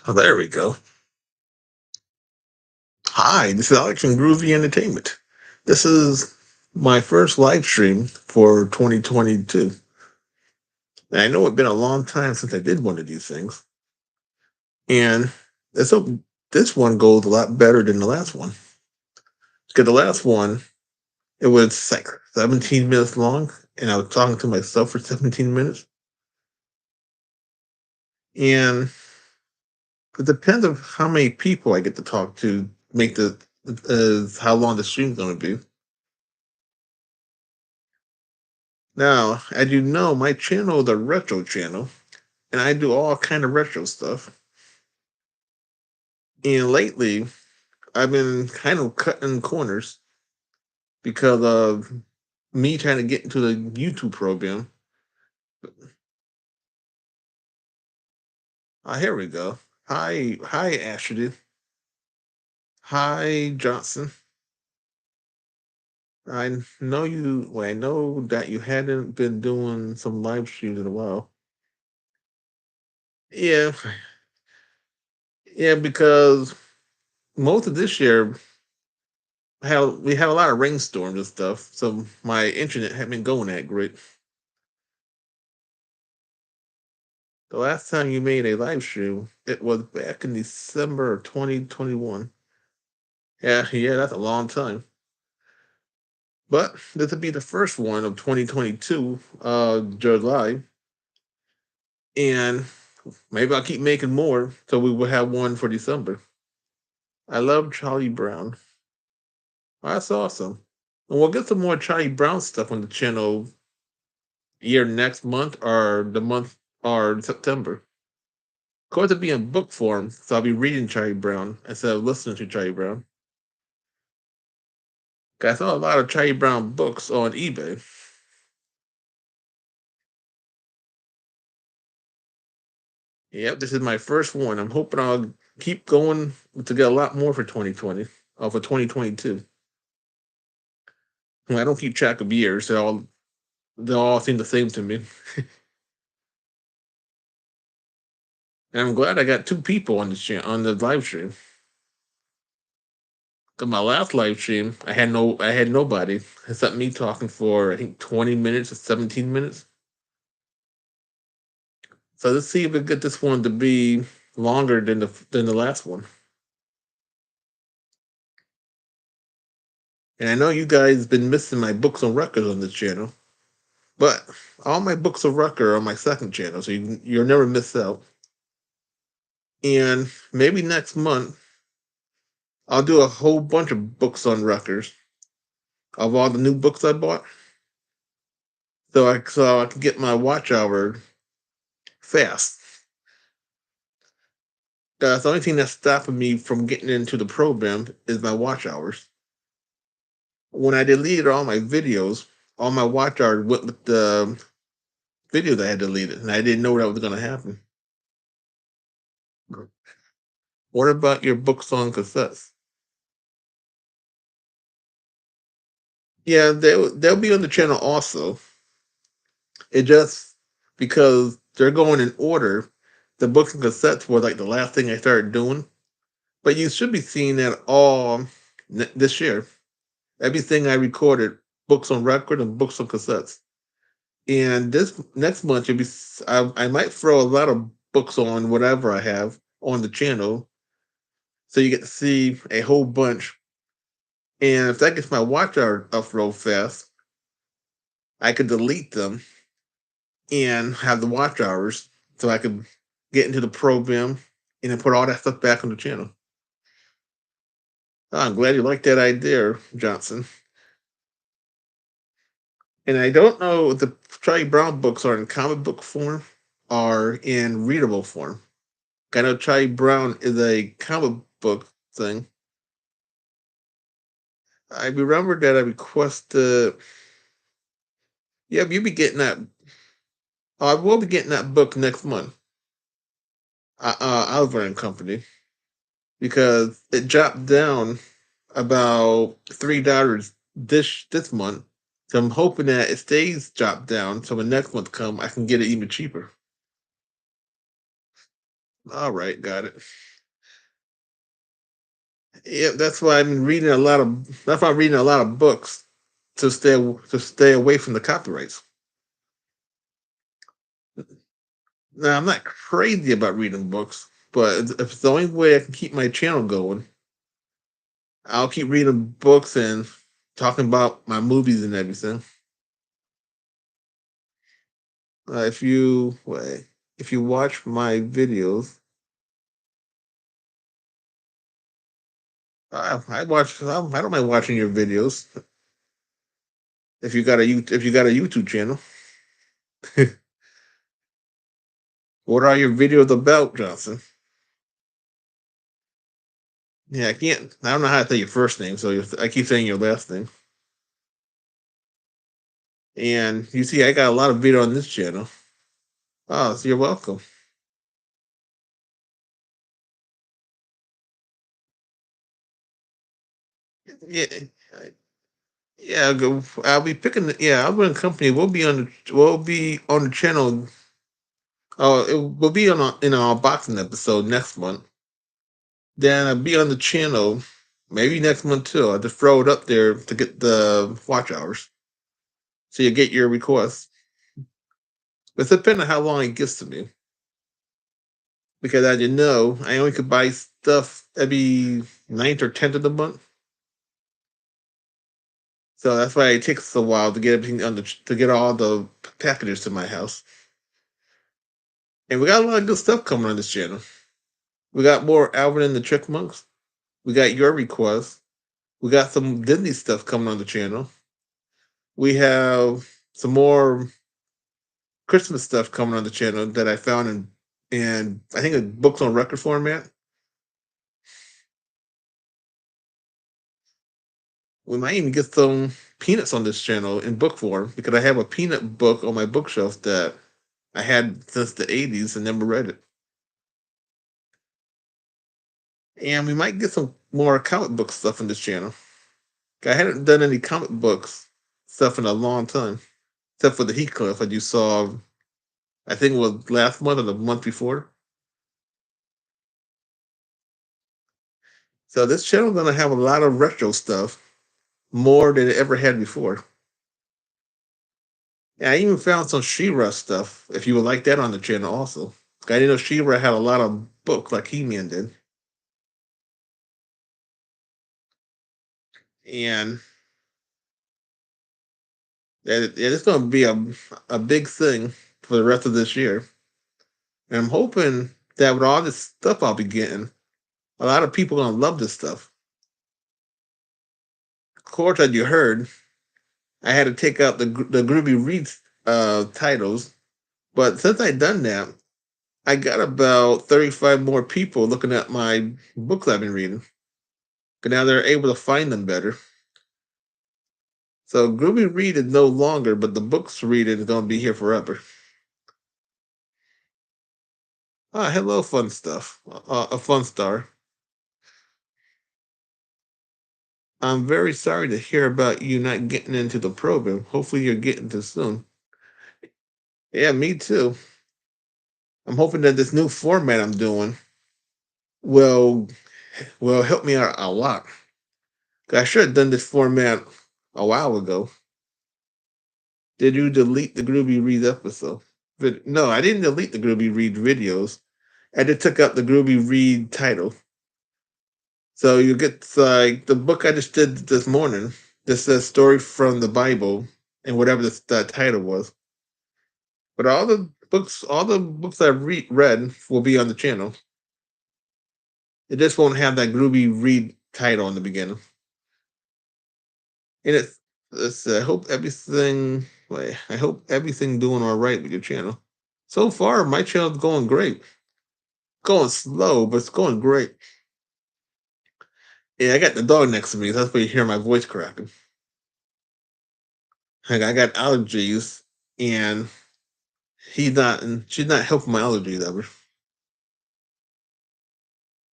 Oh, there we go. Hi, this is Alex from Groovy Entertainment. This is my first live stream for 2022. And I know it's been a long time since I did one of these things. And let's hope this one goes a lot better than the last one. Because the last one, it was like 17 minutes long, and I was talking to myself for 17 minutes. And it depends on how many people I get to talk to, make the how long the stream's going to be. Now, as you know, my channel is a retro channel, and I do all kind of retro stuff. And lately, I've been kind of cutting corners because of me trying to get into the YouTube program. Here we go. Hi, Ashley. Hi, Johnson. I know you. Well, I know that you hadn't been doing some live streams in a while. Yeah, yeah, because most of this year we had a lot of rainstorms and stuff, so my internet hadn't been going that great. The last time you made a live stream, it was back in December of 2021. Yeah, that's a long time. But this would be the first one of 2022, July. And maybe I'll keep making more so we will have one for December. I love Charlie Brown. That's awesome. And we'll get some more Charlie Brown stuff on the channel either next month or the month or September. Of course, it'll be in book form, so I'll be reading Charlie Brown instead of listening to Charlie Brown. I saw a lot of Charlie Brown books on eBay. Yep, this is my first one. I'm hoping I'll keep going to get a lot more for 2020, or for 2022. I don't keep track of years. They all seem the same to me. And I'm glad I got two people on on the live stream. 'Cause my last live stream, I had nobody except me talking for I think 20 minutes or 17 minutes. So let's see if we get this one to be longer than the last one. And I know you guys been missing my books on records on this channel, but all my books of record are on my second channel, so you'll never miss out. And maybe next month I'll do a whole bunch of books on records of all the new books I bought, so I can get my watch hour fast. That's the only thing that's stopping me from getting into the program is my watch hours. When I deleted all my videos, all my watch hours went with the videos I had deleted, and I didn't know that was going to happen. What about your books on cassettes? Yeah, they'll be on the channel also. It just because they're going in order. The books and cassettes were like the last thing I started doing, but you should be seeing that all this year. Everything I recorded, books on record and books on cassettes. And this next month, I might throw a lot of books on whatever I have on the channel, so you get to see a whole bunch. And if that gets my watch hour up real fast, I could delete them and have the watch hours, so I could get into the program and then put all that stuff back on the channel. Oh, I'm glad you like that idea, Johnson. And I don't know if the Charlie Brown books are in comic book form or in readable form. I know Charlie Brown is a comic book thing. I remember that I requested. Yeah, you'll be getting that. I will be getting that book next month. Oliver and Company, because it dropped down about $3 this month. So I'm hoping that it stays dropped down. So when next month come, I can get it even cheaper. All right, got it. Yeah, that's why I'm reading a lot of. That's why I'm reading a lot of books to stay away from the copyrights. Now I'm not crazy about reading books, but if it's the only way I can keep my channel going, I'll keep reading books and talking about my movies and everything. If you watch my videos, I don't mind watching your videos. If you got a YouTube channel, what are your videos about, Johnson? Yeah, I can't. I don't know how to say your first name, so I keep saying your last name. And you see, I got a lot of video on this channel. Oh, so you're welcome. Yeah, yeah. I'll be picking. Yeah, I'll run company. We'll be on the channel. Oh, it will be in our boxing episode next month. Then I'll be on the channel maybe next month too. I'll just throw it up there to get the watch hours, so you get your request. But it's depending on how long it gets to me. Because as you know, I only could buy stuff every ninth or 10th of the month. So that's why it takes a while to get everything to get all the packages to my house. And we got a lot of good stuff coming on this channel. We got more Alvin and the Chickmunks. We got your request. We got some Disney stuff coming on the channel. We have some more Christmas stuff coming on the channel that I found in I think a books on record format. We might even get some peanuts on this channel in book form because I have a peanut book on my bookshelf that I had since the 80s and never read it. And we might get some more comic book stuff on this channel. I hadn't done any comic books stuff in a long time, except for the Heathcliff that you saw, I think it was last month or the month before. So this channel is going to have a lot of retro stuff, more than it ever had before. Yeah, I even found some She-Ra stuff, if you would like that on the channel also. I didn't know She-Ra had a lot of books like He-Man did. And it's going to be a big thing for the rest of this year. And I'm hoping that with all this stuff I'll be getting, a lot of people are going to love this stuff. Of course, as you heard, I had to take out the Groovy Reads titles. But since I done that, I got about 35 more people looking at my books I've been reading. And now they're able to find them better. So Groovy Read is no longer, but the books reading is going to be here forever. Ah, hello, fun stuff. A fun star. I'm very sorry to hear about you not getting into the program. Hopefully, you're getting to soon. Yeah, me too. I'm hoping that this new format I'm doing will help me out a lot. I should have done this format a while ago. Did you delete the Groovy Read episode? No, I didn't delete the Groovy Read videos. I just took out the Groovy Read title. So you get like the book I just did this morning. This says story from the Bible and whatever that title was. But all the books I've read will be on the channel. It just won't have that Groovy Read title in the beginning. And I hope everything. Wait, I hope everything doing all right with your channel. So far, my channel's going great. Going slow, but it's going great. Yeah, I got the dog next to me. That's why you hear my voice cracking. Like, I got allergies, and and she's not helping my allergies ever.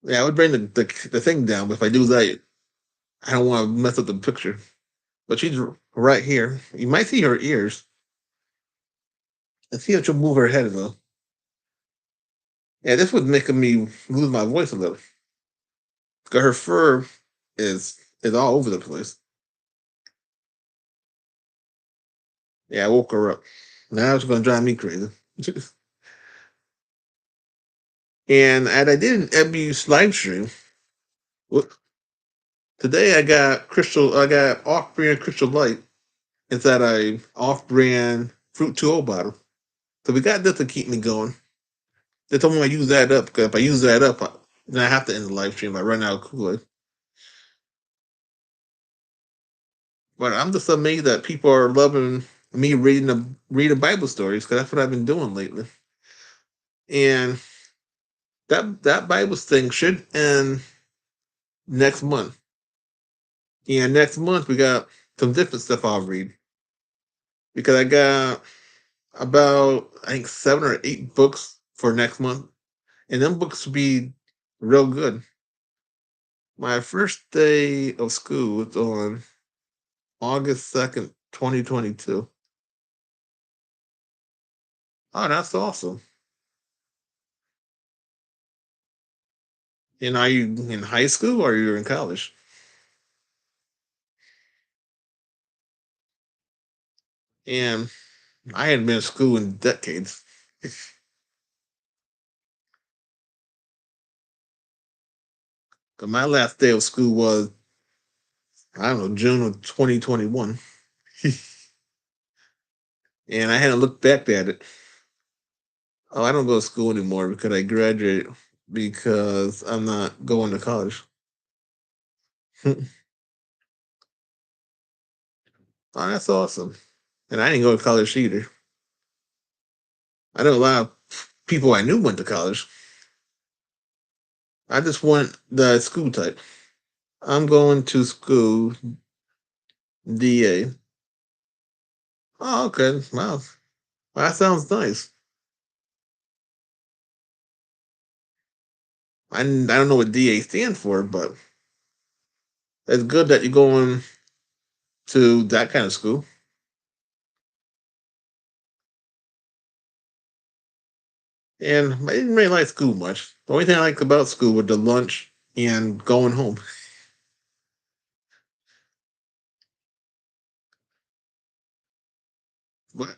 Yeah, I would bring the thing down, but if I do that, I don't want to mess up the picture. But she's right here. You might see her ears. And see if she'll move her head though. Yeah, this was making me lose my voice a little. Cause her fur is all over the place. Yeah, I woke her up. Now it's gonna drive me crazy. And I did an abuse live stream. Well, today I got off-brand Crystal Light inside a off-brand Fruit 2.0 bottle. So we got this to keep me going. They told me I use that up because if I use that up, then I have to end the live stream. I run out of Kool-Aid. But I'm just amazed that people are loving me reading Bible stories because that's what I've been doing lately. And that Bible thing should end next month. And next month we got some different stuff I'll read because I got about I think 7 or 8 books for next month, and them books will be real good. My first day of school was on August 2nd, 2022. Oh, that's awesome. And are you in high school or you're in college? And I hadn't been in school in decades. But my last day of school was, I don't know, June of 2021. And I hadn't looked back at it. Oh, I don't go to school anymore because I graduated because I'm not going to college. Oh, that's awesome. And I didn't go to college either. I know a lot of people I knew went to college. I just went the school type. I'm going to school DA. Oh, okay. Wow. Well, that sounds nice. I don't know what DA stands for, but it's good that you're going to that kind of school. And I didn't really like school much. The only thing I liked about school was the lunch and going home. But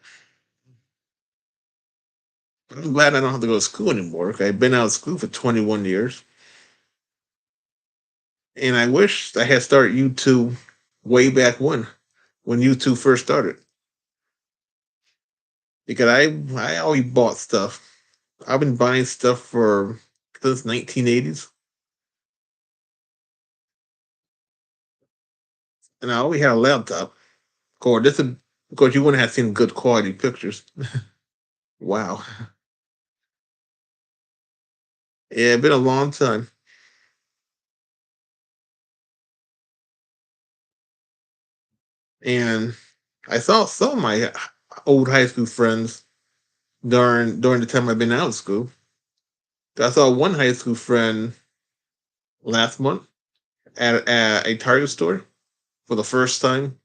I'm glad I don't have to go to school anymore. I've been out of school for 21 years. And I wish I had started YouTube way back when YouTube first started. Because I always bought stuff. I've been buying stuff for since 1980s. And I always had a laptop. Of course, of course you wouldn't have seen good quality pictures. Wow. Yeah, it's been a long time. And I saw some of my old high school friends during the time I've been out of school. I saw one high school friend last month at a Target store for the first time,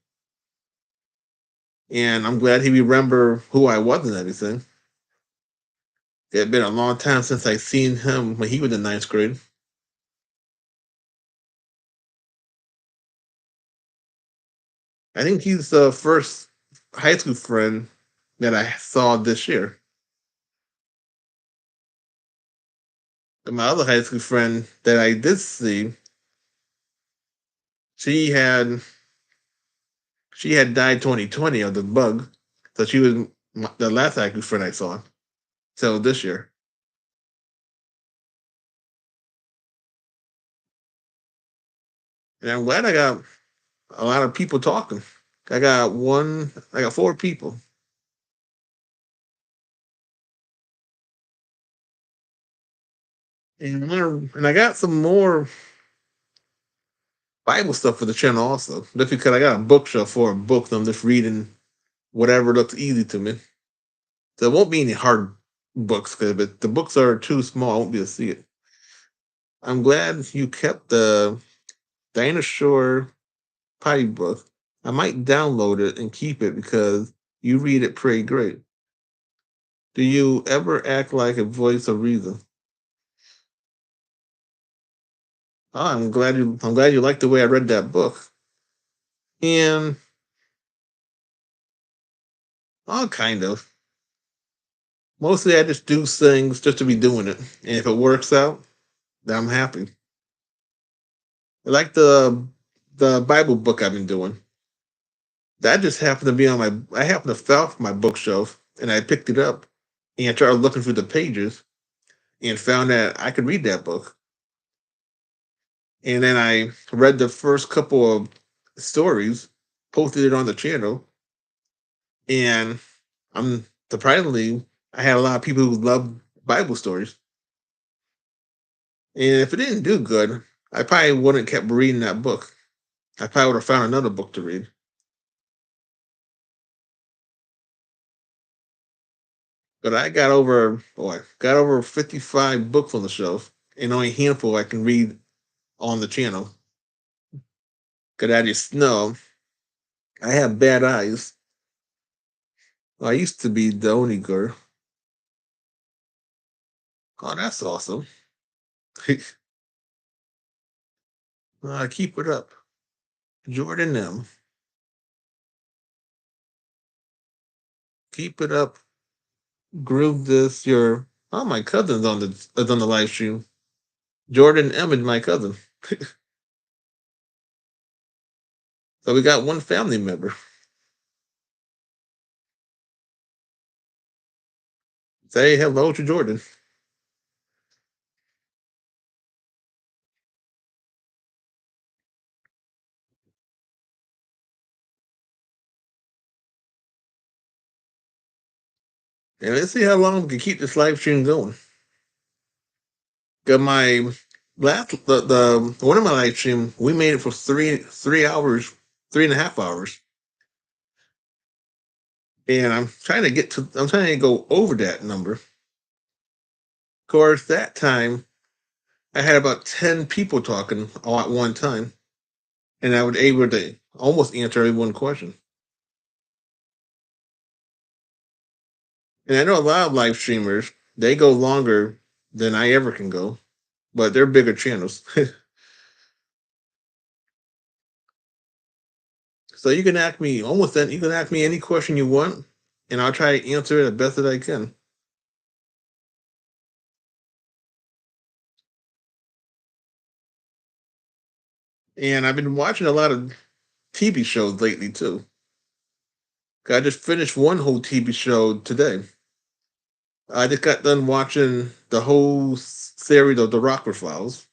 and I'm glad he remember who I was and everything. It had been a long time since I seen him when he was in ninth grade. I think he's the first high school friend that I saw this year. And my other high school friend that I did see, she had she had died 2020 of the bug, so she was the last high school friend I saw. So this year, and I'm glad I got a lot of people talking. I got 4 people. And I got some more Bible stuff for the channel also. Just because I got a bookshelf for books, I'm just reading whatever looks easy to me. So it won't be any hard books because if the books are too small, I won't be able to see it. I'm glad you kept the dinosaur potty book. I might download it and keep it because you read it pretty great. Do you ever act like a voice of reason? Oh, I'm glad you liked the way I read that book. And oh, kind of. Mostly, I just do things just to be doing it, and if it works out, then I'm happy. I like the Bible book I've been doing. That just happened to be on my. I happened to fell off my bookshelf, and I picked it up and started looking through the pages and found that I could read that book. And then I read the first couple of stories, posted it on the channel, and I'm surprisingly I had a lot of people who love Bible stories. And if it didn't do good, I probably wouldn't have kept reading that book. I probably would have found another book to read. But I got over 55 books on the shelf, and only a handful I can read on the channel. Cause I just know I have bad eyes. Well, I used to be the only girl. Oh, that's awesome. Keep it up. Jordan M. Keep it up. Groove this your my cousin's on the is on the live stream. Jordan M is my cousin. So we got one family member. Say hello to Jordan. And let's see how long we can keep this live stream going. Got my the one of my live stream, we made it for 3 hours, 3.5 hours. And I'm trying to go over that number. Of course, that time I had about 10 people talking all at one time, and I was able to almost answer every one question. And I know a lot of live streamers, they go longer than I ever can go, but they're bigger channels. So you can ask me you can ask me any question you want, and I'll try to answer it the best that I can. And I've been watching a lot of TV shows lately too. I just finished one whole TV show today. I just got done watching the whole series of The Rocker Files,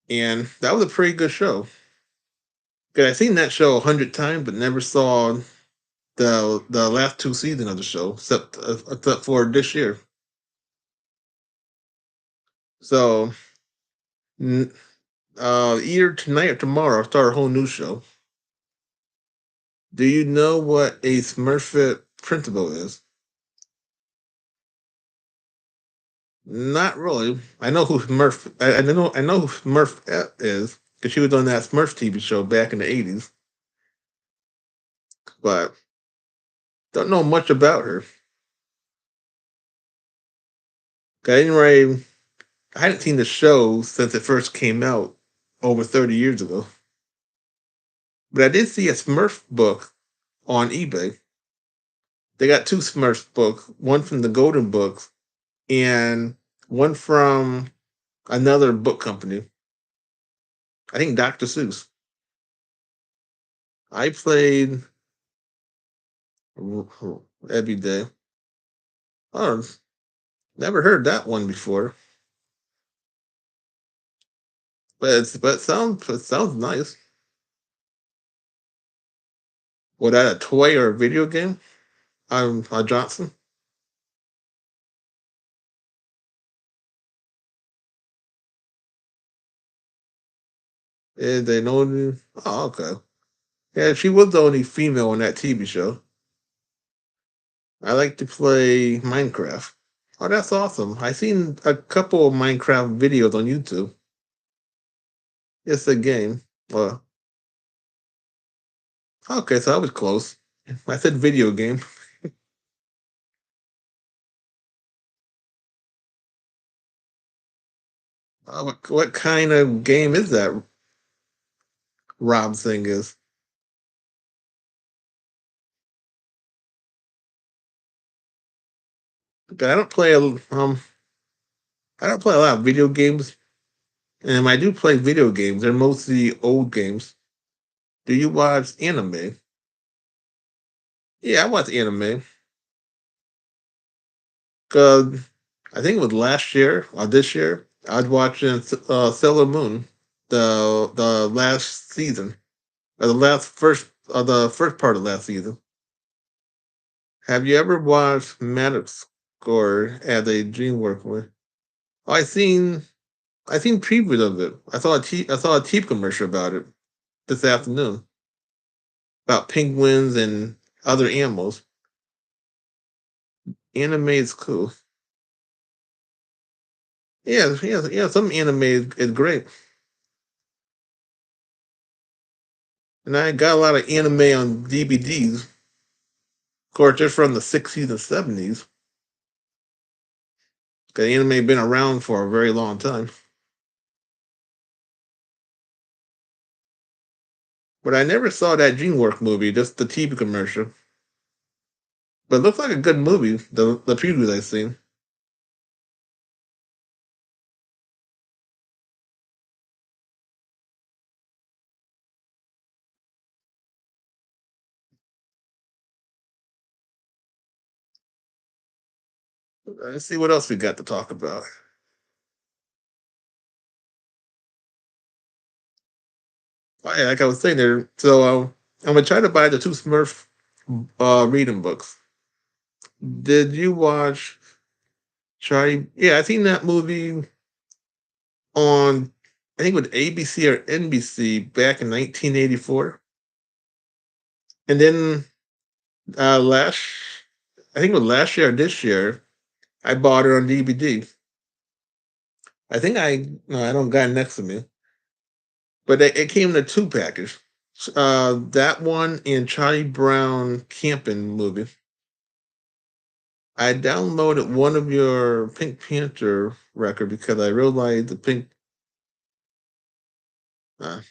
and that was a pretty good show. Cause I've seen that show 100 times, but never saw the last two seasons of the show, except for this year. So, n- either tonight or tomorrow, I'll start a whole new show. Do you know what a Smurfit principal is? Not really. I know who Smurf. I know who Smurf is because she was on that Smurf TV show back in the '80s, but don't know much about her. I didn't really, I hadn't seen the show since it first came out over 30 years ago. But I did see a Smurf book on eBay. They got two Smurf books, one from the Golden Books and one from another book company. I think Dr. Seuss. I played every day. Oh, never heard that one before. But it sounds nice. Was that a toy or a video game? I'm Johnson. And they know me. Oh, okay. Yeah, she was the only female on that TV show. I like to play Minecraft. Oh, that's awesome. I seen a couple of Minecraft videos on YouTube. It's a game. Well, okay, so I was close. I said video game. What kind of game is that? Rob thing is. But I don't play a lot of video games, and when I do play video games, they're mostly old games. Do you watch anime? Yeah, I watch anime. Cause I think it was last year or this year. I was watching Sailor Moon, the last season, or the first part of last season. Have you ever watched Maddox Score as a DreamWorks one? Oh, I seen previews of it. I saw a TV commercial about it this afternoon about penguins and other animals. Anime is cool. Yeah, yeah, yeah. Some anime is great, and I got a lot of anime on DVDs. Of course, they're from the '60s and '70s. Because anime been around for a very long time. But I never saw that DreamWorks movie, just the TV commercial. But it looks like a good movie. The previews I've seen. Let's see what else we got to talk about. Oh, yeah, like I was saying there. So I'm gonna try to buy the two Smurf reading books. Did you watch Charlie? Yeah, I seen that movie on I think with ABC or NBC back in 1984, and then last I think it was last year or this year I bought it on DVD. I think I no, I don't got it next to me, but it came in a two package. That one and Charlie Brown camping movie. I downloaded one of your Pink Panther record because I realized the Pink. Uh,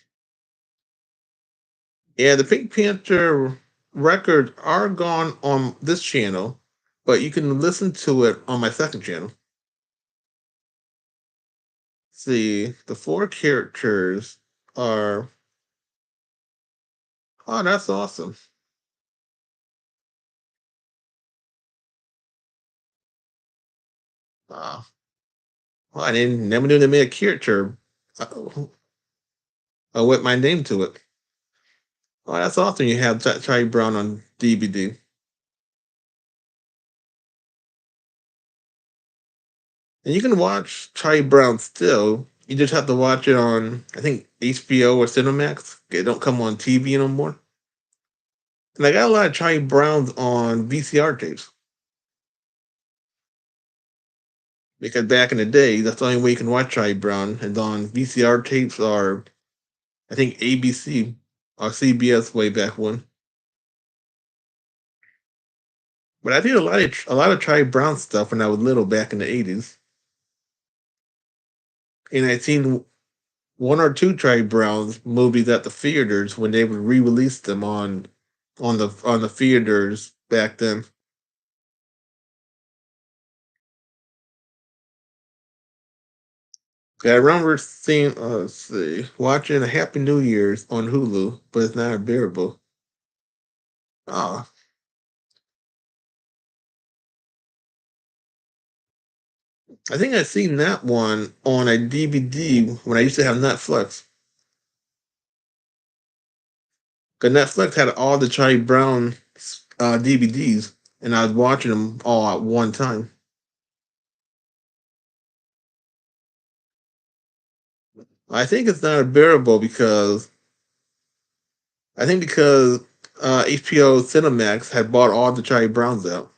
yeah, the Pink Panther records are gone on this channel, but you can listen to it on my second channel. See, the four characters are. Oh, that's awesome. Wow. Well, I didn't never knew they made a character uh, with my name to it. Oh, that's awesome. You have Charlie Brown on DVD, and you can watch Charlie Brown still. You just have to watch it on, I think, HBO or Cinemax. It don't come on TV no more. And I got a lot of Charlie Browns on VCR tapes because back in the day, that's the only way you can watch Charlie Brown. And on VCR tapes or I think ABC or CBS way back when. But I did a lot of Charlie Brown stuff when I was little back in the '80s, and I seen one or two Charlie Brown's movies at the theaters when they would re-release them on the theaters back then. I remember seeing let's see, watching a Happy New Year's on Hulu, but it's not unbearable. Oh, I think I seen that one on a DVD when I used to have Netflix. Because Netflix had all the Charlie Brown DVDs, and I was watching them all at one time. I think it's not unbearable because I think because HBO Cinemax had bought all the Charlie Browns out.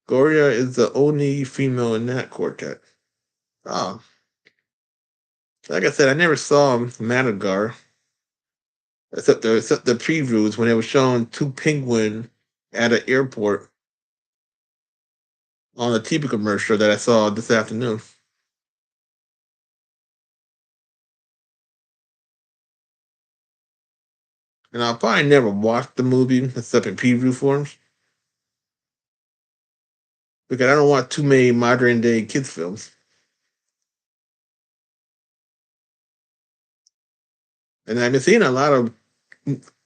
Gloria is the only female in that quartet. Oh, like I said, I never saw Madagar except the previews when they were showing two penguin at an airport. on a TV commercial that I saw this afternoon. And I'll probably never watch the movie except in preview forms because I don't want too many modern day kids films. And I've been seeing a lot of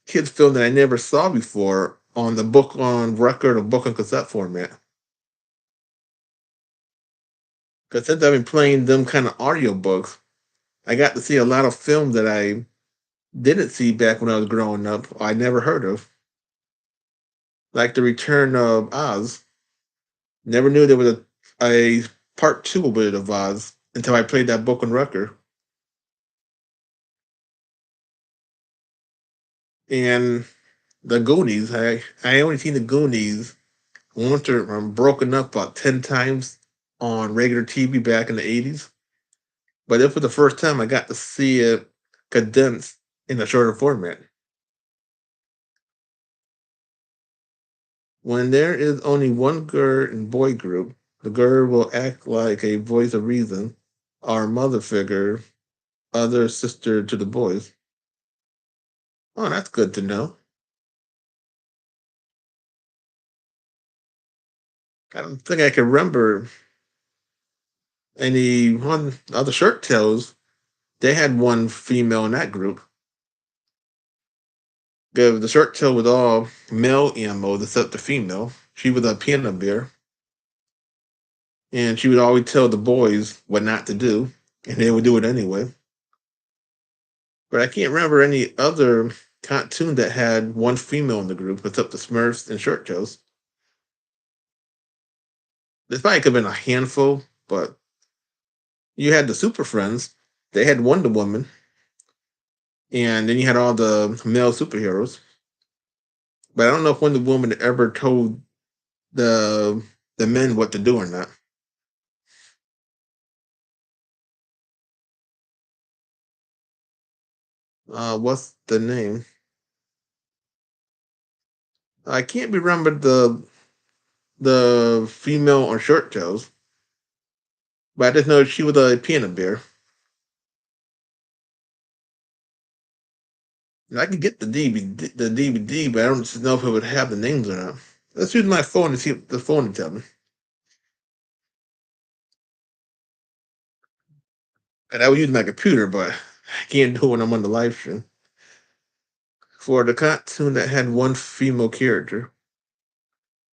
kids film that I never saw before on the book on record or book on cassette format. Because since I've been playing them kind of audiobooks, I got to see a lot of films that I didn't see back when I was growing up, or I never heard of. Like The Return of Oz. Never knew there was a part two of Wizard of Oz until I played that book on record. And the Goonies, I only seen the Goonies once or broken up about 10 times on regular TV back in the 80s. But it was the first time I got to see it condensed in a shorter format. When there is only one girl in boy group, the girl will act like a voice of reason, our mother figure, other sister to the boys. Oh, that's good to know. I don't think I can remember any one other shirt tails. They had one female in that group. The shirt tail was all male emos except the female. She was a piano bear, and she would always tell the boys what not to do, and they would do it anyway. But I can't remember any other cartoon that had one female in the group except the Smurfs and Shirt Tails. This probably could have been a handful, but you had the Super Friends. They had Wonder Woman, and then you had all the male superheroes. But I don't know if Wonder Woman ever told the the men what to do or not. What's the name? I can't remember the female on Shirt Tails, but I just know she was a piano bear. And I can get the DVD, but I don't know if it would have the names or not. Let's use my phone to see if the phone to tell me. And I would use my computer, but I can't do it when I'm on the live stream. For the cartoon that had one female character,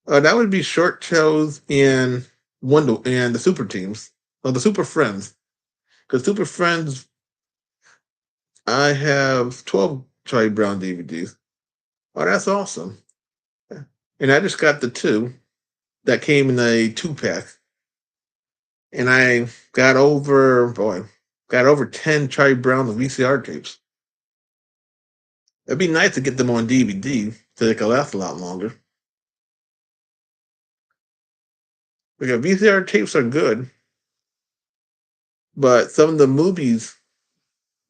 that would be Short Tails and Wonder and the Super Teams, or the Super Friends. Because Super Friends, I have 12 Charlie Brown DVDs. Oh, that's awesome. And I just got the two that came in a 2-pack. And I got over 10 Charlie Brown VCR tapes. It'd be nice to get them on DVD so they could last a lot longer. Because VCR tapes are good, but some of the movies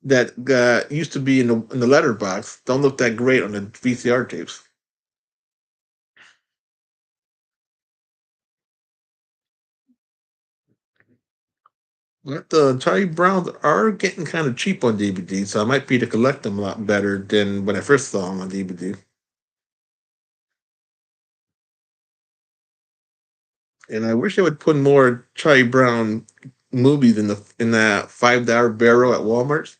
that used to be in the letterbox don't look that great on the VCR tapes. But the Charlie Browns are getting kind of cheap on DVD, so I might be to collect them a lot better than when I first saw them on DVD. And I wish they would put more Charlie Brown movies in that $5 barrel at Walmart.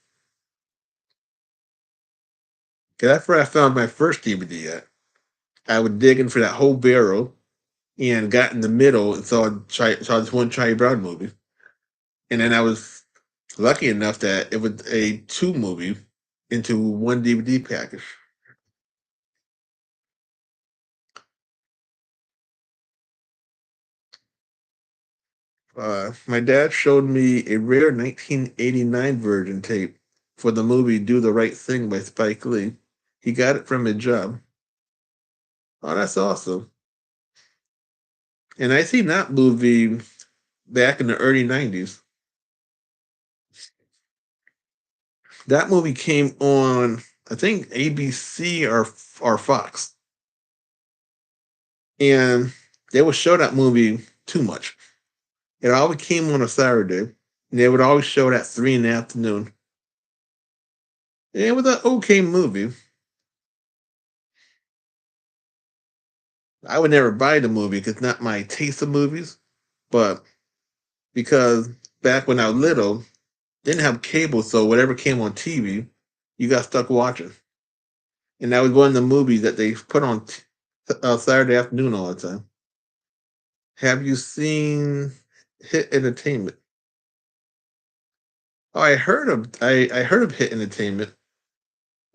Cause that's where I found my first DVD at. I would dig in for that whole barrel and got in the middle and saw this one Charlie Brown movie. And then I was lucky enough that it was a two movie into one DVD package. My dad showed me a rare 1989 version tape for the movie Do the Right Thing by Spike Lee. He got it from his job. Oh, that's awesome. And I seen that movie back in the early 90s. That movie came on, I think, ABC or Fox. And they would show that movie too much. It always came on a Saturday, and they would always show it at 3 in the afternoon. And it was an okay movie. I would never buy the movie because it's not my taste of movies, but because back when I was little, didn't have cable, so whatever came on TV, you got stuck watching. And that was one of the movies that they put on Saturday afternoon all the time. Have you seen Hit Entertainment? Oh, I heard of Hit Entertainment.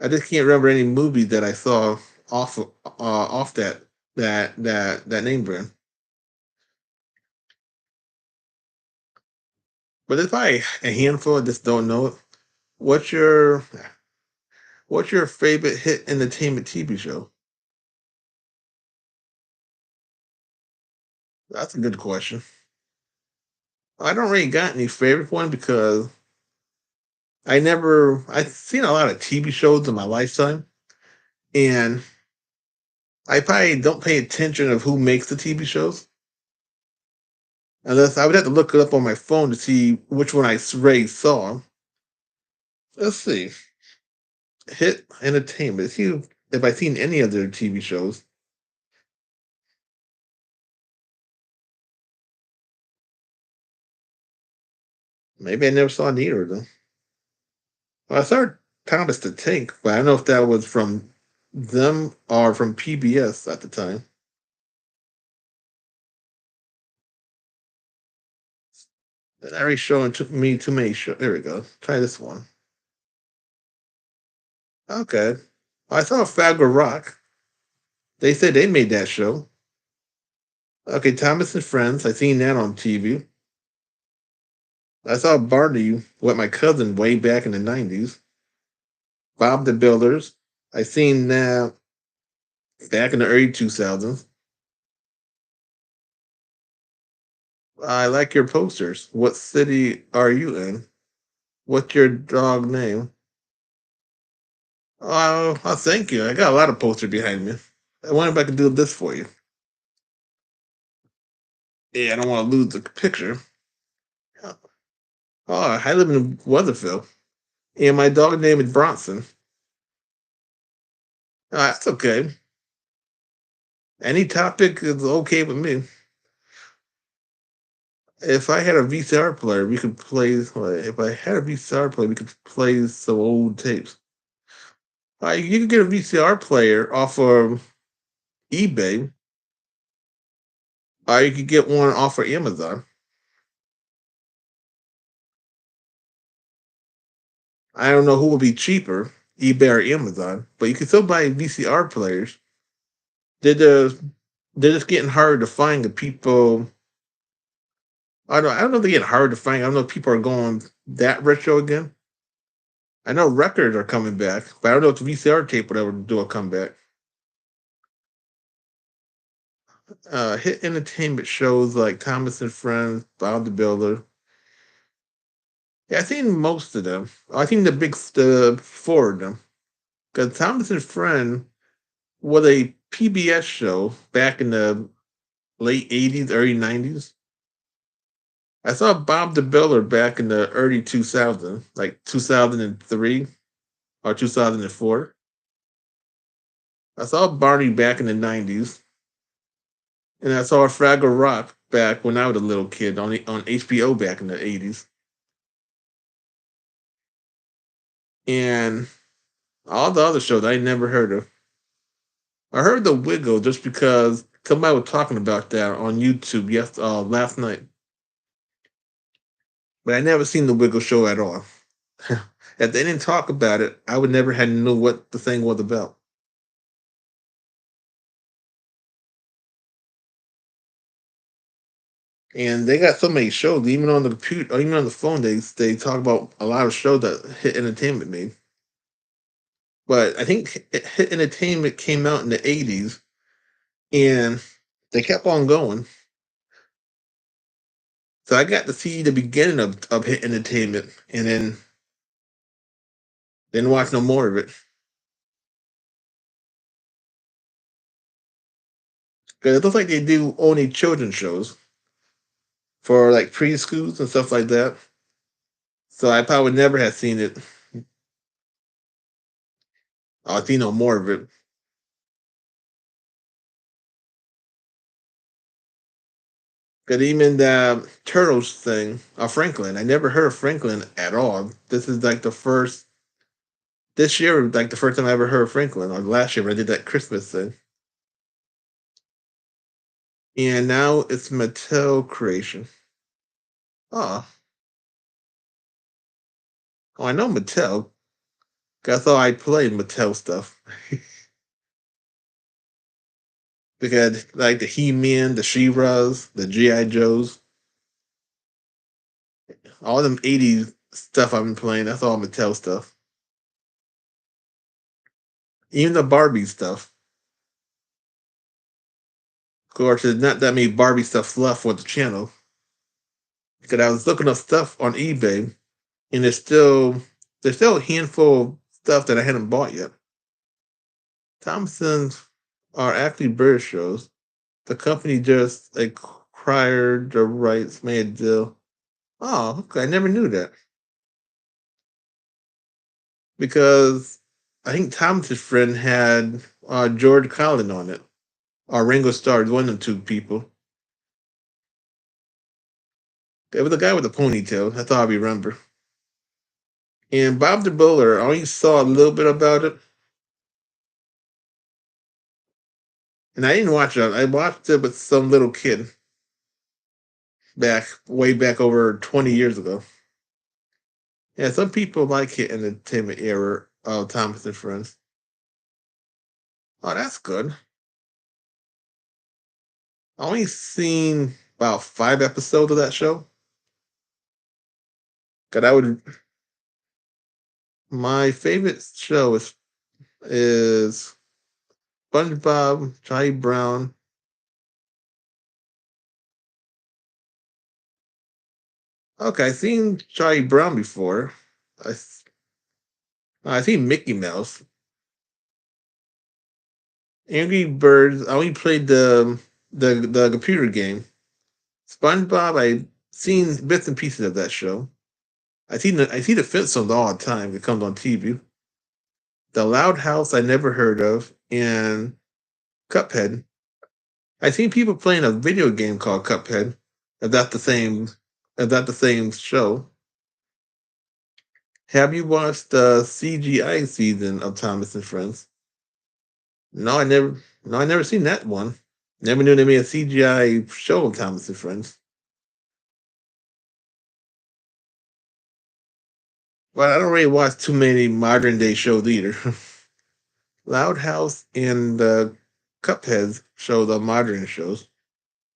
I just can't remember any movie that I saw off that name brand. But there's probably a handful I just don't know it. What's your what's your favorite Hit Entertainment TV show? That's a good question. I don't really got any favorite one because I've seen a lot of TV shows in my lifetime, and I probably don't pay attention of who makes the TV shows. Unless I would have to look it up on my phone to see which one I already saw. Let's see. Hit Entertainment. See if I've seen any of their TV shows. Maybe I never saw neither of them. Well, I saw Thomas the Tank, but I don't know if that was from them or from PBS at the time. That already showing took me too many shows. There we go. Try this one. Okay. I saw Fraggle Rock. They said they made that show. Okay, Thomas and Friends. I seen that on TV. I saw Barney with my cousin way back in the 90s. Bob the Builders. I seen that back in the early 2000s. I like your posters. What city are you in? What's your dog name? Oh, thank you. I got a lot of posters behind me. I wonder if I can do this for you. Yeah, I don't want to lose the picture. Oh, I live in Weatherfield, and my dog name is Bronson. That's okay. Any topic is okay with me. If I had a VCR player, we could play. If I had a VCR player, we could play some old tapes. You could get a VCR player off of eBay, or you could get one off of Amazon. I don't know who would be cheaper, eBay or Amazon, but you can still buy VCR players. They're just, they're just getting harder to find. The people, I don't know if they're getting harder to find. I don't know if people are going that retro again. I know records are coming back, but I don't know if the VCR tape would ever do a comeback. Hit entertainment shows like Thomas and Friends, Bob the Builder. Yeah, I've seen most of them. I think the four of them. Because Thomas and Friend was a PBS show back in the late 80s, early 90s. I saw Bob the Builder back in the early 2000s, like 2003 or 2004. I saw Barney back in the 90s. And I saw Fraggle Rock back when I was a little kid on HBO back in the 80s. And all the other shows I never heard of. I heard the Wiggle just because somebody was talking about that on YouTube last night. But I never seen the Wiggle show at all. If they didn't talk about it, I would never have known what the thing was about. And they got so many shows, even on the computer, or even on the phone. They talk about a lot of shows that Hit Entertainment made. But I think Hit Entertainment came out in the 80s, and they kept on going. So I got to see the beginning of Hit Entertainment, and then didn't watch no more of it. Because it looks like they do only children's shows. for like preschools and stuff like that. So I probably never have seen it. I'll see no more of it. But even the Turtles thing, Franklin, I never heard of Franklin at all. This is like the first, this year, like the first time I ever heard of Franklin, or last year when I did that Christmas thing. And now it's Mattel creation. Oh, oh I know Mattel. 'Cause I thought I played Mattel stuff. Because like the He-Man, the She-Ras, the G.I. Joes, all them 80s stuff I've been playing, that's all Mattel stuff. Even the Barbie stuff. Of course, there's not that many Barbie stuff left for the channel. Because I was looking up stuff on eBay, and there's still a handful of stuff that I hadn't bought yet. Thompsons are actually British shows. The company just acquired the rights, made a deal. Oh, okay, I never knew that. Because I think Thomas's friend had George Carlin on it, or Ringo Starr, one of them two people. It was the guy with the ponytail. That's all I remember. And Bob the Builder, I only saw a little bit about it, and I didn't watch it. I watched it with some little kid way back over 20 years ago. Yeah, some people like it in the entertainment era of Thomas and Friends. Oh, that's good. I only seen about 5 episodes of that show. Cause I would my favorite show is SpongeBob, Charlie Brown. Okay, I've seen Charlie Brown before. I I seen Mickey Mouse. Angry Birds. I only played the computer game. SpongeBob. I seen bits and pieces of that show. I see the Flintstones all the time. It comes on TV. The Loud House I never heard of, and Cuphead. I seen people playing a video game called Cuphead. If that's the same, if that's the same show. Have you watched the CGI season of Thomas and Friends? No, I never. No, I never seen that one. Never knew they made a CGI show of Thomas and Friends. Well, I don't really watch too many modern day shows either. Loud House and Cuphead show the modern shows.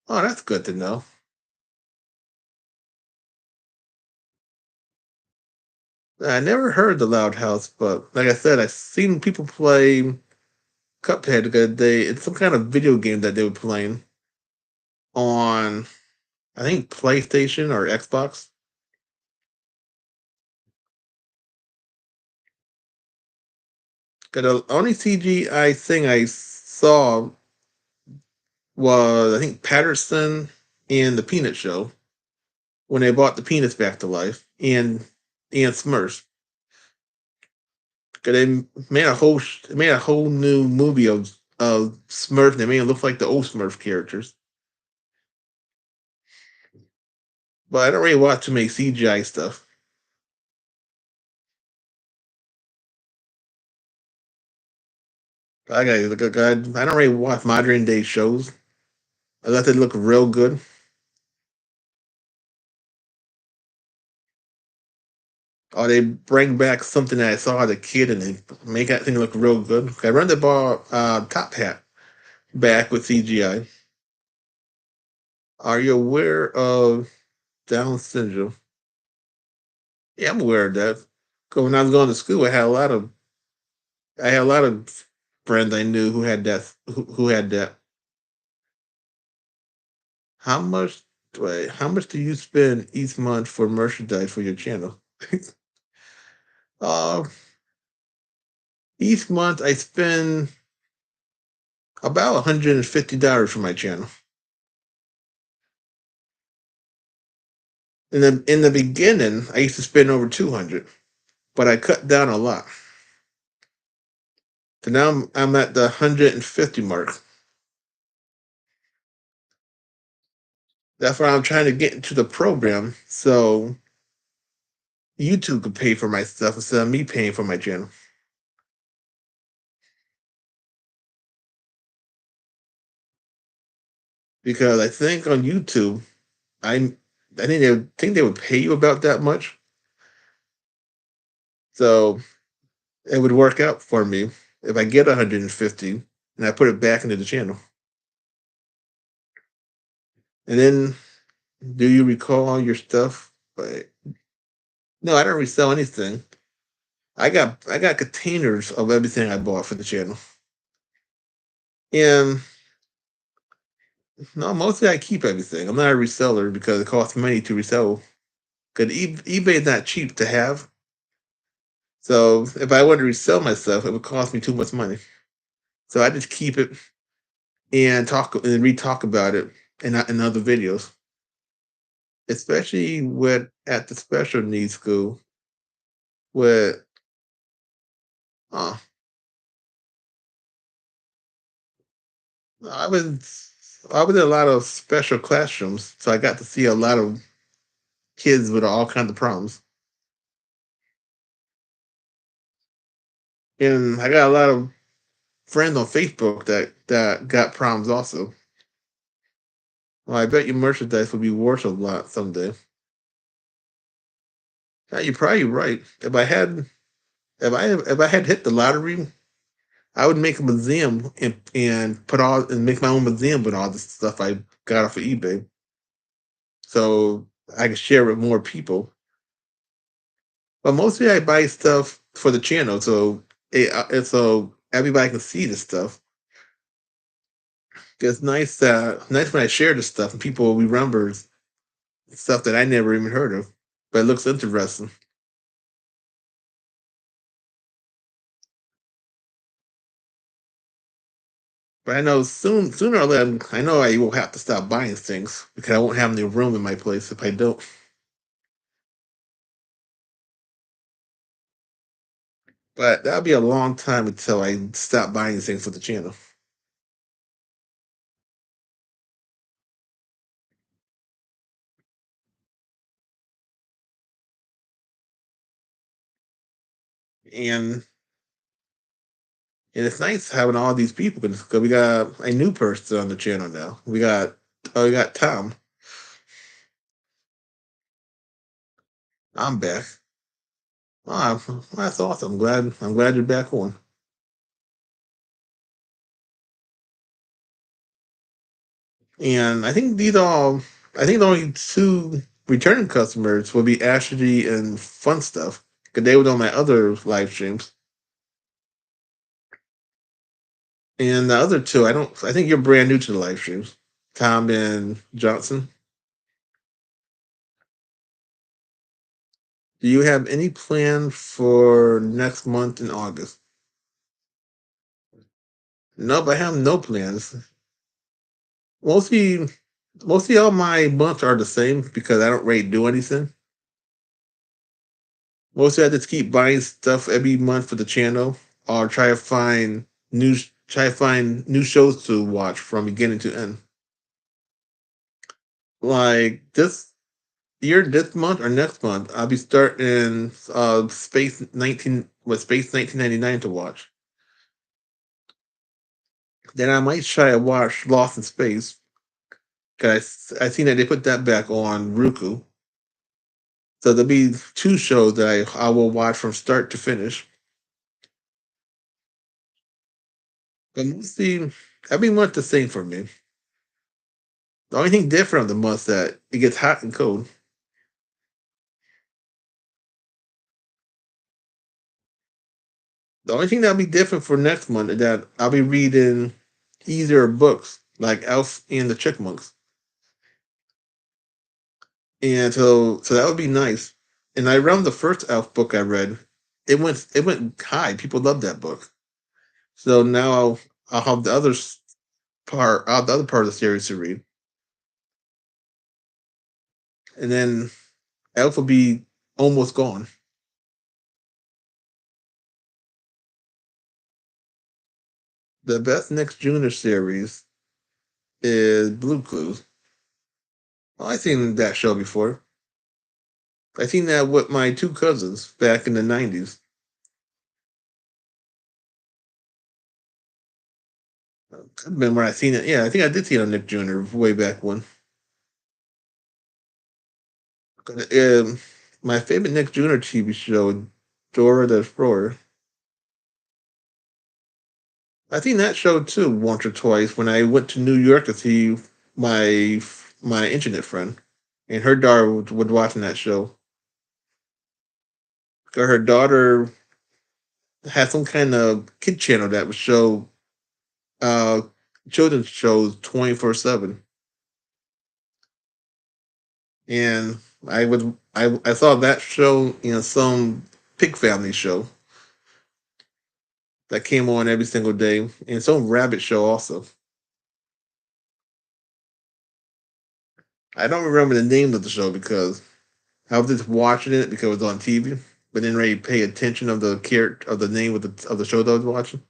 Oh, that's good to know. I never heard the Loud House, but like I said, I've seen people play Cuphead because it's some kind of video game that they were playing on, I think, PlayStation or Xbox. 'Cause the only CGI thing I saw was, I think, Patterson and the Peanut Show when they brought the peanuts back to life, and Smurfs. 'Cause they made a whole new movie of Smurf. They made it look like the old Smurf characters. But I don't really watch too many CGI stuff. I don't really watch modern day shows unless they look real good. Or they bring back something that I saw as a kid and they make that thing look real good. I run the ball Top Hat back with CGI. Are you aware of Down syndrome? Yeah, I'm aware of that. 'Cause when I was going to school, I had a lot of friends I knew who had that. How much how much do you spend each month for merchandise for your channel? uh each month I spend about $150 for my channel. In the beginning, I used to spend over 200, but I cut down a lot. So now I'm at the 150 mark. That's why I'm trying to get into the program so YouTube could pay for my stuff instead of me paying for my channel. Because I think on YouTube, I think they would pay you about that much, so it would work out for me if I get 150 and I put it back into the channel. And then, do you recall all your stuff? But no, I don't resell anything. I got containers of everything I bought for the channel, and no, mostly I keep everything. I'm not a reseller because it costs money to resell. Because eBay is not cheap to have. So if I wanted to resell myself, it would cost me too much money. So I just keep it and talk and re-talk about it in other videos, especially with at the special needs school. With uh, I was I was in a lot of special classrooms, so I got to see a lot of kids with all kinds of problems, and I got a lot of friends on Facebook that got problems also. Well, I bet your merchandise would be worth a lot someday. Yeah, you're probably right. If I had hit the lottery, I would make a museum and make my own museum with all the stuff I got off of eBay, so I can share with more people. But mostly I buy stuff for the channel, so everybody can see the stuff. It's nice when I share the stuff and people remember stuff that I never even heard of, but it looks interesting. But I know sooner or later, I know I will have to stop buying things because I won't have any room in my place if I don't. But that'll be a long time until I stop buying things for the channel. And and it's nice having all these people because we got a new person on the channel now. We got Tom. I'm back. Oh, that's awesome. I'm glad you're back on. And I think the only two returning customers will be Ashley and Fun Stuff because they were on my other live streams. And the other two, I don't. I think you're brand new to the live streams, Tom and Johnson. Do you have any plan for next month in August? Nope, I have no plans. Mostly, mostly all my months are the same because I don't really do anything. Mostly, I just keep buying stuff every month for the channel, or try to find new shows to watch from beginning to end. Like this month or next month, I'll be starting Space 1999 to watch. Then I might try to watch Lost in Space because I seen that they put that back on Roku. So there'll be two shows that I will watch from start to finish. But mostly every month the same for me. The only thing different of the month that it gets hot and cold. The only thing that'll be different for next month is that I'll be reading easier books like Elf and the Chickmunks. And so that would be nice. And I remember the first Elf book I read, it went high. People loved that book. So now I'll have the other part of the series to read. And then Elf will be almost gone. The best Next Junior series is Blue Clues. Oh, I've seen that show before. I seen that with my two cousins back in the '90s. I remember I seen it. Yeah, I think I did see it on Nick Jr. way back when. Um, my favorite Nick Jr. TV show, Dora the Explorer. I seen that show too once or twice when I went to New York to see my my internet friend, and her daughter was watching that show. Her daughter had some kind of kid channel that would show uh children's shows 24/7, and I saw that show in some pig family show that came on every single day, and some rabbit show also. I don't remember the name of the show because I was just watching it because it was on TV, but didn't really pay attention of the character of the name of the show that I was watching.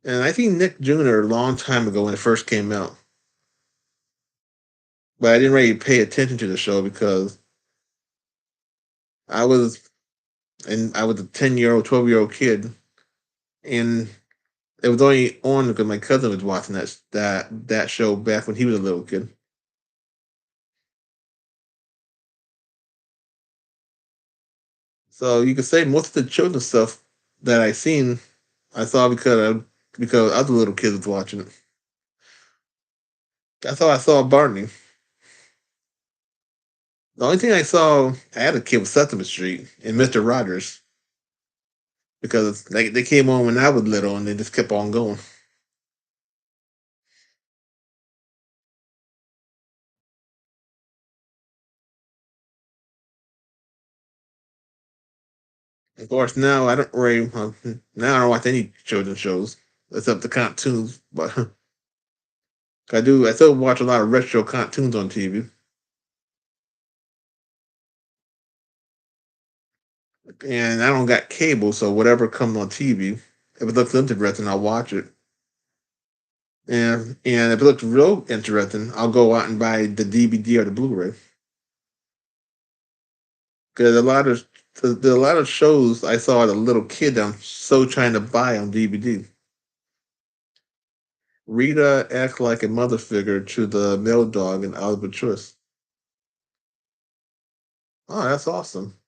And I think Nick Jr. a long time ago when it first came out, but I didn't really pay attention to the show because I was I was a 10-year-old, 12-year-old kid, and it was only on because my cousin was watching that show back when he was a little kid. So you could say most of the children's stuff that I seen, I saw because other little kids was watching it. That's how I saw Barney. The only thing I saw I had a kid was Sesame Street and Mister Rogers because they came on when I was little and they just kept on going. Of course, now I don't really now I don't watch any children's shows except the cartoons, but I still watch a lot of retro cartoons on TV, and I don't got cable, so whatever comes on TV, if it looks interesting, I'll watch it. And if it looks real interesting, I'll go out and buy the DVD or the Blu-ray. Because there's a lot of shows I saw as a little kid that I'm so trying to buy on DVD. Rita acts like a mother figure to the male dog in Oliver Twist. Oh, that's awesome.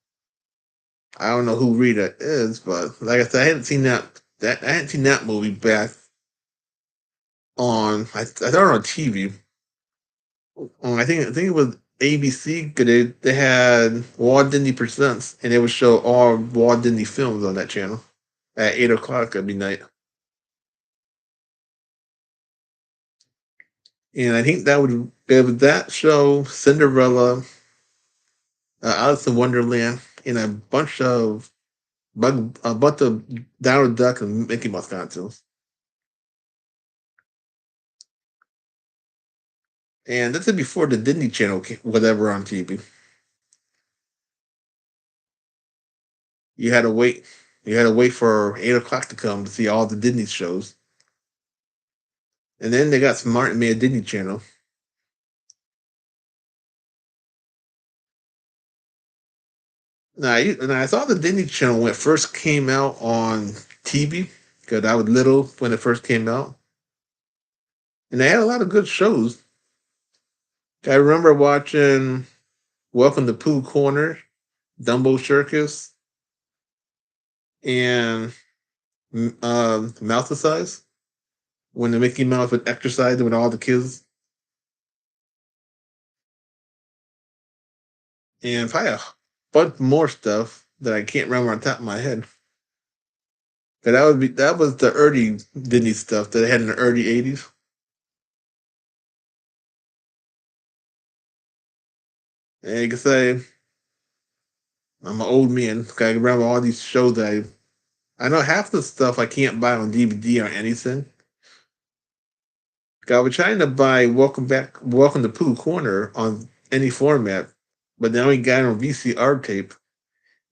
I don't know who Rita is, but like I said, I hadn't seen that movie back on I saw it on TV. I think it was ABC because they had Walt Disney Presents and they would show all Walt Disney films on that channel at 8 o'clock every night. And I think it was that show, Cinderella, Alice in Wonderland, and a bunch of Donald Duck and Mickey Mouse cartoons. And this is before the Disney Channel, whatever on TV. You had to wait. You had to wait for 8 o'clock to come to see all the Disney shows. And then they got smart and made a Disney Channel. Now I saw the Disney Channel when it first came out on TV because I was little when it first came out, and they had a lot of good shows. I remember watching Welcome to Pooh Corner, Dumbo Circus, and Mouse Size when the Mickey Mouse would exercise with all the kids, and probably a bunch more stuff that I can't remember on top of my head. But that was the early Disney stuff that they had in the early '80s. And you can say I'm an old man. I remember all these shows that I know half the stuff I can't buy on DVD or anything. I was trying to buy Welcome to Pooh Corner on any format, but now we got it on VCR tape,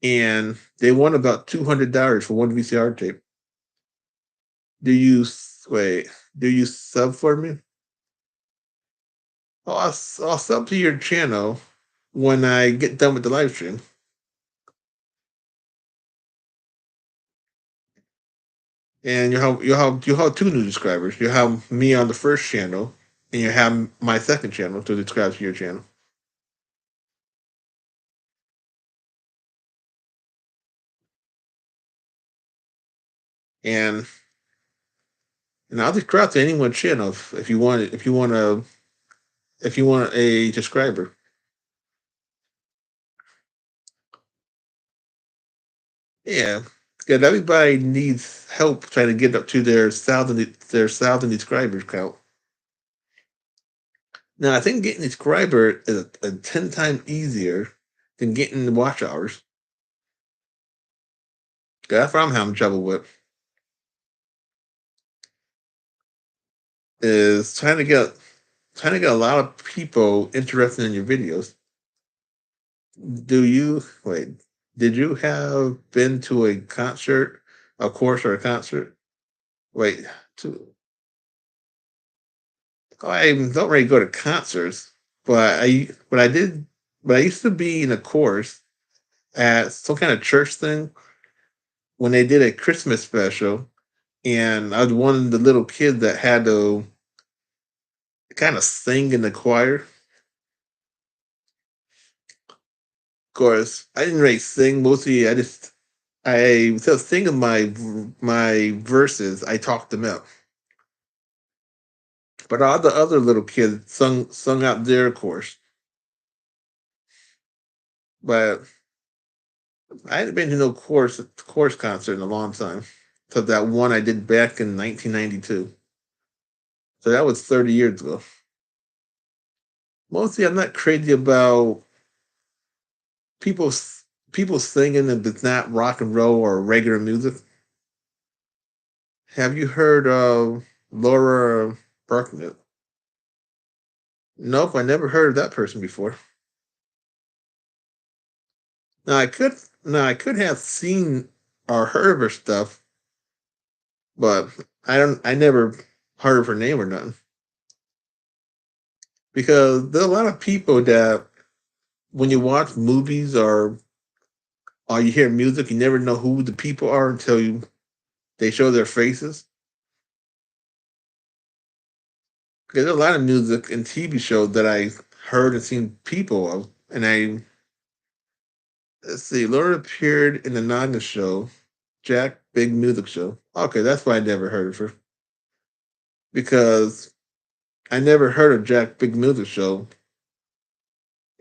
and they want about $200 for one VCR tape. Wait? Do you sub for me? I'll sub to your channel when I get done with the live stream. And you'll have two new subscribers. You'll have me on the first channel, and you have my second channel to subscribe to your channel. And I'll subscribe to anyone's channel if you want it. If you want a subscriber. Yeah, because everybody needs help trying to get up to their 1,000 subscribers count. Now I think getting a subscriber is a 10 times easier than getting the watch hours. That's what I'm having trouble with. Is trying to get a lot of people interested in your videos. Do you wait? Did you have been to a concert, a course, or a concert? Wait, to I don't really go to concerts, but I did. But I used to be in a course at some kind of church thing when they did a Christmas special, and I was one of the little kids that had to kind of sing in the choir. Of course, I didn't really sing. Mostly, I instead of singing my verses, I talked them out. But all the other little kids sung out their course. But I hadn't been to no course concert in a long time. So that one I did back in 1992. So that was 30 years ago. Mostly, I'm not crazy about people people singing if it's not rock and roll or regular music. Have you heard of Laura Barknett? Nope, I never heard of that person before. Now I could have seen or heard of her stuff, but I never heard of her name or nothing. Because there are a lot of people that when you watch movies or you hear music, you never know who the people are until they show their faces. Because there's a lot of music and TV shows that I heard and seen people of, and let's see, Laura appeared in the Naga show, Jack Big Music Show. Okay, that's why I never heard of her because I never heard of Jack Big Music Show,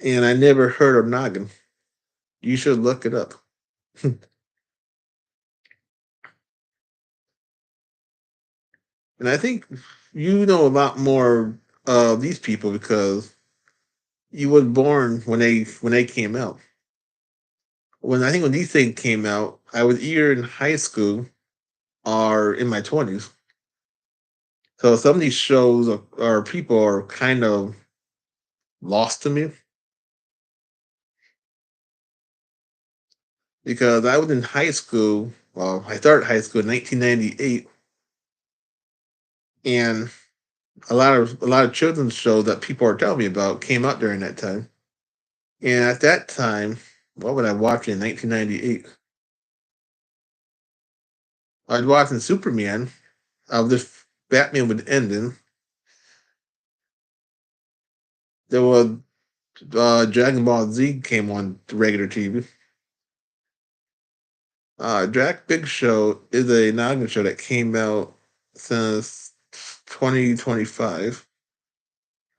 and I never heard of Noggin. You should look it up. And I think you know a lot more of these people because you was born when they came out. When I think when these things came out, I was either in high school or in my 20s. So some of these shows or people are kind of lost to me because I was in high school. Well, I started high school in 1998, and a lot of children's shows that people are telling me about came out during that time. And at that time, what would I watch in 1998? I was watching Superman. Of this Batman with ending. There was Dragon Ball Z came on the regular TV. Jack Big Show is a noggin show that came out since 2025.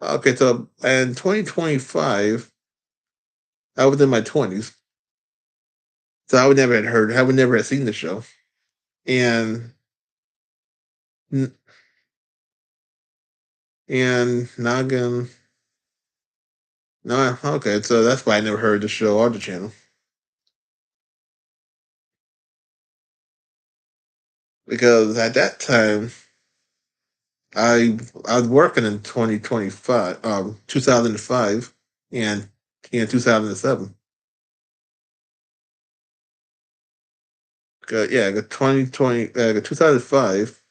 Okay, so in 2025, I was in my 20s, so I would never have seen the show. And Noggin, no, okay, so that's why I never heard the show or the channel because at that time I was working in 2025, 2005, and 2007. Yeah, I got 2020, 2005.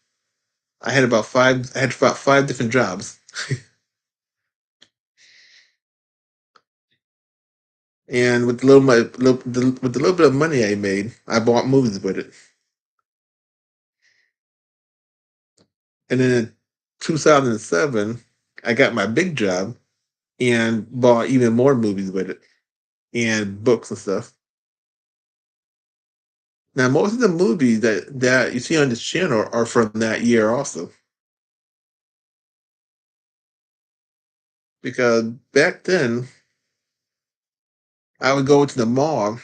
I had about five different jobs, and with with the little bit of money I made, I bought movies with it. And then in 2007, I got my big job and bought even more movies with it and books and stuff. Now, most of the movies that you see on this channel are from that year also, because back then I would go to the mall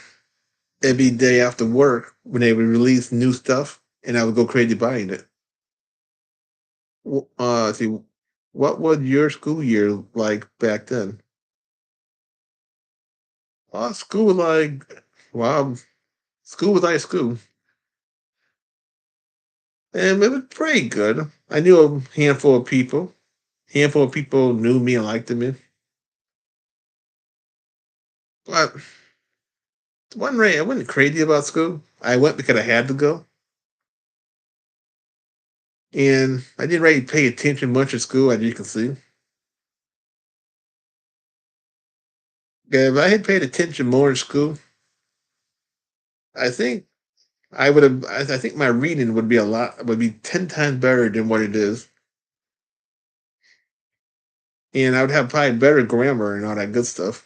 every day after work when they would release new stuff, and I would go crazy buying it. See, what was your school year like back then? School was like, wow, school was like school, and it was pretty good. I knew a handful of people. Handful of people knew me and liked me, but one way I wasn't crazy about school. I went because I had to go, and I didn't really pay attention much at school, as you can see. If I had paid attention more in school, I think I would have. I think my reading would be 10 times better than what it is, and I would have probably better grammar and all that good stuff.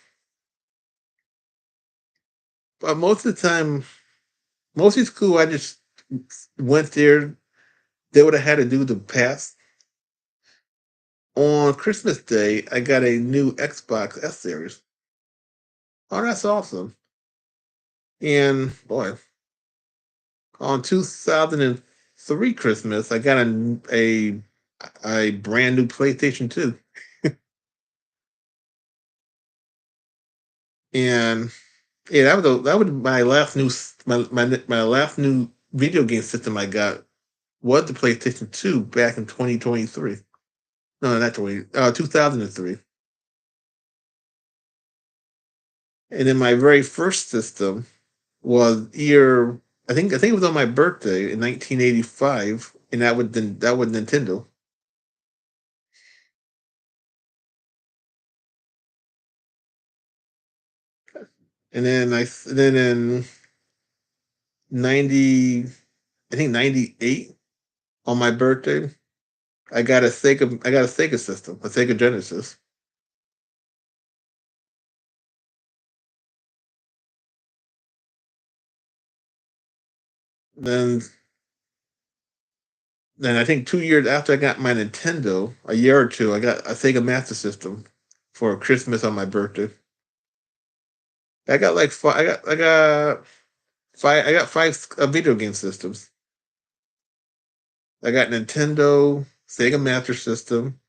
But most of the time, most of school, I just went there. They would have had to do the pass. On Christmas Day, I got a new Xbox S series. Oh, that's awesome! And boy, on 2003 Christmas, I got a brand new PlayStation 2. And yeah, that was my last my last new video game system I got was the PlayStation 2 back in 2023. No, not 2003. And then my very first system was I think it was on my birthday in 1985, and that was Nintendo. And then in 90, I think 98 on my birthday, I got a Sega system, a Sega Genesis. Then then I think 2 years after I got my Nintendo, a year or two, I got a Sega Master System for Christmas on my birthday. I got like five. I got five. I got five video game systems. I got Nintendo, Sega Master System,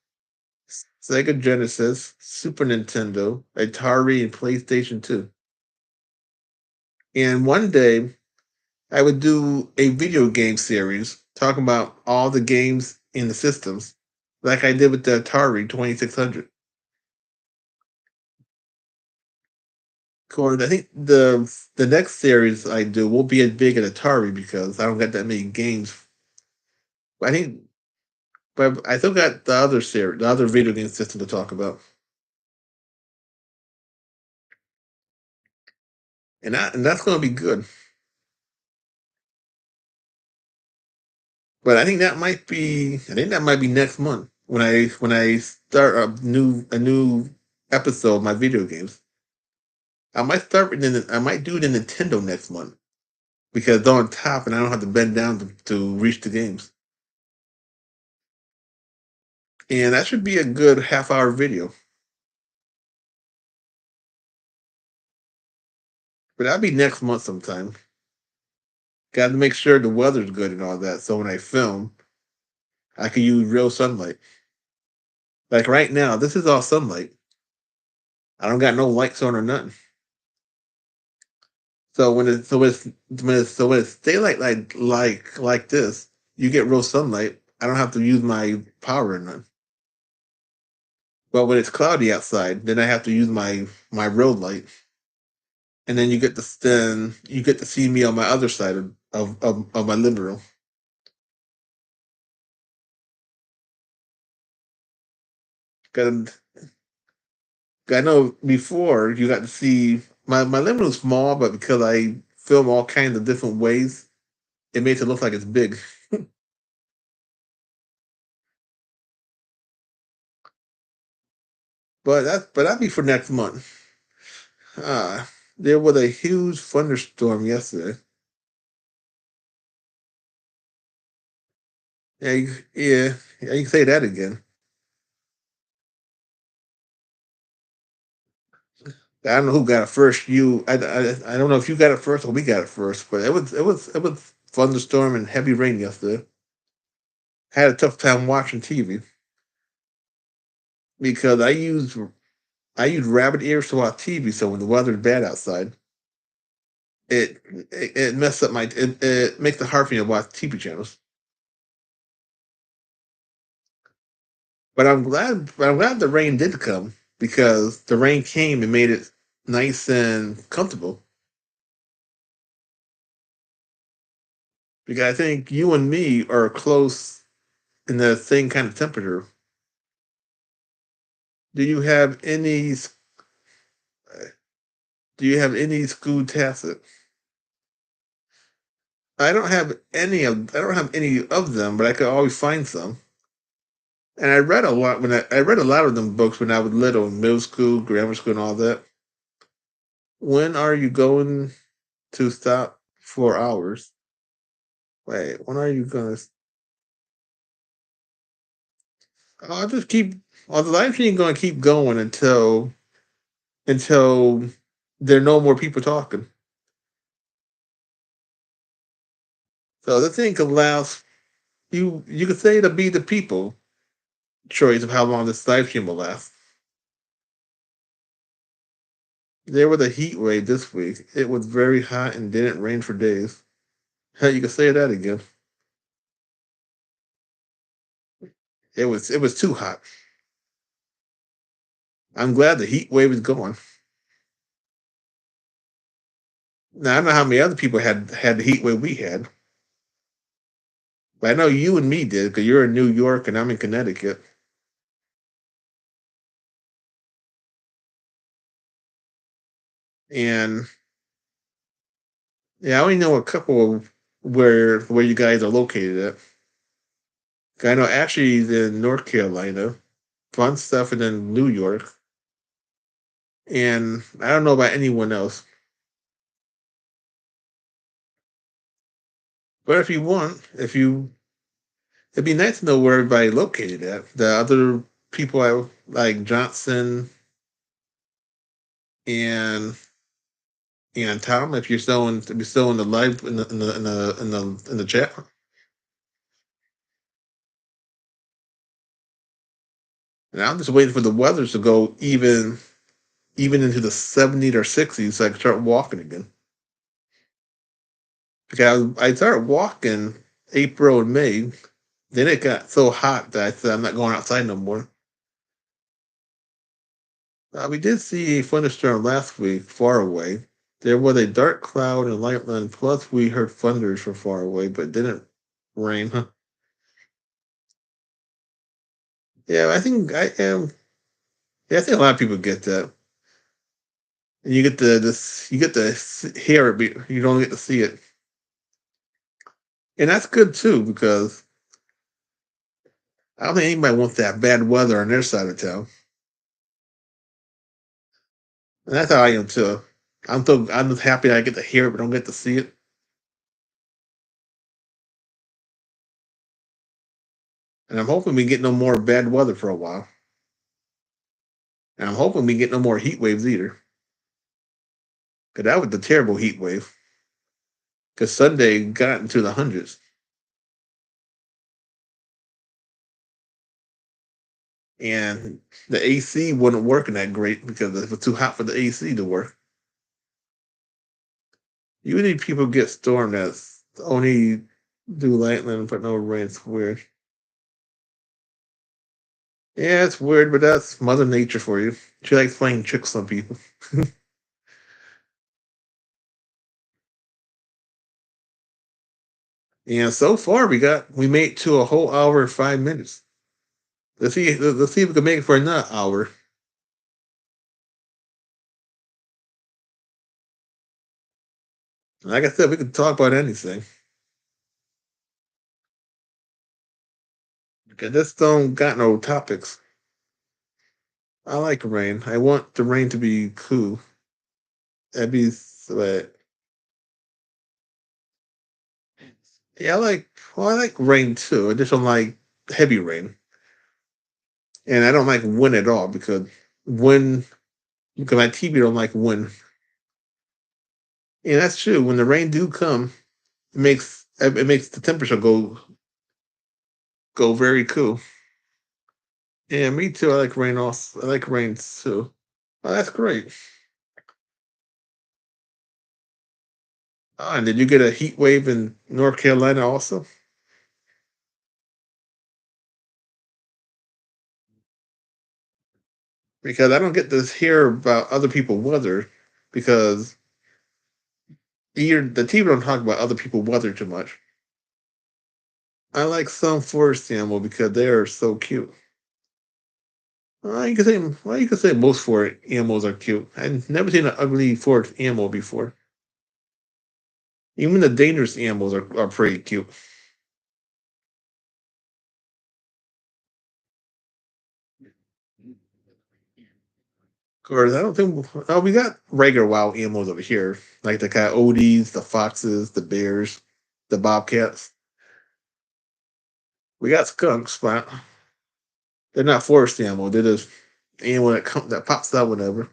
Sega Genesis, Super Nintendo, Atari, and PlayStation 2. And one day I would do a video game series talking about all the games in the systems, like I did with the Atari 2600. Of course, I think the next series I do won't be as big as Atari because I don't got that many games. I think, but I still got the other video game system to talk about, and that's going to be good. But I think that might be next month when I start a new episode of my video games. I might do the Nintendo next month because they're on top and I don't have to bend down to reach the games. And that should be a good half-hour video. But that'll be next month sometime. Got to make sure the weather's good and all that. So when I film, I can use real sunlight. Like right now, this is all sunlight. I don't got no lights on or nothing. So when it's daylight like this, you get real sunlight. I don't have to use my power or none. But when it's cloudy outside, then I have to use my road light, and then you get to see me on my other side of my living room. Because I know before you got to see my living room's small, but because I film all kinds of different ways, it makes it look like it's big. But that'd be for next month. There was a huge thunderstorm yesterday. Yeah, yeah, you can say that again. I don't know who got it first. I don't know if you got it first or we got it first, but it was thunderstorm and heavy rain yesterday. Had a tough time watching TV because I use rabbit ears to watch TV. So when the weather's bad outside, it messed up it makes it hard for me to watch TV channels. But I'm glad the rain did come because the rain came and made it nice and comfortable. Because I think you and me are close in the same kind of temperature. Do you have any Do you have any school tacit? I don't have any of them, but I could always find some. And I read a lot of them books when I was little, in middle school, grammar school, and all that. When are you going to stop for hours? Wait, when are you gonna? I'll just keep. Well, the live stream going to keep going until there are no more people talking. So the thing can last. You could say to be the people choice of how long this live stream will last. There was a heat wave this week. It was very hot and didn't rain for days. Hell, you could say that again. It was too hot. I'm glad the heat wave is gone. Now I don't know how many other people had the heat wave we had, but I know you and me did because you're in New York and I'm in Connecticut. And yeah, I only know a couple of where you guys are located at. I know Ashley's in North Carolina, fun stuff, and then New York. And I don't know about anyone else. But if you want, if you it'd be nice to know where everybody located at. The other people I like Johnson and Tom, if you're still in the live in the chat. And I'm just waiting for the weather to go even into the 70s or 60s so I can start walking again. Because I started walking April and May. Then it got so hot that I said I'm not going outside no more. We did see a thunderstorm last week, far away. There was a dark cloud and light line, plus we heard thunders from far away, but it didn't rain. Huh? Yeah, I think I am. Yeah, I think a lot of people get that. And you get you get to hear it, but you don't get to see it, and that's good too because I don't think anybody wants that bad weather on their side of town, and that's how I am too. I'm just happy I get to hear it, but don't get to see it, and I'm hoping we get no more bad weather for a while, and I'm hoping we get no more heat waves either, because that was the terrible heat wave. Because Sunday got into the hundreds, and the AC wasn't working that great because it was too hot for the AC to work. You need people get storm that's only do lightning but no rain. It's weird. Yeah, it's weird, but that's Mother Nature for you. She likes playing tricks on people. And so far, we made it to a whole hour and 5 minutes. Let's see if we can make it for another hour. Like I said, we can talk about anything. Okay, this don't got no topics. I like rain. I want the rain to be cool. That'd be like, yeah, I like rain too. I just don't like heavy rain, and I don't like wind at all wind because my TV don't like wind. And that's true. When the rain do come, it makes the temperature go very cool. Yeah, me too. I like rain also. I like rain too. Oh, that's great. Oh, and did you get a heat wave in North Carolina also? Because I don't get to hear about other people's weather because the TV don't talk about other people's weather too much. I like some forest animal because they are so cute. You can say most forest animals are cute. I've never seen an ugly forest animal before. Even the dangerous animals are pretty cute. Of course, I don't think we got regular wild animals over here, like the coyotes, the foxes, the bears, the bobcats. We got skunks, but they're not forest animals. They're just animal that pops out whenever.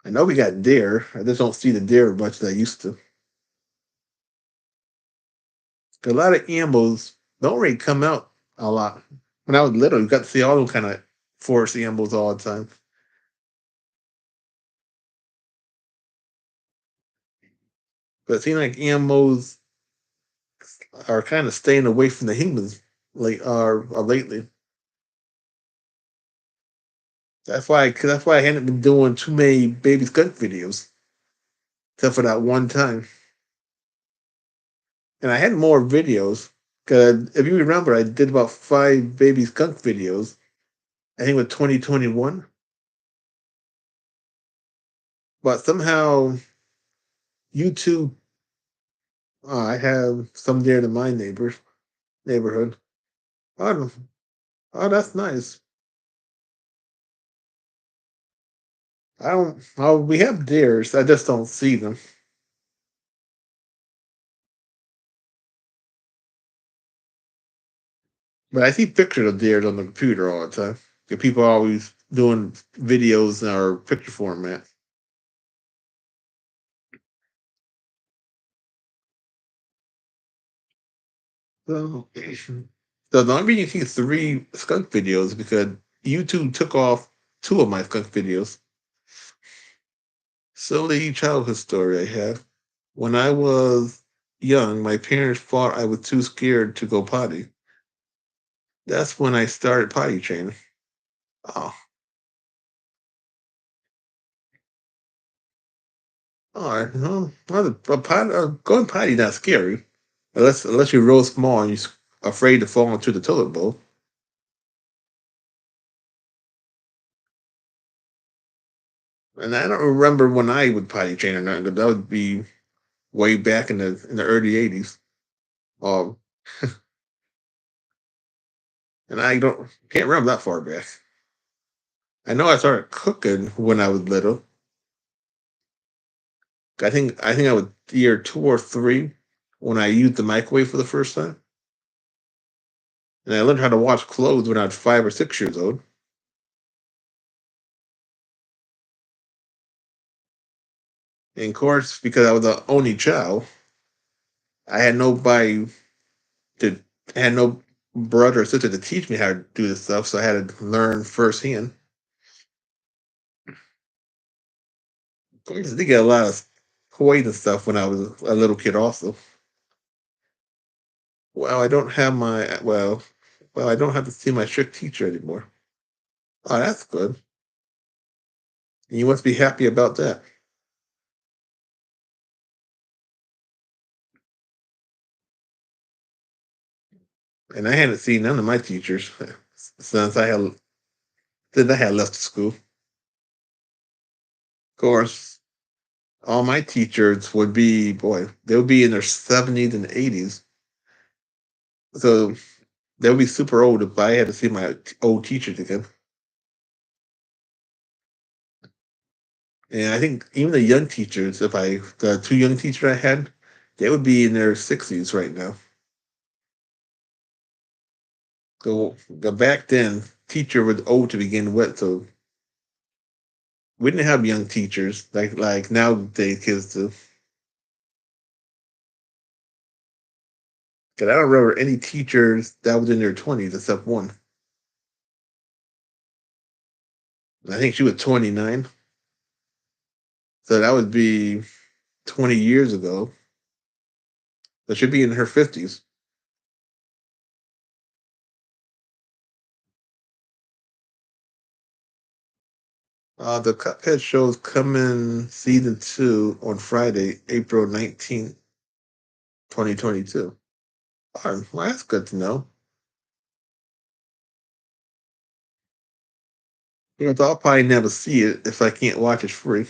I know we got deer. I just don't see the deer as much as I used to. A lot of animals don't really come out a lot. When I was little, you got to see all those kind of forest animals all the time. But it seems like animals are kind of staying away from the humans lately. That's why I hadn't been doing too many baby skunk videos, except for that one time. And I had more videos. Cause if you remember, I did about 5 baby skunk videos. I think with 2021. But somehow YouTube, I have some near to my neighborhood. Oh, oh, that's nice. I don't. Oh, we have deers. I just don't see them. But I see pictures of deer on the computer all the time. And people are always doing videos in our picture format. So, so the only reason you see 3 skunk videos is because YouTube took off 2 of my skunk videos. Silly childhood story I have. When I was young, my parents thought I was too scared to go potty. That's when I started potty training. Oh, all right. Going potty not scary, unless you're real small and you're afraid to fall into the toilet bowl. And I don't remember when I would potty train or not, but that would be way back in the early '80s. Um, and I don't can't remember that far back. I know I started cooking when I was little. I think I was year 2 or 3 when I used the microwave for the first time, and I learned how to wash clothes when I was 5 or 6 years old. And of course, because I was the only child, I had nobody to I had no brother or sister to teach me how to do this stuff, so I had to learn firsthand. Of course, I did get a lot of toys and stuff when I was a little kid. Also, well, I don't have my I don't have to see my strict teacher anymore. Oh, that's good. You must be happy about that. And I hadn't seen none of my teachers since I had left school. Of course, all my teachers would be they'll be in their 70s and 80s. So they'll be super old if I had to see my old teachers again. And I think even the young teachers, the two young teachers I had, they would be in their 60s right now. So back then, teacher was old to begin with, so we didn't have young teachers like nowadays kids do. 'Cause I don't remember any teachers that was in their 20s except one. I think she was 29, so that would be 20 years ago. So she'd be in her 50s. The Cuphead show's coming season 2 on Friday, April 19th, 2022. Oh, well, that's good to know. Because I'll probably never see it if I can't watch it free.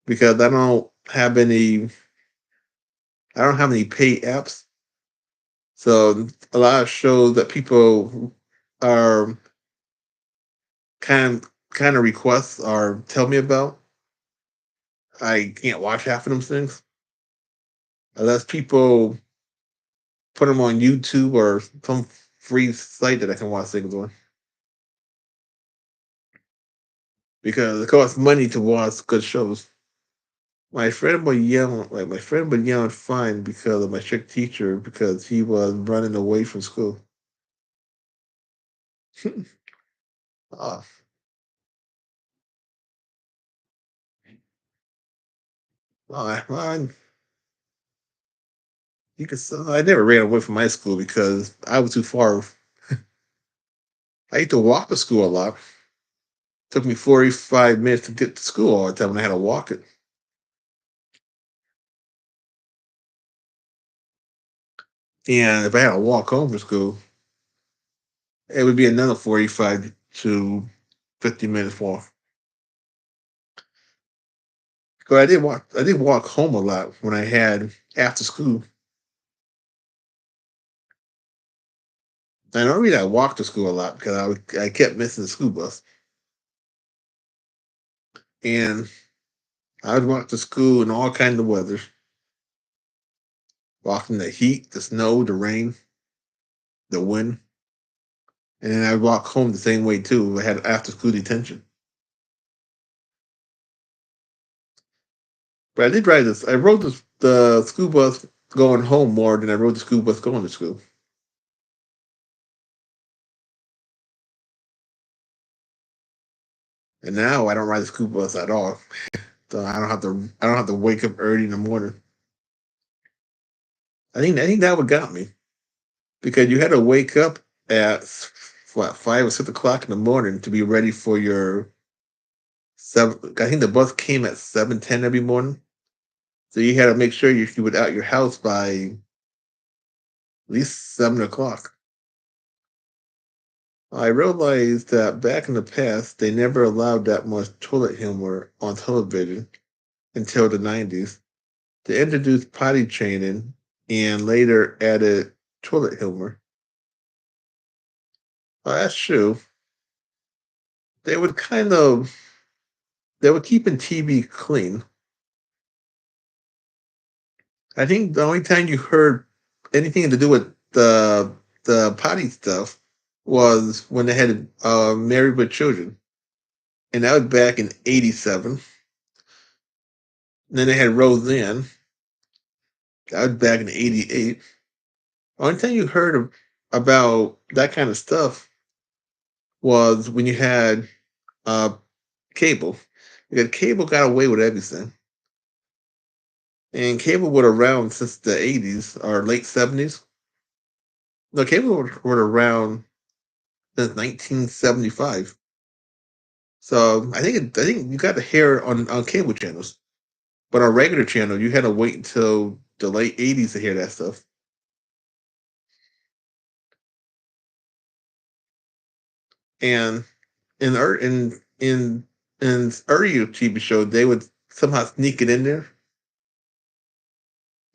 Because I don't have any paid apps. So a lot of shows that people are kind of request or tell me about, I can't watch half of them things unless people put them on YouTube or some free site that I can watch things on. Because it costs money to watch good shows. My friend was yelling fine because of my strict teacher because he was running away from school. Ah, well, I never ran away from my school because I was too far. I used to walk to school a lot. Took me 45 minutes to get to school all the time when I had to walk it. And if I had to walk home from school, it would be another 45 to 50 minutes walk. So I did walk home a lot when I had after school. And the only reason I walked to school a lot because I kept missing the school bus. And I would walk to school in all kinds of weather. Walk in the heat, the snow, the rain, the wind. And then I'd walk home the same way too. I had after school detention. But I did ride this. I rode the school bus going home more than I rode the school bus going to school. And now I don't ride the school bus at all. So I don't have to wake up early in the morning. I think that what got me. Because you had to wake up at 5 or 6 o'clock in the morning to be ready for your seven. I think the bus came at 7:10 every morning. So you had to make sure you were out your house by at least 7 o'clock. I realized that back in the past, they never allowed that much toilet humor on television until the 90s. They introduced potty training and later added toilet humor. Well, that's true. They would they were keeping TV clean. I think the only time you heard anything to do with the potty stuff was when they had Married with Children, and that was back in '87. Then they had Roseanne, that was back in '88. Only time you heard about that kind of stuff was when you had uh, cable. Because cable got away with everything. And cable was around since the 80s or late 70s. No, cable was around since 1975. So I think you got to hear it on cable channels, but on regular channel you had to wait until the late 80s to hear that stuff. And in earlier TV shows they would somehow sneak it in there,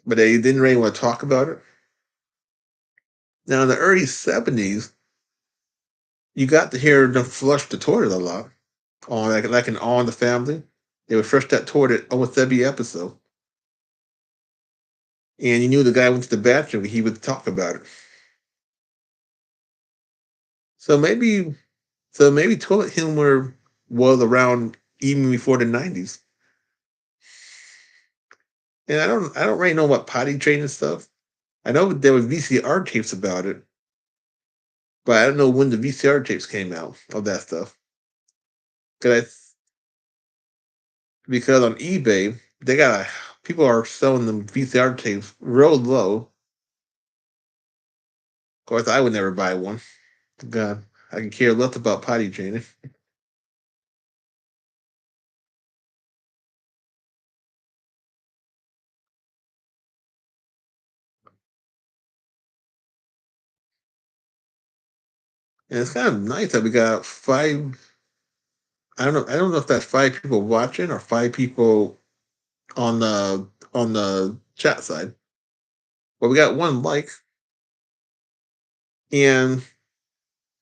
but they didn't really want to talk about it. Now in the early 70s, you got to hear them flush the toilet a lot on like in All in the Family. They would flush that toilet almost every episode, and you knew the guy went to the bathroom. He would talk about it. So maybe so maybe toilet humor was around even before the 90s. And I don't really know about potty training stuff. I know there were VCR tapes about it, but I don't know when the VCR tapes came out of that stuff. Cause because on eBay they got people are selling them VCR tapes real low. Of course, I would never buy one. God, I can care less about potty training. And it's kind of nice that we got five. I don't know. I don't know if that's five people watching or five people on the chat side. But we got one like, and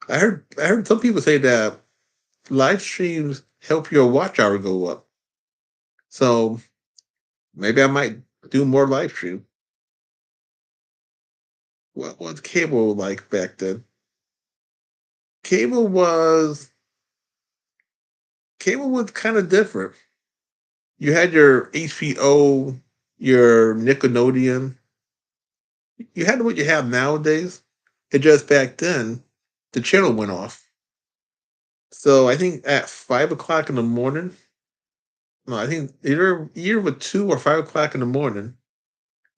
I heard some people say that live streams help your watch hour go up. So maybe I might do more live stream. What was cable like back then? Cable was cable was kind of different. You had your HBO, your Nickelodeon. You had what you have nowadays. It just back then, the channel went off. So I think at 5 o'clock in the morning, no, I think either with 2 or 5 o'clock in the morning,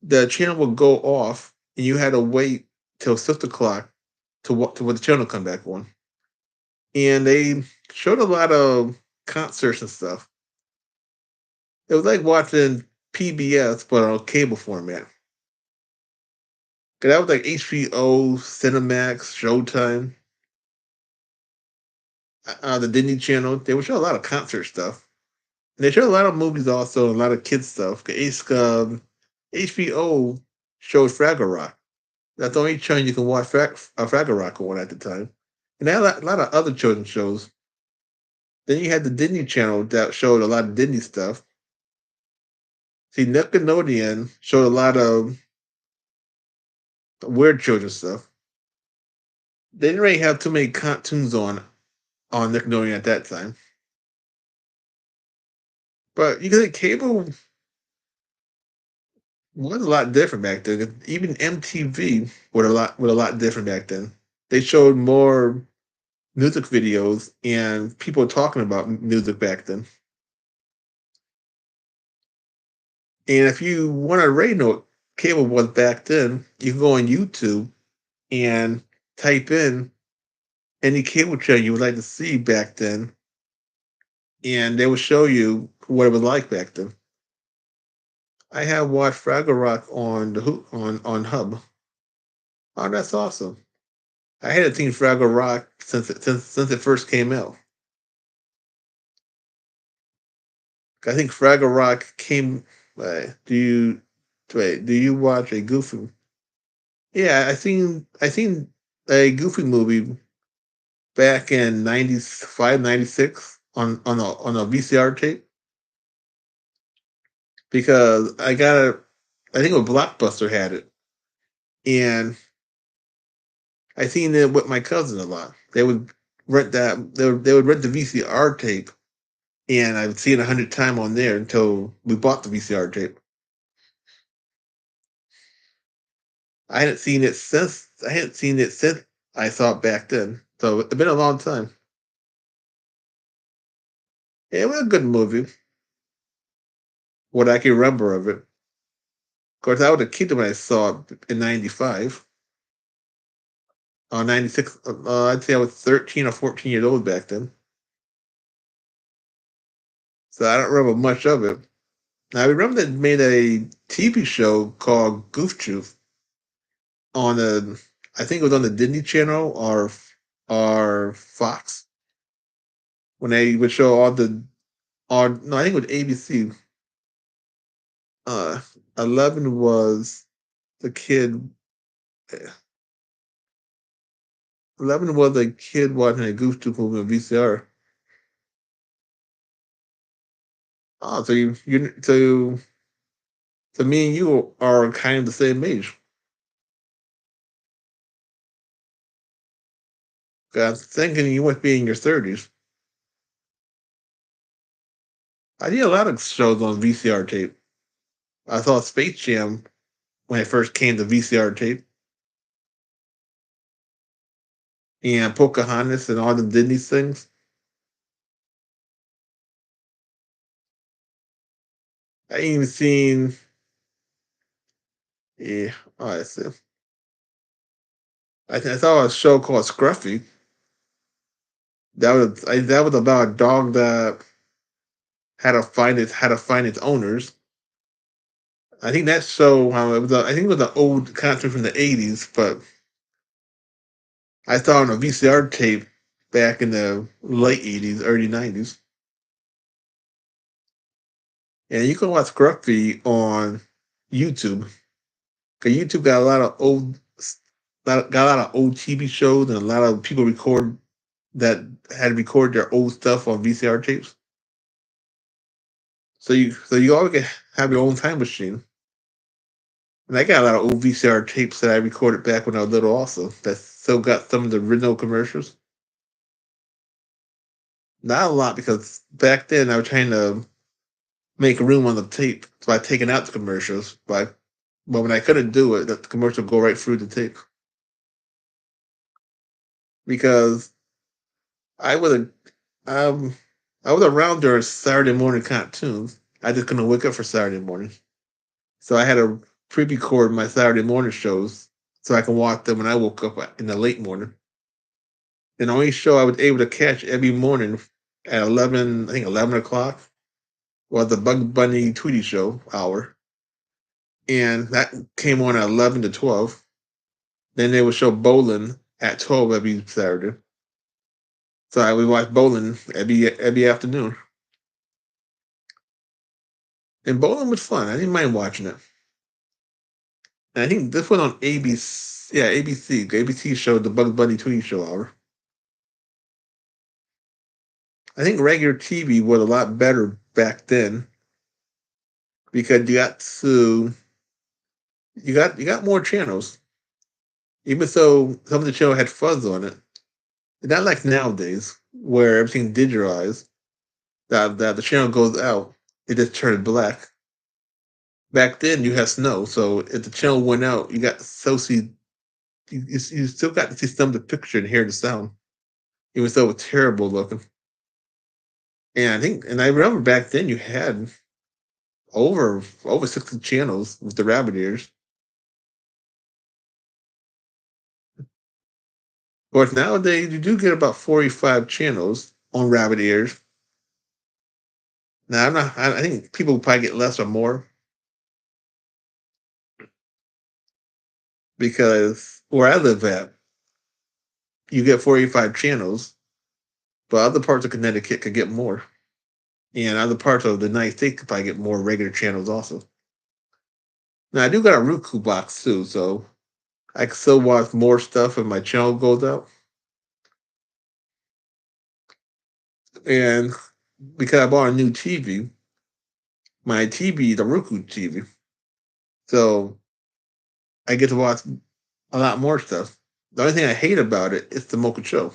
the channel would go off, and you had to wait till 6 o'clock to when the channel come back on. And they showed a lot of concerts and stuff. It was like watching PBS but on cable format. 'Cause that was like HBO, Cinemax, Showtime, the Disney Channel. They would show a lot of concert stuff. And they showed a lot of movies also, a lot of kids stuff. 'Cause HBO showed Fraggle Rock. That's the only channel you can watch Fraggle Rock on at the time. And they had a lot of other children's shows. Then you had the Disney Channel that showed a lot of Disney stuff. See, Nickelodeon showed a lot of weird children's stuff. They didn't really have too many cartoons on Nickelodeon at that time. But you can say cable was a lot different back then. Even MTV was a lot different back then. They showed more music videos and people talking about music back then. And if you want to rate know what cable was back then, you can go on YouTube and type in any cable channel you would like to see back then, and they will show you what it was like back then. I have watched Fraggle Rock on on Hub. Oh, that's awesome! I hadn't seen Fraggle Rock since it first came out. I think Fraggle Rock came. Do you Do you watch a Goofy? Yeah, I seen a Goofy movie back in 95, 96 on a VCR tape because I think a Blockbuster had it, and I seen it with my cousin a lot. They would they would rent the VCR tape, and I would see it 100 times on there until we bought the VCR tape. I hadn't seen it since I saw it back then. So it's been a long time. Yeah, it was a good movie. What I can remember of it. Of course, I was a kid when I saw it in '95. 96. I'd say I was 13 or 14 years old back then. So I don't remember much of it. Now, I remember they made a TV show called Goof Troop on I think it was on the Disney Channel or Fox, when they would show no, I think it was ABC. Uh, 11 was the kid. 11 was a kid watching a Goof Troop movie on VCR. Oh, so me and you are kind of the same age. I was thinking you must be in your 30s. I did a lot of shows on VCR tape. I saw Space Jam when it first came to VCR tape, and Pocahontas and all the Disney things. I ain't even seen. Yeah, oh, I see. I saw a show called Scruffy. That was about a dog that had to find its owners. I think that show, I think it was an old cartoon from the '80s, but I saw it on a VCR tape back in the late '80s, early '90s. And you can watch Scruffy on YouTube. Cause YouTube got a lot of got a lot of old TV shows, and a lot of people that had to record their old stuff on VCR tapes. So you always can have your own time machine. And I got a lot of old VCR tapes that I recorded back when I was little, also, that still got some of the original commercials. Not a lot, because back then I was trying to make room on the tape by taking out the commercials. But when I couldn't do it, the commercial would go right through the tape, because I was um I was around during Saturday morning cartoons. I just couldn't wake up for Saturday morning, so I had to pre-record my Saturday morning shows so I can watch them when I woke up in the late morning. And the only show I was able to catch every morning at 11, I think 11 o'clock, was the Bug Bunny Tweety Show hour, and that came on at 11 to 12. Then they would show bowling at 12 every Saturday. So I would watch bowling every afternoon. And bowling was fun. I didn't mind watching it. And I think this was on ABC. Yeah, ABC. ABC showed the Bugs Bunny Tweety Show hour. I think regular TV was a lot better back then, because you got more channels. Even so, some of the channel had fuzz on it. It's not like nowadays where everything's digitalized. That the channel goes out, it just turns black. Back then, you had snow, so if the channel went out, you got so see you still got to see some of the picture and hear the sound, even though it was terrible looking. And I remember back then you had over 60 channels with the rabbit ears. Of course, nowadays you do get about 45 channels on rabbit ears. Now I'm not. I think people probably get less or more, because where I live at, you get 45 channels, but other parts of Connecticut could get more, and other parts of the United States could probably get more regular channels also. Now I do got a Roku box too, so I can still watch more stuff if my channel goes out. And because I bought a new TV, my TV, the Roku TV, so I get to watch a lot more stuff. The only thing I hate about it is the Mocha Show.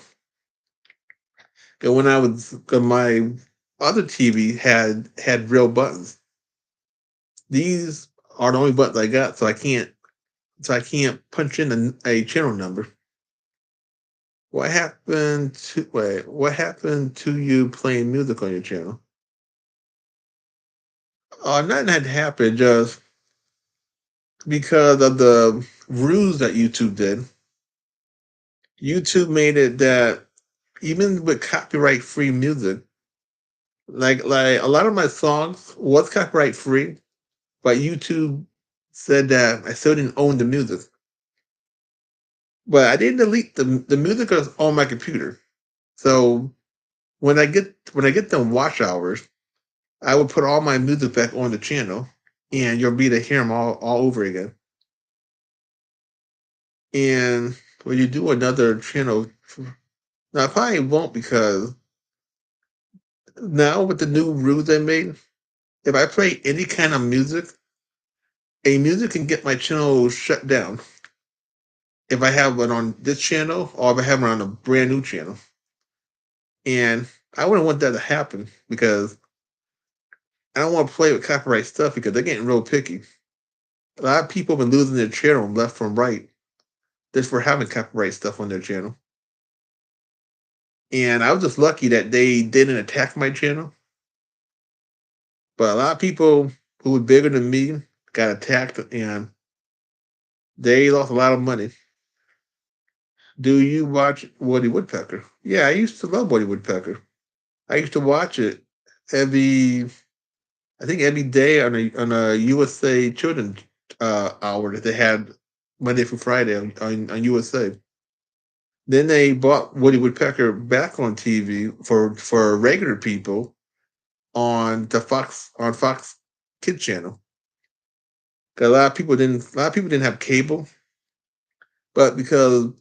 And when I was my other TV had real buttons. These are the only buttons I got, so I can't punch in a channel number. What happened to you playing music on your channel? Nothing had happened. Just because of the rules that YouTube did. YouTube made it that even with copyright free music, like a lot of my songs was copyright free, but YouTube said that I still didn't own the music. But I didn't delete the music is on my computer. So when I get them watch hours, I will put all my music back on the channel, and you'll be to hear them all over again. And when you do another channel, now I probably won't because now with the new rules they made, if I play any kind of music, a music can get my channel shut down if I have it on this channel or if I have it on a brand new channel. And I wouldn't want that to happen because I don't want to play with copyright stuff because they're getting real picky. A lot of people have been losing their channel left from right just for having copyright stuff on their channel. And I was just lucky that they didn't attack my channel. But a lot of people who were bigger than me got attacked and they lost a lot of money. Do you watch Woody Woodpecker? Yeah, I used to love Woody Woodpecker. I used to watch it every, I think every day on a USA Children's hour that they had Monday through Friday on USA. Then they brought Woody Woodpecker back on TV for regular people on Fox Kids channel. 'Cause a lot of people didn't have cable, but because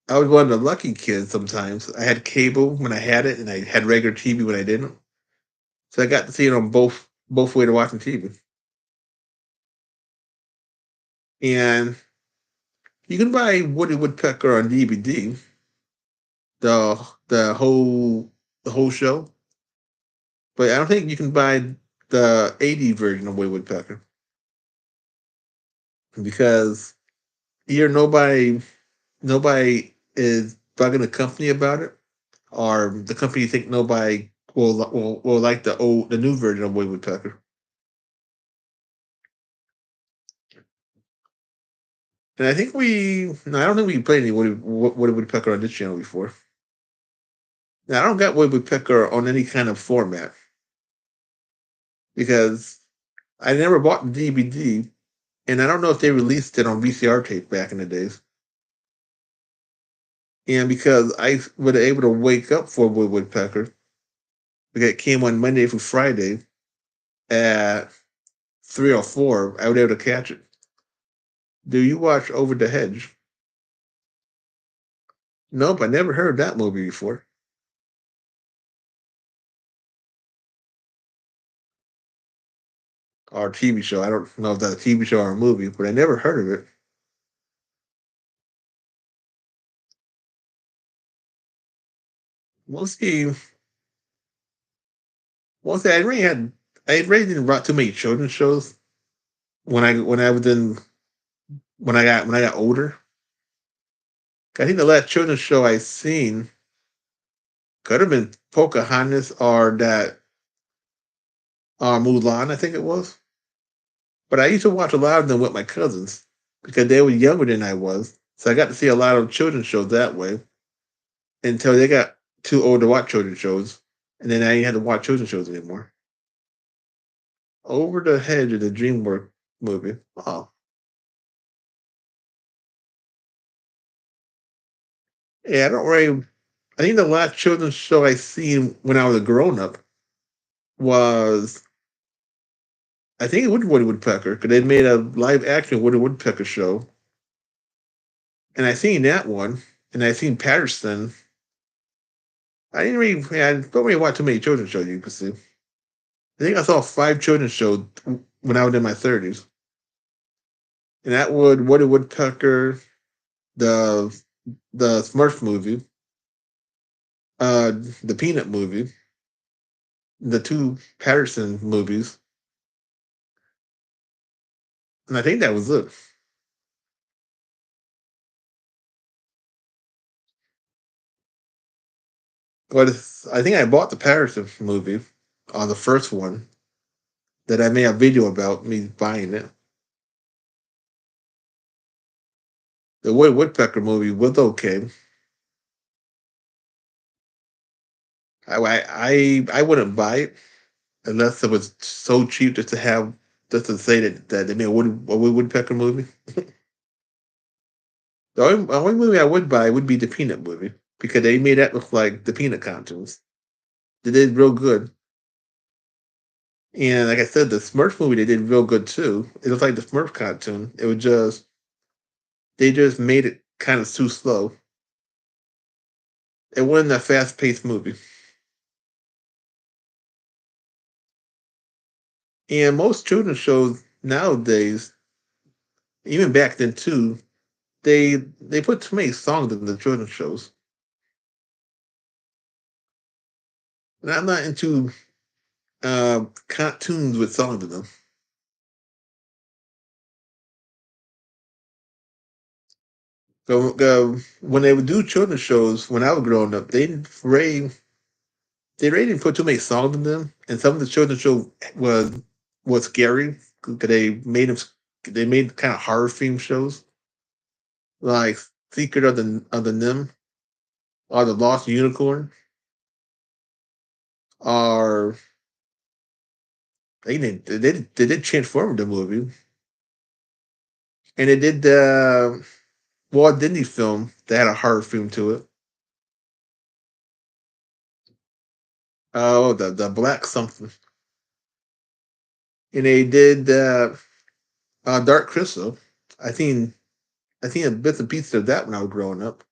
I was one of the lucky kids, sometimes I had cable when I had it, and I had regular TV when I didn't. So I got to see it on both ways of watching TV. And you can buy Woody Woodpecker on DVD, the the whole show, but I don't think you can buy the 80 version of Woody Woodpecker because either nobody is bugging the company about it, or the company think nobody will like the new version of Woody Woodpecker. And I think no, I don't think we played any Woody Woodpecker on this channel before. Now, I don't got Woody Woodpecker on any kind of format because I never bought the DVD, and I don't know if they released it on VCR tape back in the days. And because I was able to wake up for Woody Woodpecker, because it came on Monday through Friday at 3 or 4, I was able to catch it. Do you watch Over the Hedge? Nope, I never heard that movie before. Or TV show. I don't know if that's a TV show or a movie, but I never heard of it. Mostly, mostly I really didn't watch too many children's shows when I got older. I think the last children's show I seen could have been Pocahontas or that Mulan, I think it was. But I used to watch a lot of them with my cousins because they were younger than I was. So I got to see a lot of children's shows that way until they got too old to watch children's shows. And then I didn't have to watch children's shows anymore. Over the Hedge is a DreamWorks movie. Oh, yeah, I don't really. I think the last children's show I seen when I was a grown up was, I think it was Woody Woodpecker because they made a live action Woody Woodpecker show, and I seen that one, and I seen Patterson. I don't really watch too many children's shows. You can see. I think I saw 5 children's shows when I was in my 30s, and that would Woody Woodpecker, the the Smurf movie, uh, the Peanut movie, the 2 Patterson movies, and I think that was it. But I think I bought the Patterson movie on the first one that I made a video about me buying it. The Woody Woodpecker movie was okay. I wouldn't buy it unless it was so cheap just to have just to say that they made a Woody Woodpecker movie. The only movie I would buy would be the Peanut movie because they made that look like the Peanut cartoons. They did real good. And like I said, the Smurf movie they did real good too. It was like the Smurf cartoon. It was just they just made it kind of too slow. It wasn't a fast paced movie. And most children's shows nowadays, even back then too, they put too many songs in the children's shows. And I'm not into cartoons with songs in them. So when they would do children's shows when I was growing up, they really didn't put too many songs in them, and some of the children's show was scary because they made kind of horror themed shows like Secret of the Nim or the Lost Unicorn or they did Transform the movie and they did the Walt Disney film that had a horror theme to it. Oh, the Black something, and they did Dark Crystal. I think I think a bits and pieces of that when I was growing up.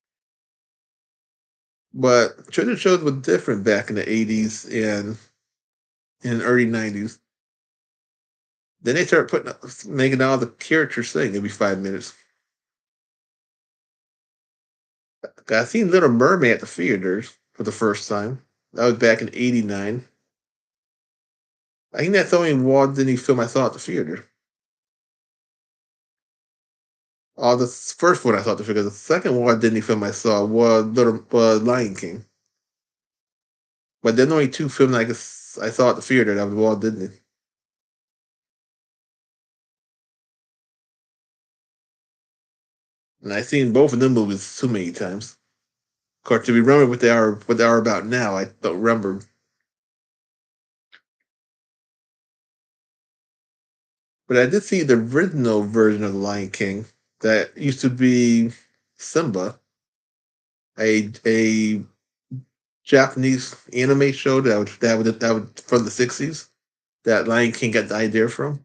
But children's shows were different back in the 80s and in the early 90s. Then they started making all the characters sing every 5 minutes. I seen Little Mermaid at the theaters for the first time. That was back in '89. I think that's the only Walt Disney film I saw at the theater. The first one I saw at the theater. The second Walt Disney film I saw was Lion King. But there's only two films I saw at the theater that was Walt Disney. And I've seen both of them movies too many times. Of course, to remember what they are about now, I don't remember. But I did see the original version of the Lion King that used to be Simba, a Japanese anime show that was from the '60s. That Lion King got the idea from,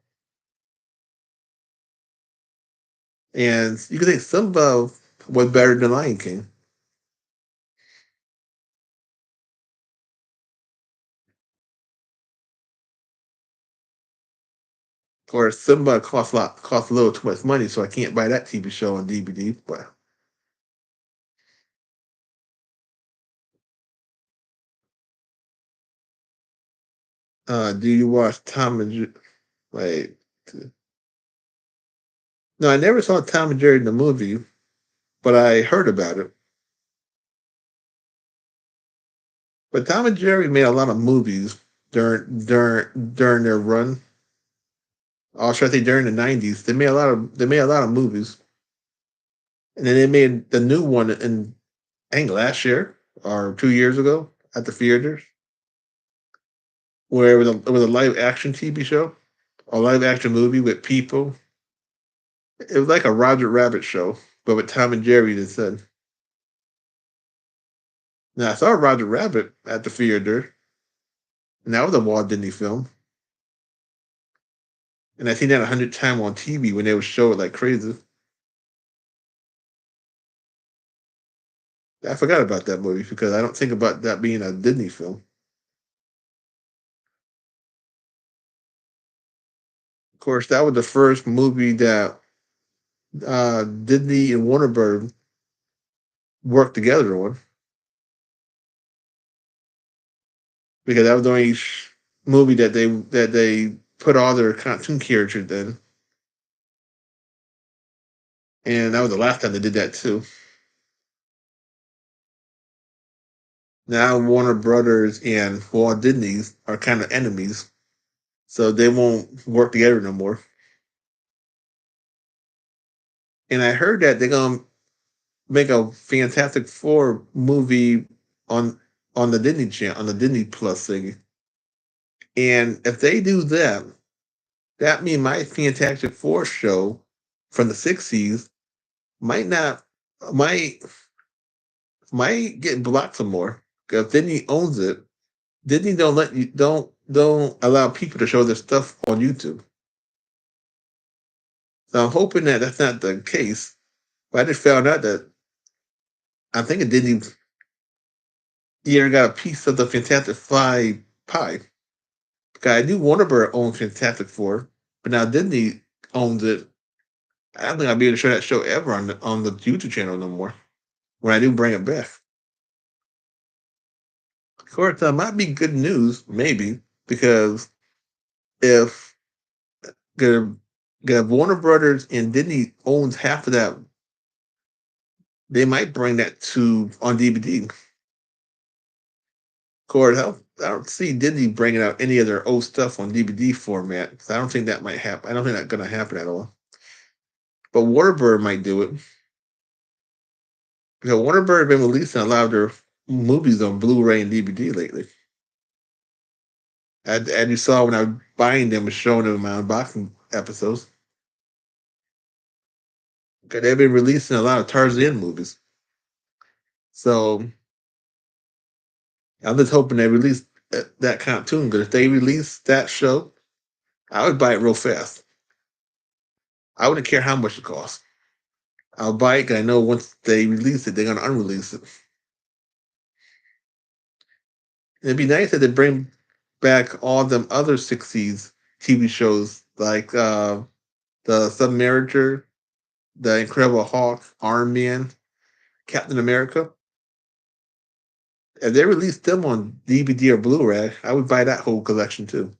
and you could say Simba was better than Lion King. Or Simba cost a little too much money, so I can't buy that TV show on DVD. But do you watch Tom and wait? No, I never saw Tom and Jerry in the movie, but I heard about it. But Tom and Jerry made a lot of movies during their run. Or should I say during the '90s? They made a lot of movies, and then they made the new one in I think last year or 2 years ago at the theaters, where it was a live action TV show, a live action movie with people. It was like a Roger Rabbit show, but with Tom and Jerry instead. Now I saw Roger Rabbit at the theater, and that was a Walt Disney film, and I seen that 100 times on TV when they would show it like crazy. I forgot about that movie because I don't think about that being a Disney film. Of course, that was the first movie that Disney and Warner Bros. Worked together on because that was the only movie that they put all their cartoon characters in, and that was the last time they did that too. Now Warner Brothers and Walt Disney's are kind of enemies, so they won't work together no more. And I heard that make a Fantastic Four movie on on the Disney channel, on the Disney Plus thing. And if they do that, that means my Fantastic Four show from the '60s might not might might get blocked some more. Because Disney owns it. Disney don't allow people to show their stuff on YouTube. So I'm hoping that that's not the case. But I just found out that I think it didn't even got a piece of the Fantastic Five pie. Because I knew Warner Bros. Owned Fantastic Four, but now Disney owns it. I don't think I'll be able to show that show ever on the YouTube channel no more. When I do bring it back, of course, that might be good news, maybe, because if the Warner Brothers and Disney owns half of that, they might bring that to on DVD. Of course, I don't see Disney bringing out any of their old stuff on DVD format. So I don't think that might happen. I don't think that's going to happen at all. But Warner Bros. Might do it because Warner Bros. Have been releasing a lot of their movies on Blu-ray and DVD lately. And you saw when I was buying them and showing them my unboxing episodes. Because they've been releasing a lot of Tarzan movies. So I'm just hoping they release that cartoon. Because if they release that show, I would buy it real fast. I wouldn't care how much it costs. I'll buy it because I know once they release it, they're going to unrelease it. It'd be nice if they bring back all them other '60s TV shows like the Submariner, the Incredible Hulk, Iron Man, Captain America. If they released them on DVD or Blu-ray, I would buy that whole collection too.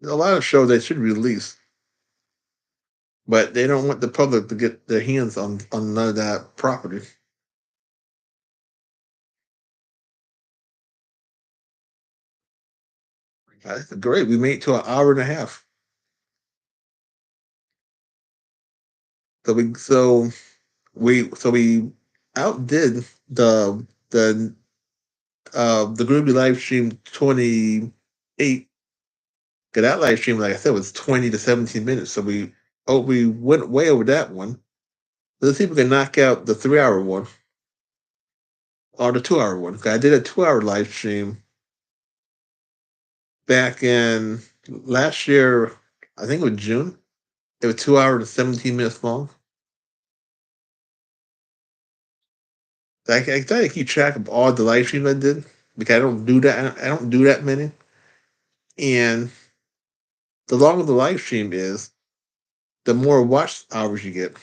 There's a lot of shows they should release, but they don't want the public to get their hands on none of that property. That's great. We made it to an hour and a half. So we outdid the groovy live stream 28. Cause that live stream, like I said, was 20 to 17 minutes. So we went way over that one. Let's see if we can knock out the 3 hour one or the 2 hour one. 'Cause I did a 2 hour live stream back in last year. I think it was June. It was 2 hours and 17 minutes long. I try to keep track of all the live streams I did because I don't do that. I don't do that many. And the longer the live stream is, the more watch hours you get.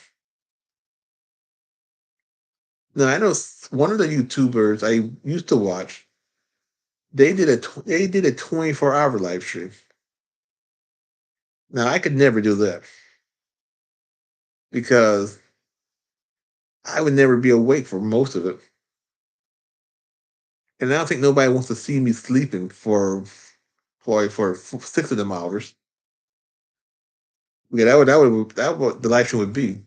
Now I know one of the YouTubers I used to watch. They did a 24-hour live stream. Now I could never do that because I would never be awake for most of it, and I don't think nobody wants to see me sleeping for 6 of them hours. Yeah, that what the live stream would be.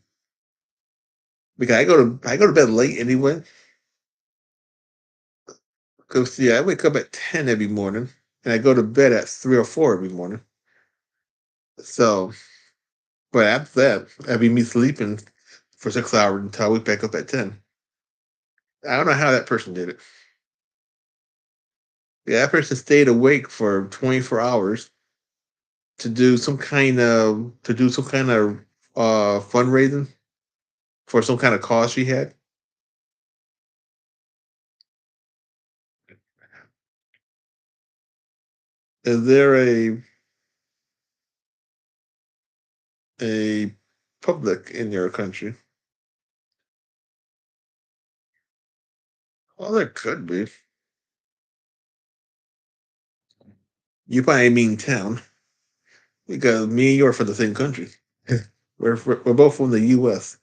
Because I go to bed late anyway. Because I wake up at 10 every morning, and I go to bed at 3 or 4 every morning. So, but after that, that'd be me sleeping for 6 hours until I wake back up at 10. I don't know how that person did it. Yeah, that person stayed awake for 24 hours to do some kind of fundraising for some kind of cause she had. Is there a public in your country? Well, there could be. You probably mean town because me and you are from the same country. We're both from the U.S.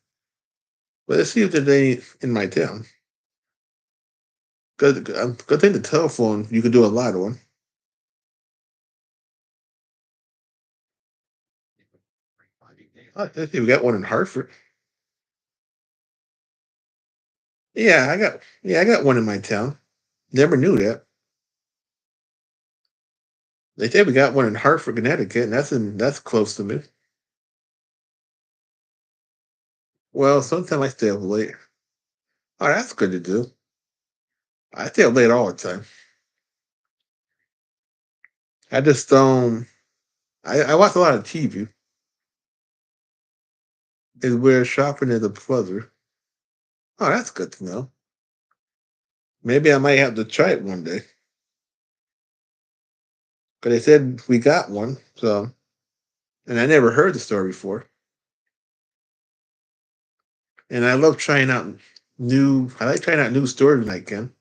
But let's see if there's any in my town. Because I think the telephone you could do a lot on. I think we got one in Hartford. Yeah, I got one in my town. Never knew that. They say we got one in Hartford, Connecticut, and that's close to me. Well, sometimes I stay up late. Oh, that's good to do. I stay up late all the time. I just I watch a lot of TV. Is where shopping is a pleasure. Oh, that's good to know. Maybe I might have to try it one day. Because they said we got one, so and I never heard the story before. And I love trying out new. I like trying out new stores when I can.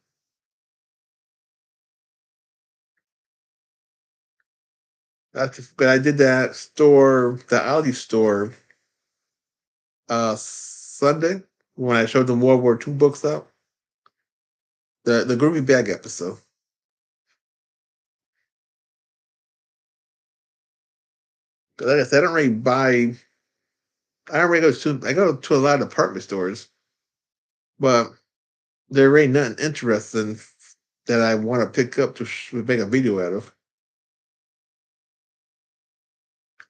But I did that store, the Aldi store, Sunday when I showed them World War II books out. The Groovy Bag episode. 'Cause like I said, I don't really buy. I don't really go to. I go to a lot of department stores, but there ain't nothing interesting that I want to pick up to make a video out of.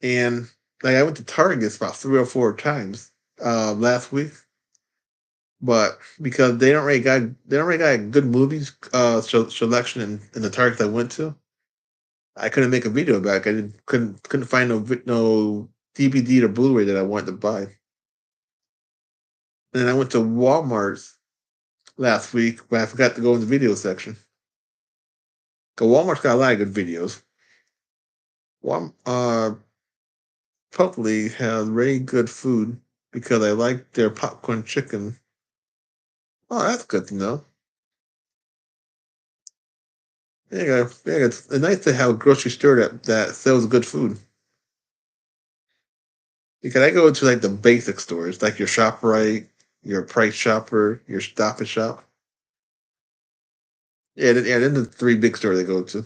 And like I went to Target about 3 or 4 times last week, but because they don't really got good movies selection in the Targets I went to, I couldn't make a video about it. I couldn't find no DVD or Blu-ray that I wanted to buy. And then I went to Walmart's last week, but I forgot to go in the video section. Cause Walmart's got a lot of good videos. Publicly has really good food because I like their popcorn chicken. Oh, that's good to know. Yeah, it's nice to have a grocery store that sells good food. Because I go to like the basic stores, like your ShopRite, your Price Chopper, your Stop and Shop. Yeah, then the three big stores I go to.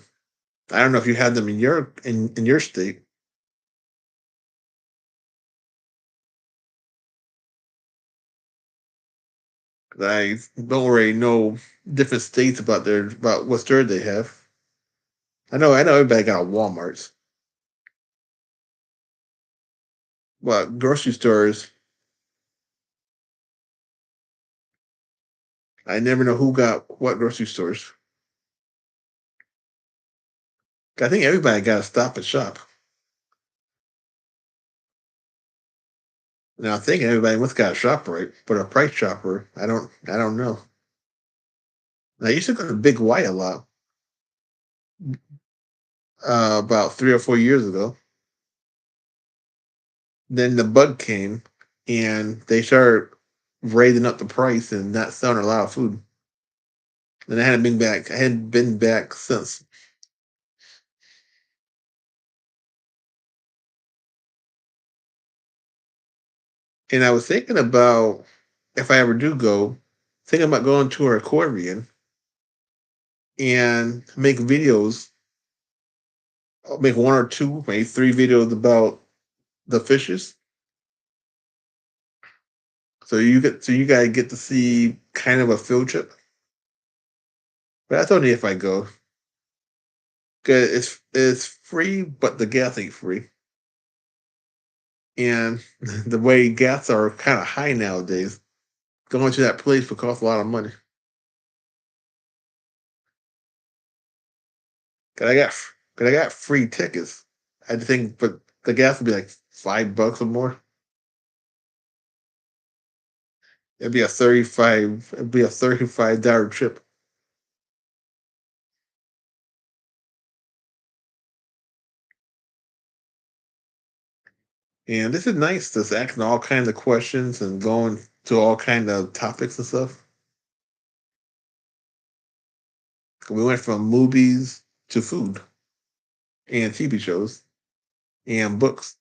I don't know if you had them in your state. 'Cause I don't really know different states about what store they have. I know everybody got Walmart's, but grocery stores, I never know who got what grocery stores. I think everybody got a Stop and Shop. Now I think everybody must got a ShopRite, but a Price Chopper, I don't know. I used to go to Big Y a lot, about 3 or 4 years ago. Then the bug came, and they started raising up the price and not selling a lot of food. And I hadn't been back. I hadn't been back since. And I was thinking about if I ever do go, thinking about going to an aquarium and make videos. I'll make one or two, maybe three videos about the fishes. So you guys get to see kind of a field trip. But that's only if I go. 'Cause it's free, but the gas ain't free. And the way gas are kind of high nowadays, going to that place would cost a lot of money. Cause I got cause I got free tickets. I think, but the gas would be like $5 or more. It'd be a $35 trip. And this is nice, just asking all kinds of questions and going to all kind of topics and stuff. We went from movies to food and TV shows and books.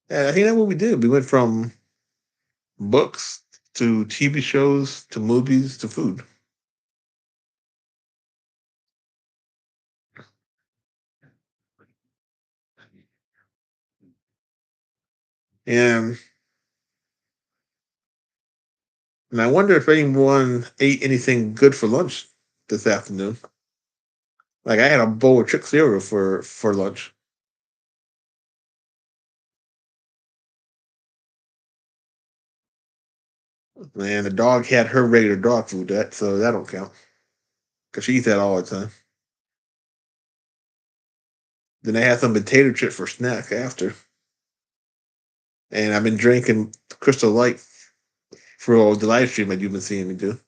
And I think that's what we did. We went from books to TV shows to movies to food. And I wonder if anyone ate anything good for lunch this afternoon. Like I had a bowl of trick cereal for lunch. And the dog had her regular dog food, so that don't count because she eats that all the time. Then I had some potato chip for snack after, and I've been drinking Crystal Light for the live stream that you've been seeing me do.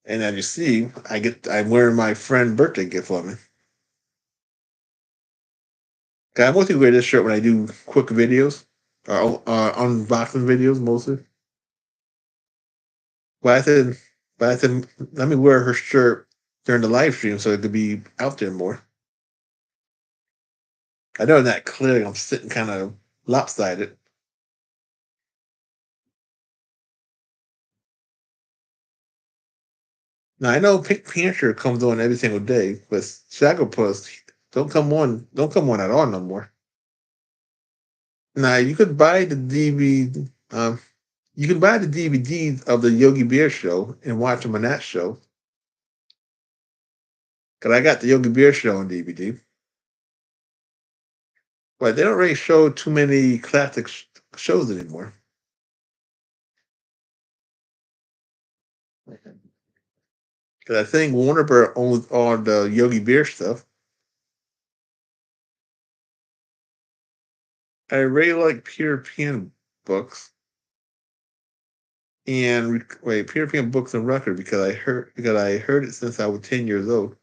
And as you see, I'm wearing my friend birthday gift for me. I mostly wear this shirt when I do quick videos, unboxing videos mostly. But I said, let me wear her shirt during the live stream so it could be out there more. I know that clearly I'm sitting kind of lopsided. Now I know Pink Panther comes on every single day, but Shagopus don't come on at all no more. Now you could buy the DVD. You can buy the DVDs of the Yogi Bear show and watch them on that show. Cause I got the Yogi Bear show on DVD, but they don't really show too many classic shows anymore. Cause I think Warner Bros. Owns all the Yogi Bear stuff. I really like Peter Pan books and Peter Pan books and record because I heard it since I was 10 years old.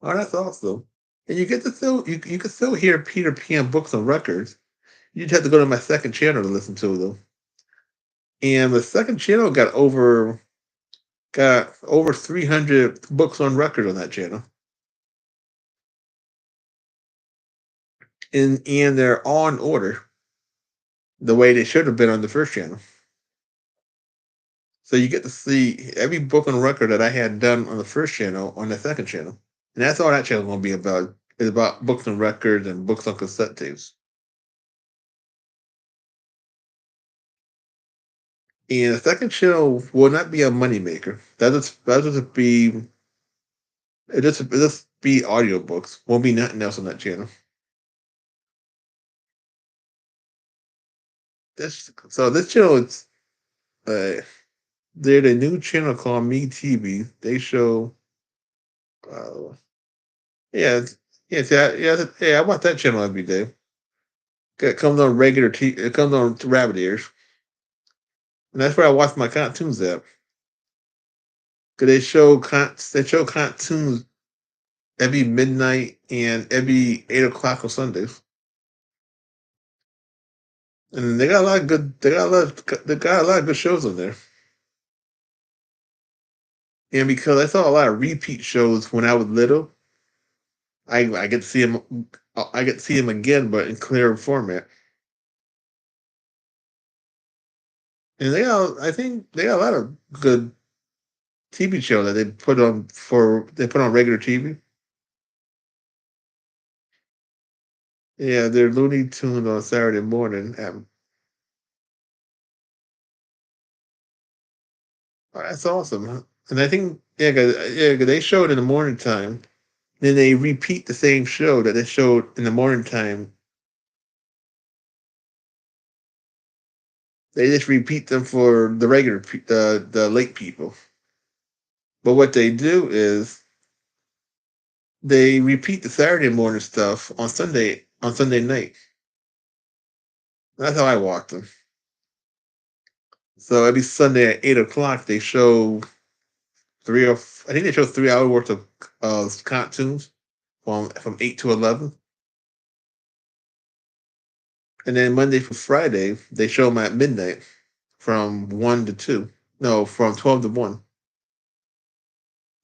Oh, that's awesome! And you can still hear Peter Pan books and records. You just have to go to my second channel to listen to them. And the second channel got over 300 books on record on that channel, and they're all in order the way they should have been on the first channel. So you get to see every book on record that I had done on the first channel on the second channel. And that's all that channel is going to be about. It's about books and records and books on cassette tapes. And the second channel will not be a moneymaker. That'll just be it just be audiobooks. Won't be nothing else on that channel. This channel is they're the new channel called Me TV. They show uh yeah yeah, I watch that channel every day. It comes on it comes on rabbit ears. And that's where I watch my cartoons at. Cause they show cartoons every midnight and every 8 o'clock on Sundays. And they got a lot of good they got a lot of good shows on there. And because I saw a lot of repeat shows when I was little, I get to see them I get to see them again but in clearer format. And I think they got a lot of good TV shows that they put on regular TV. Yeah, they're Looney Tunes on Saturday morning. That's awesome. Huh? And I think yeah, 'cause they show it in the morning time. Then they repeat the same show that they showed in the morning time. They just repeat them for the the late people. But what they do is they repeat the Saturday morning stuff on Sunday night. That's how I watch them. So every Sunday at 8 o'clock they show I think they show 3 hours worth of cartoons from 8 to 11. And then Monday through Friday, they show them at midnight from 1 to 2. No, from 12 to 1.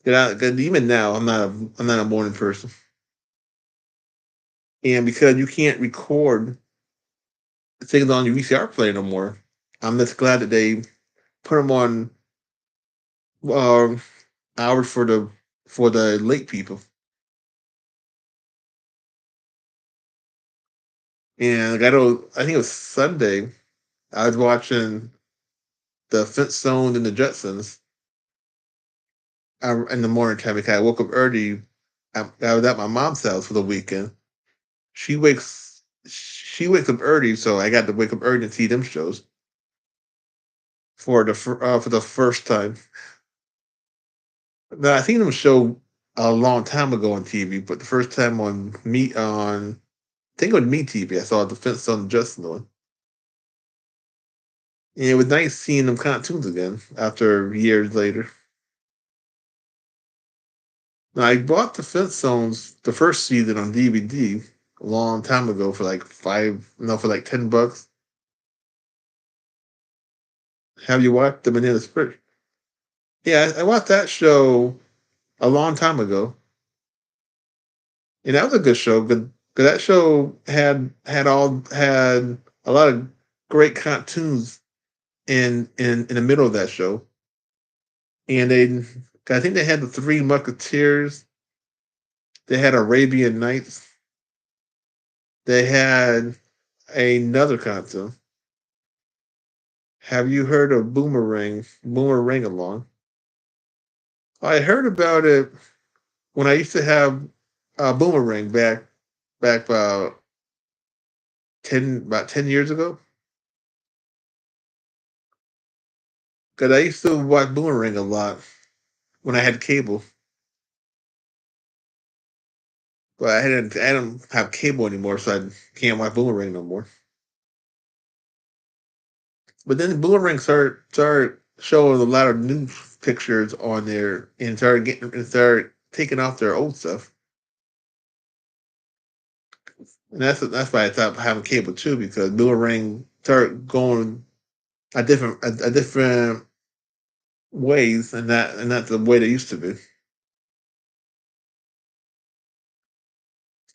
Cause even now, I'm not a morning person, and because you can't record things on your VCR player no more, I'm just glad that they put them on um, hours for the late people. And I think it was Sunday. I was watching the Flintstones and the Jetsons in the morning time because I woke up early. I was at my mom's house for the weekend. She wakes up early, so I got to wake up early and see them shows for the first time. Now I seen them show a long time ago on TV, but the first time I think on Me TV, I saw the Flintstones and Jetsons on. And it was nice seeing them cartoons again after years later. Now, I bought the Flintstones, the first season on DVD a long time ago for like for like $10. Have you watched the Banana Split? Yeah, I watched that show a long time ago, and that was a good show. Good, that show had a lot of great cartoons in the middle of that show, and I think they had the Three Musketeers. They had Arabian Nights. They had another cartoon. Have you heard of Boomerang Along? I heard about it when I used to have a Boomerang back about 10 years ago. Because I used to watch Boomerang a lot when I had cable, but I don't have cable anymore, so I can't watch Boomerang no more. But then Boomerang started showing a lot of new pictures on there and started taking off their old stuff. And that's why I stopped having cable too, because Boomerang started going a different ways, and not the way they used to be.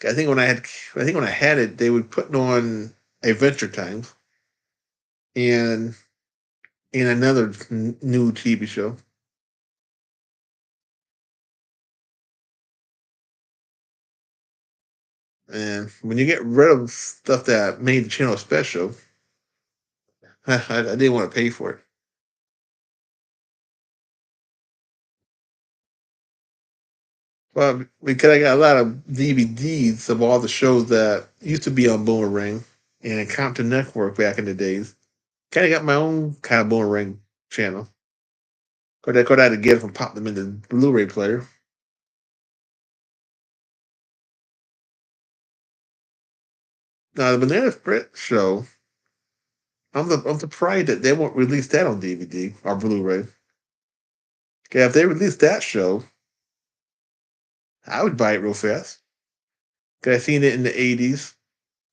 I think when I had it, they would put on Adventure Time and another new TV show. And when you get rid of stuff that made the channel special, I didn't want to pay for it. Well, because I got a lot of DVDs of all the shows that used to be on Boomerang and Compton Network back in the days. Kind of got my own kind of Boomerang channel. Could I had to get it from pop them in the Blu-ray player. Now the Banana Split show, I'm surprised that they won't release that on DVD or Blu-ray. Okay, if they release that show, I would buy it real fast. Cause I seen it in the '80s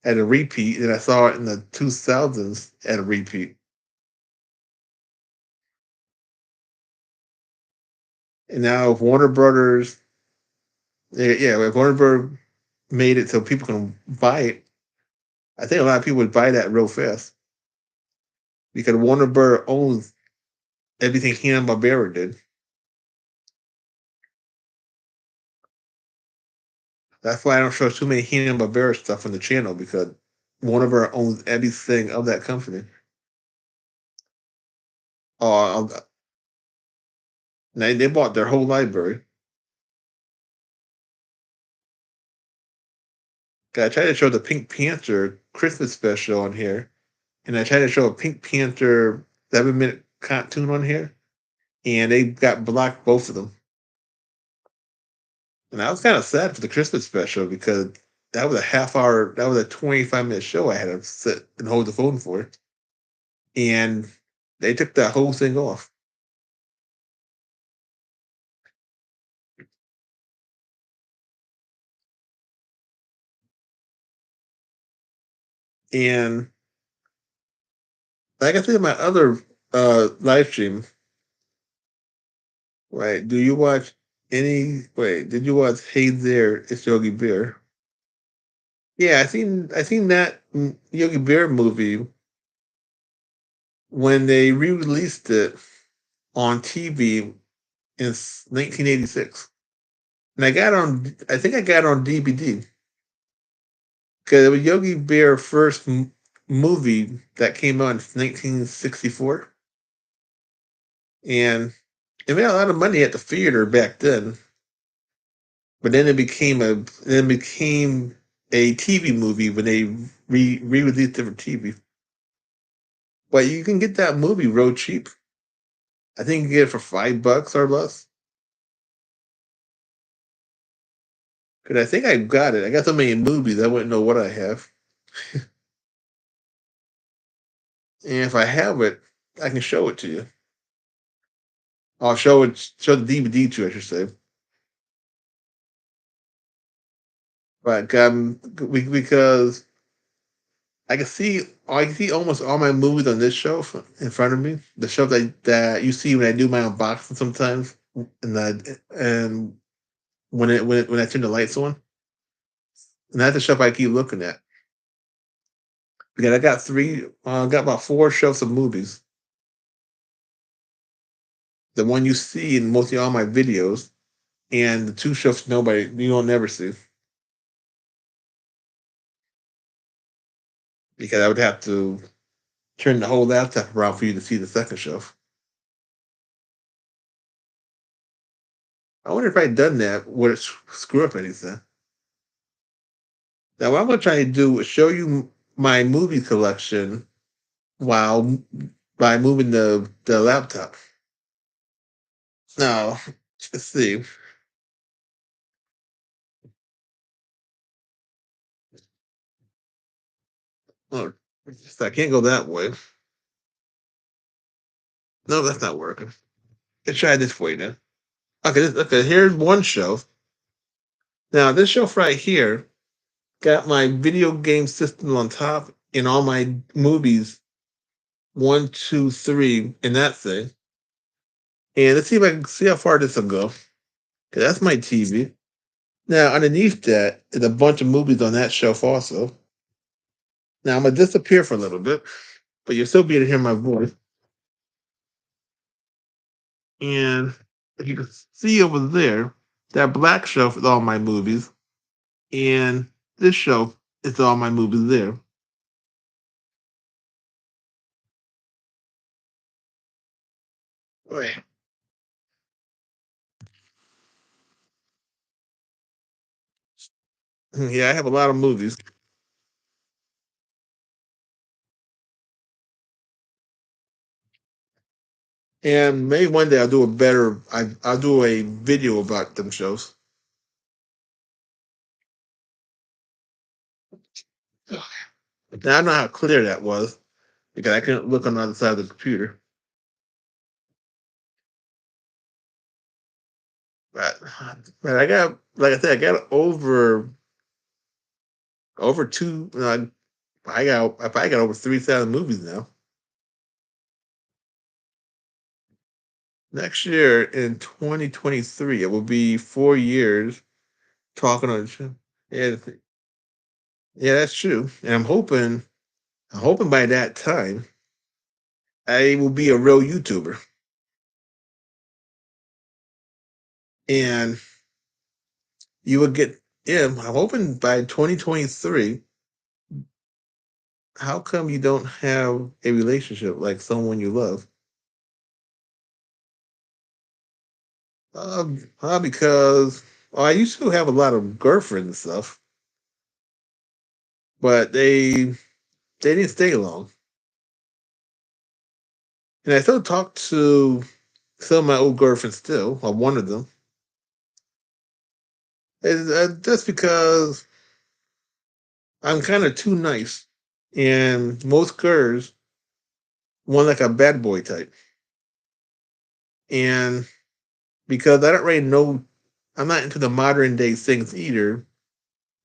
at a repeat, and I saw it in the 2000s at a repeat. And now if Warner Brothers, yeah, if Warner Brothers made it so people can buy it, I think a lot of people would buy that real fast because Warner Brothers owns everything Hanna-Barbera did. That's why I don't show too many Hanna-Barbera stuff on the channel because Warner Brothers owns everything of that company. Uh, they bought their whole library. I tried to show the Pink Panther Christmas special on here, and I tried to show a Pink Panther 7-minute cartoon on here, and they got blocked both of them. And I was kind of sad for the Christmas special because that was a half hour, that was a 25-minute show I had to sit and hold the phone for. And they took that whole thing off. And like I said in my other live stream, right? Did you watch Hey There, It's Yogi Bear? Yeah, I seen that Yogi Bear movie when they re-released it on TV in 1986. And I think I got it on DVD. Because it was Yogi Bear's first movie that came out in 1964, and it made a lot of money at the theater back then. But then it became a TV movie when they re-released it for TV. But you can get that movie real cheap. I think you can get it for $5 or less. Because I think I got it. I got so many movies I wouldn't know what I have. And if I have it, I can show it to you. I'll show the DVD to you, I should say. But because I can see almost all my movies on this shelf in front of me. The shelf that you see when I do my unboxing sometimes, and when I turn the lights on, and that's the shelf I keep looking at. Because I got about four shelves of movies. The one you see in mostly all my videos, and the two shelves you don't never see. Because I would have to turn the whole laptop around for you to see the second shelf. I wonder if I'd done that, would it screw up anything? Now, what I'm going to try to do is show you my movie collection while by moving the laptop. Now, let's see. Oh, I can't go that way. No, that's not working. Let's try this way then. Okay, okay. Here's one shelf. Now, this shelf right here got my video game system on top and all my movies, one, two, three, in that thing. And let's see if I can see how far this will go. Okay, that's my TV. Now, underneath that is a bunch of movies on that shelf also. Now, I'm going to disappear for a little bit, but you'll still be able to hear my voice. And if you can see over there, that black shelf is all my movies. And this shelf is all my movies there. Wait. Yeah, I have a lot of movies. And maybe one day I'll do a video about them shows. Now, I don't know how clear that was because I couldn't look on the other side of the computer. But, but I got, like I said, I got over two. I got over 3,000 movies now. Next year in 2023, it will be 4 years talking on the show. Yeah, yeah, that's true. And I'm hoping by that time I will be a real YouTuber. And you will get, yeah, I'm hoping by 2023. How come you don't have a relationship like someone you love? Because I used to have a lot of girlfriends and stuff, but they didn't stay long. And I still talk to some of my old girlfriends still, or one of them. Just because I'm kind of too nice, and most girls want like a bad boy type. And because I don't really know, I'm not into the modern day things either.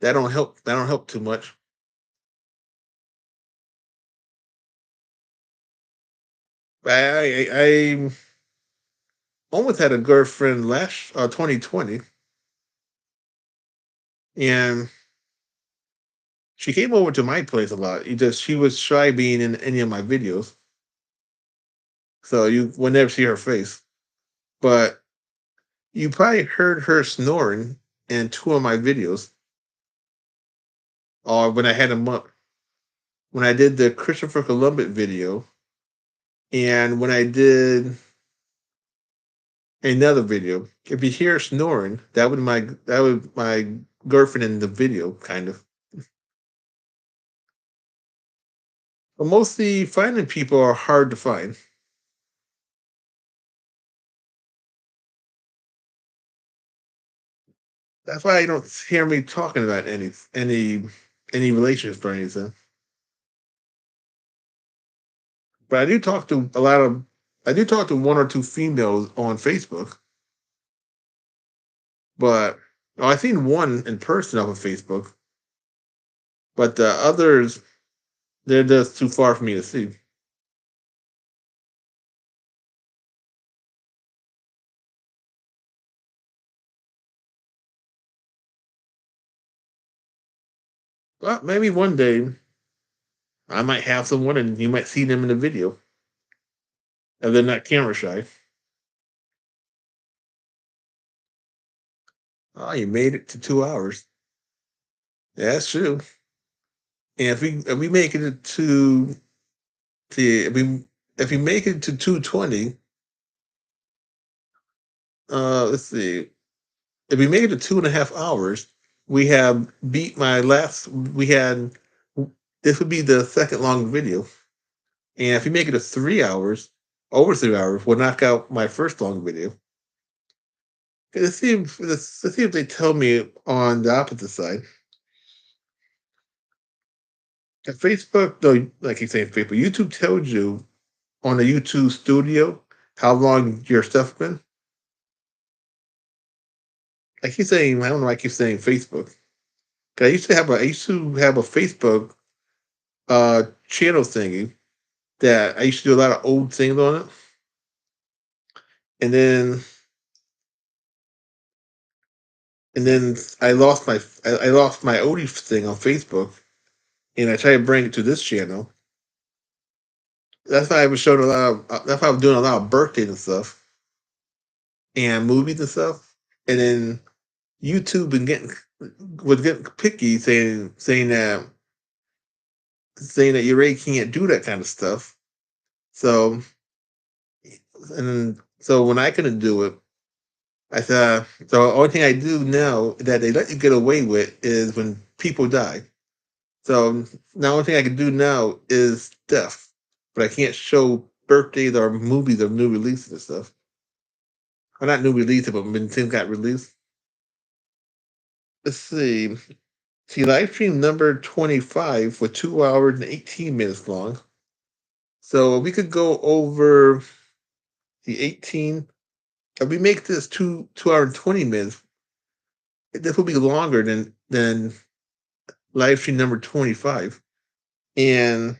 That don't help. That don't help too much. I almost had a girlfriend last 2020, and she came over to my place a lot. She was shy being in any of my videos, so you would never see her face. But you probably heard her snoring in two of my videos. or when I had a month when I did the Christopher Columbus video, and when I did another video. If you hear snoring, that was my girlfriend in the video, kind of. But mostly finding people are hard to find. That's why you don't hear me talking about any relationships or anything. But I do talk to one or two females on Facebook. But I've seen one in person off of Facebook. But the others, they're just too far for me to see. But maybe one day I might have someone and you might see them in the video. And they're not camera shy. Oh, you made it to 2 hours. Yeah, that's true. And if we make it to if we make it to 220, let's see. If we make it to 2.5 hours, we have beat my last. We had this would be the second long video, and if we make it to 3 hours, over 3 hours, we'll knock out my first long video. Let's see if they tell me on the opposite side. At Facebook, though, like you say, Facebook, YouTube tells you on the YouTube Studio how long your stuff been. I keep saying I don't know. I keep saying Facebook. 'Cause I used to have a Facebook channel thingy that I used to do a lot of old things on it, and then I lost my oldie thing on Facebook, and I tried to bring it to this channel. That's why I was showing a lot of. That's why I was doing a lot of birthdays and stuff, and movies and stuff, and then YouTube and getting was getting picky, saying that you really can't do that kind of stuff. So so when I couldn't do it, I said so. The only thing I do now that they let you get away with is when people die. So now the only thing I can do now is death, but I can't show birthdays or movies of new releases and stuff. Or not new releases, but when things got released. Let's see. See, live stream number 25 for 2 hours and 18 minutes long. So we could go over the 18. If we make this 2 hour and 20 minutes, this will be longer than live stream number 25. And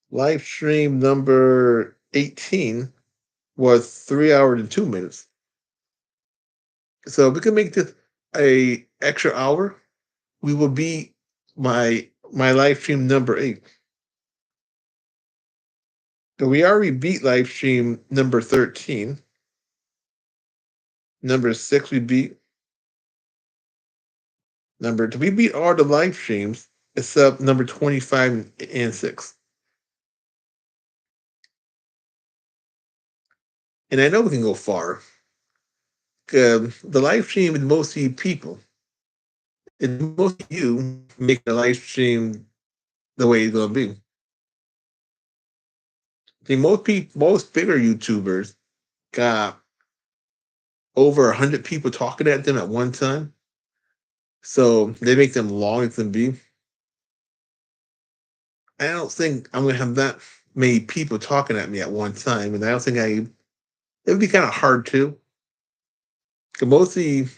live stream number 18 was 3 hours and 2 minutes. So if we can make this a extra hour, we will beat my live stream number 8. So we already beat live stream number 13. Number 6 we beat. We beat all the live streams except number 25 and 6. And I know we can go far. The live stream is mostly people. It's mostly you making the live stream the way it's gonna be. See, most bigger YouTubers got over 100 people talking at them at one time, so they make them long as can be. I don't think I'm gonna have that many people talking at me at one time, and I don't think it would be kind of hard to. Cause mostly,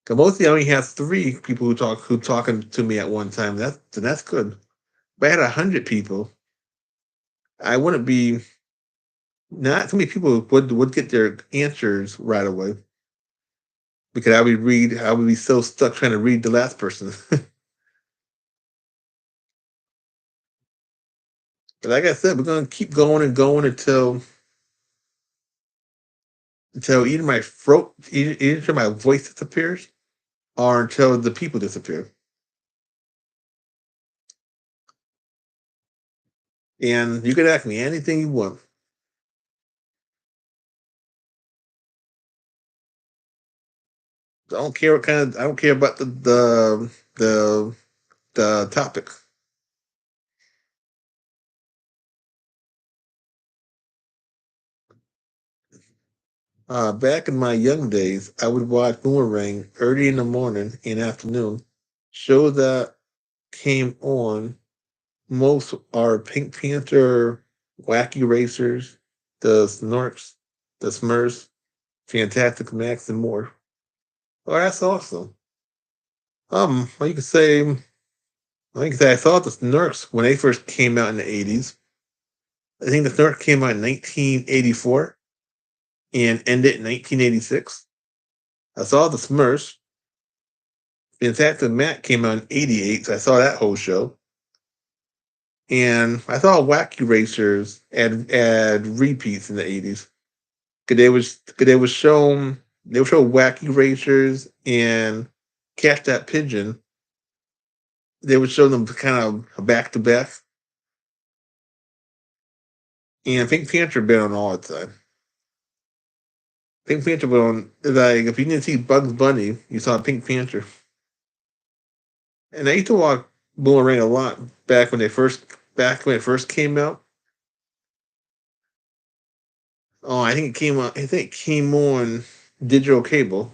I only have 3 people who talking to me at one time. That's good. If I had 100 people, I wouldn't be. Not too many people would get their answers right away because I would be so stuck trying to read the last person. But like I said, we're gonna keep going and going until either my throat, either my voice disappears, or until the people disappear. And you can ask me anything you want. I don't care about the topic. Back in my young days, I would watch Boomerang early in the morning and afternoon. Shows that came on most are Pink Panther, Wacky Racers, the Snorks, the Smurfs, Fantastic Max, and more. Oh, that's awesome. Well, you could say I saw the Snorks when they first came out in the 80s. I think the Snorks came out in 1984 and ended in 1986. I saw the Smurfs. Fantastic Mac came out in 88, so I saw that whole show. And I saw Wacky Racers add repeats in the 80s. Cause they would show Wacky Racers and Catch That Pigeon. They would show them kind of back to back. And Pink Panther been on all the time. Pink Panther been on, like, if you didn't see Bugs Bunny, you saw Pink Panther. And I used to watch Boomerang a lot back when it first came out. Oh, I think it came on digital cable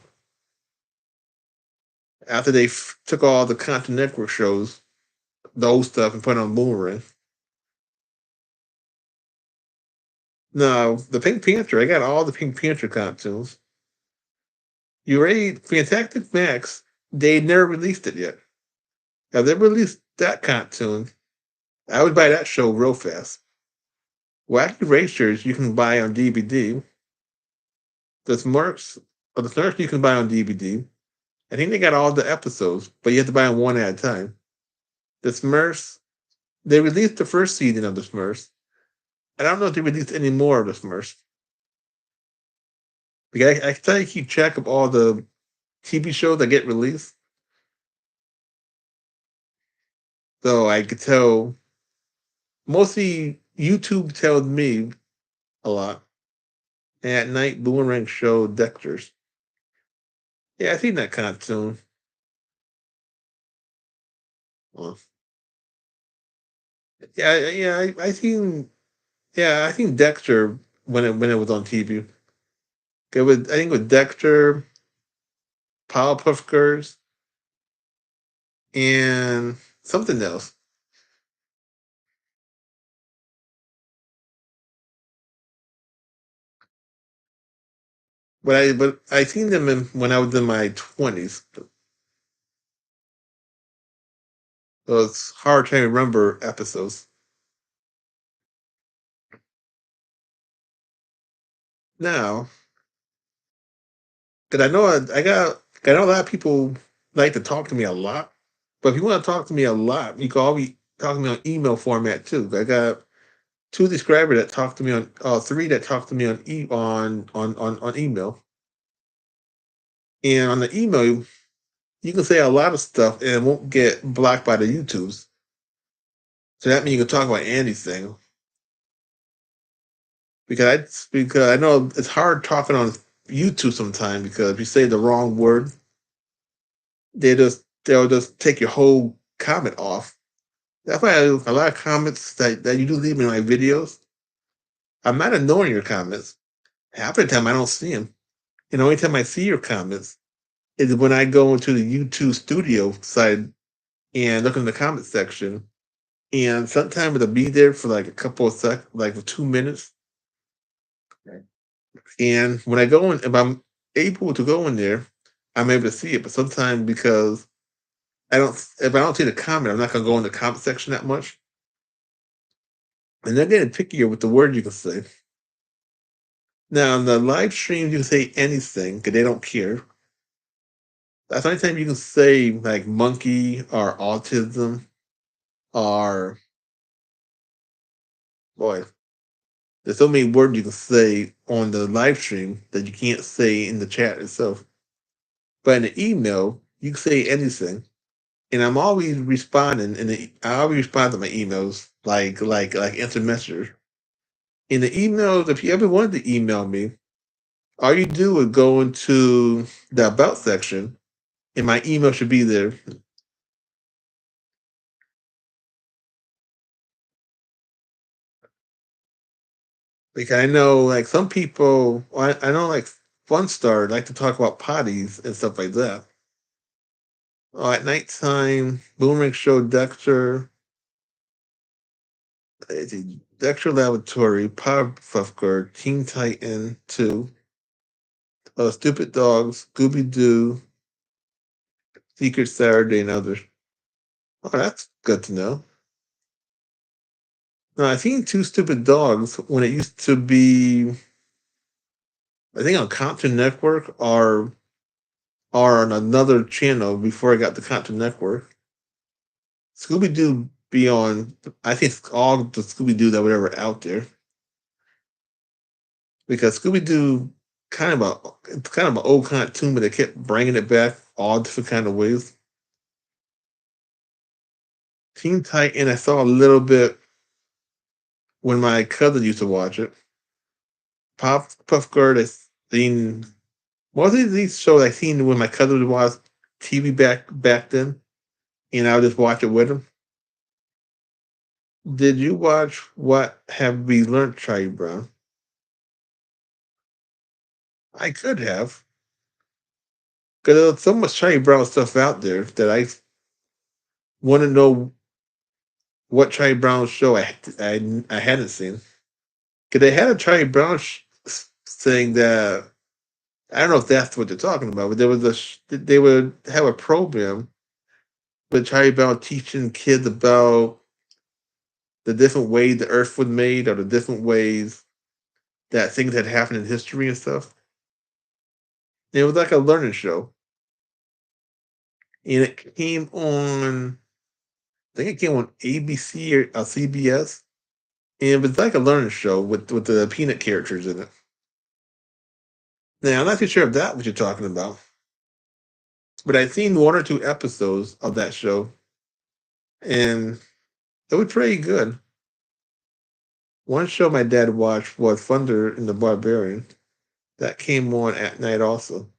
after they took all the Cartoon Network shows, the old stuff, and put it on Boomerang. No, the Pink Panther. I got all the Pink Panther cartoons. You read Fantastic Max? They never released it yet. If they released that cartoon, I would buy that show real fast. Wacky Racers you can buy on DVD. The Smurfs you can buy on DVD. I think they got all the episodes, but you have to buy them one at a time. The Smurfs, they released the first season of the Smurfs. And I don't know if they released any more of the Smurfs. Because I can tell you keep track of all the TV shows that get released. So I could tell mostly YouTube tells me a lot. And at night, Boomerang showed Dexter's. Yeah, I seen that cartoon. Well, I seen. Yeah, I seen Dexter when it was on TV. I think it was Dexter, Powerpuff Girls, and something else. But I seen them when I was in my 20s. So it's hard to remember episodes. Now, because I know a lot of people like to talk to me a lot. But if you want to talk to me a lot, you can always talk to me on email format too. I got two subscribers that talk to me on three that talk to me on email. And on the email, you can say a lot of stuff and it won't get blocked by the YouTubes. So that means you can talk about anything. Because I know it's hard talking on YouTube sometimes because if you say the wrong word, they'll just take your whole comment off. That's why a lot of comments that you do leave in my videos, I'm not ignoring your comments. Half the time I don't see them. And the only time I see your comments is when I go into the YouTube studio side and look in the comment section. And sometimes it'll be there for like a couple of seconds, like for 2 minutes. And when I go in, if I'm able to go in there, I'm able to see it. But sometimes because if I don't see the comment, I'm not gonna go in the comment section that much. And they're getting pickier with the word you can say. Now, on the live stream, you can say anything because they don't care. That's the only time you can say like monkey or autism or boy. There's so many words you can say on the live stream that you can't say in the chat itself. But in the email, You can say anything, and I'm always responding, and I always respond to my emails like instant message. In the emails, if you ever wanted to email me, all you do is go into the about section, and my email should be there. Because I know, like some people, I know, like Funstar like to talk about potties and stuff like that. Oh, at nighttime, Boomerang Show, Dexter, let's see, Dexter Laboratory, Powerpuff Girl, Teen Titan 2, Stupid Dogs, Scooby Doo, Secret Saturday, and others. Oh, that's good to know. Now, I've seen Two Stupid Dogs when it used to be, I think, on Cartoon Network or on another channel before I got the Cartoon Network. Scooby Doo be on, I think, all the Scooby Doo that were ever out there, because Scooby Doo it's kind of an old cartoon, but they kept bringing it back all different kind of ways. Teen Titan, I saw a little bit when my cousin used to watch it. Pop Puff Girl, I seen most of these shows I seen when my cousin would watch TV back then, and I would just watch it with him. Did you watch What Have We Learned, Charlie Brown? I could have, because there was so much Charlie Brown stuff out there that I want to know what Charlie Brown show I hadn't seen. Because they had a Charlie Brown thing that I don't know if that's what they're talking about, but there was they would have a program with Charlie Brown teaching kids about the different ways the Earth was made, or the different ways that things had happened in history and stuff. And it was like a learning show, and it came on. I think it came on ABC or CBS, and it was like a learning show with the peanut characters in it. Now I'm not too sure if that's what you're talking about, but I've seen one or two episodes of that show, and it was pretty good. One show my dad watched was Thunder and the Barbarian. That came on at night also.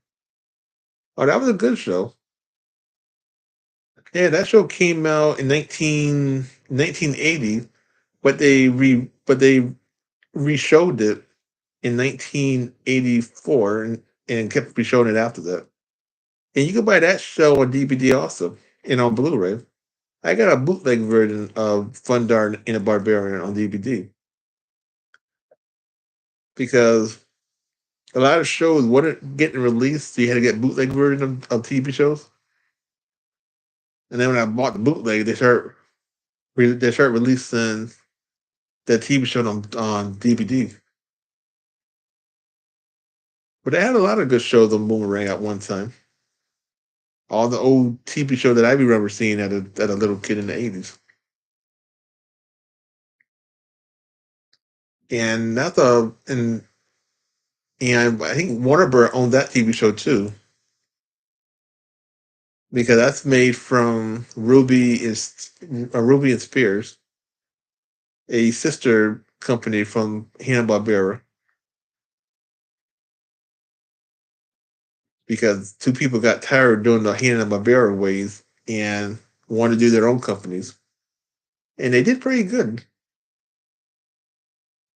Oh, that was a good show. Yeah, that show came out in 1980, but they re-showed it in 1984, and kept re-showing it after that. And you can buy that show on DVD also and on Blu-ray. I got a bootleg version of Fundar and a Barbarian on DVD, because a lot of shows weren't getting released, so you had to get bootleg version of TV shows. And then when I bought the bootleg, they start releasing the TV show on DVD. But they had a lot of good shows on Boomerang at one time. All the old TV show that I remember seeing at a little kid in the 80s. And that's a and I think Warner Bros. Owned that TV show too, because that's made from Ruby and Spears, a sister company from Hanna-Barbera, because two people got tired of doing the Hanna-Barbera ways and wanted to do their own companies. And they did pretty good.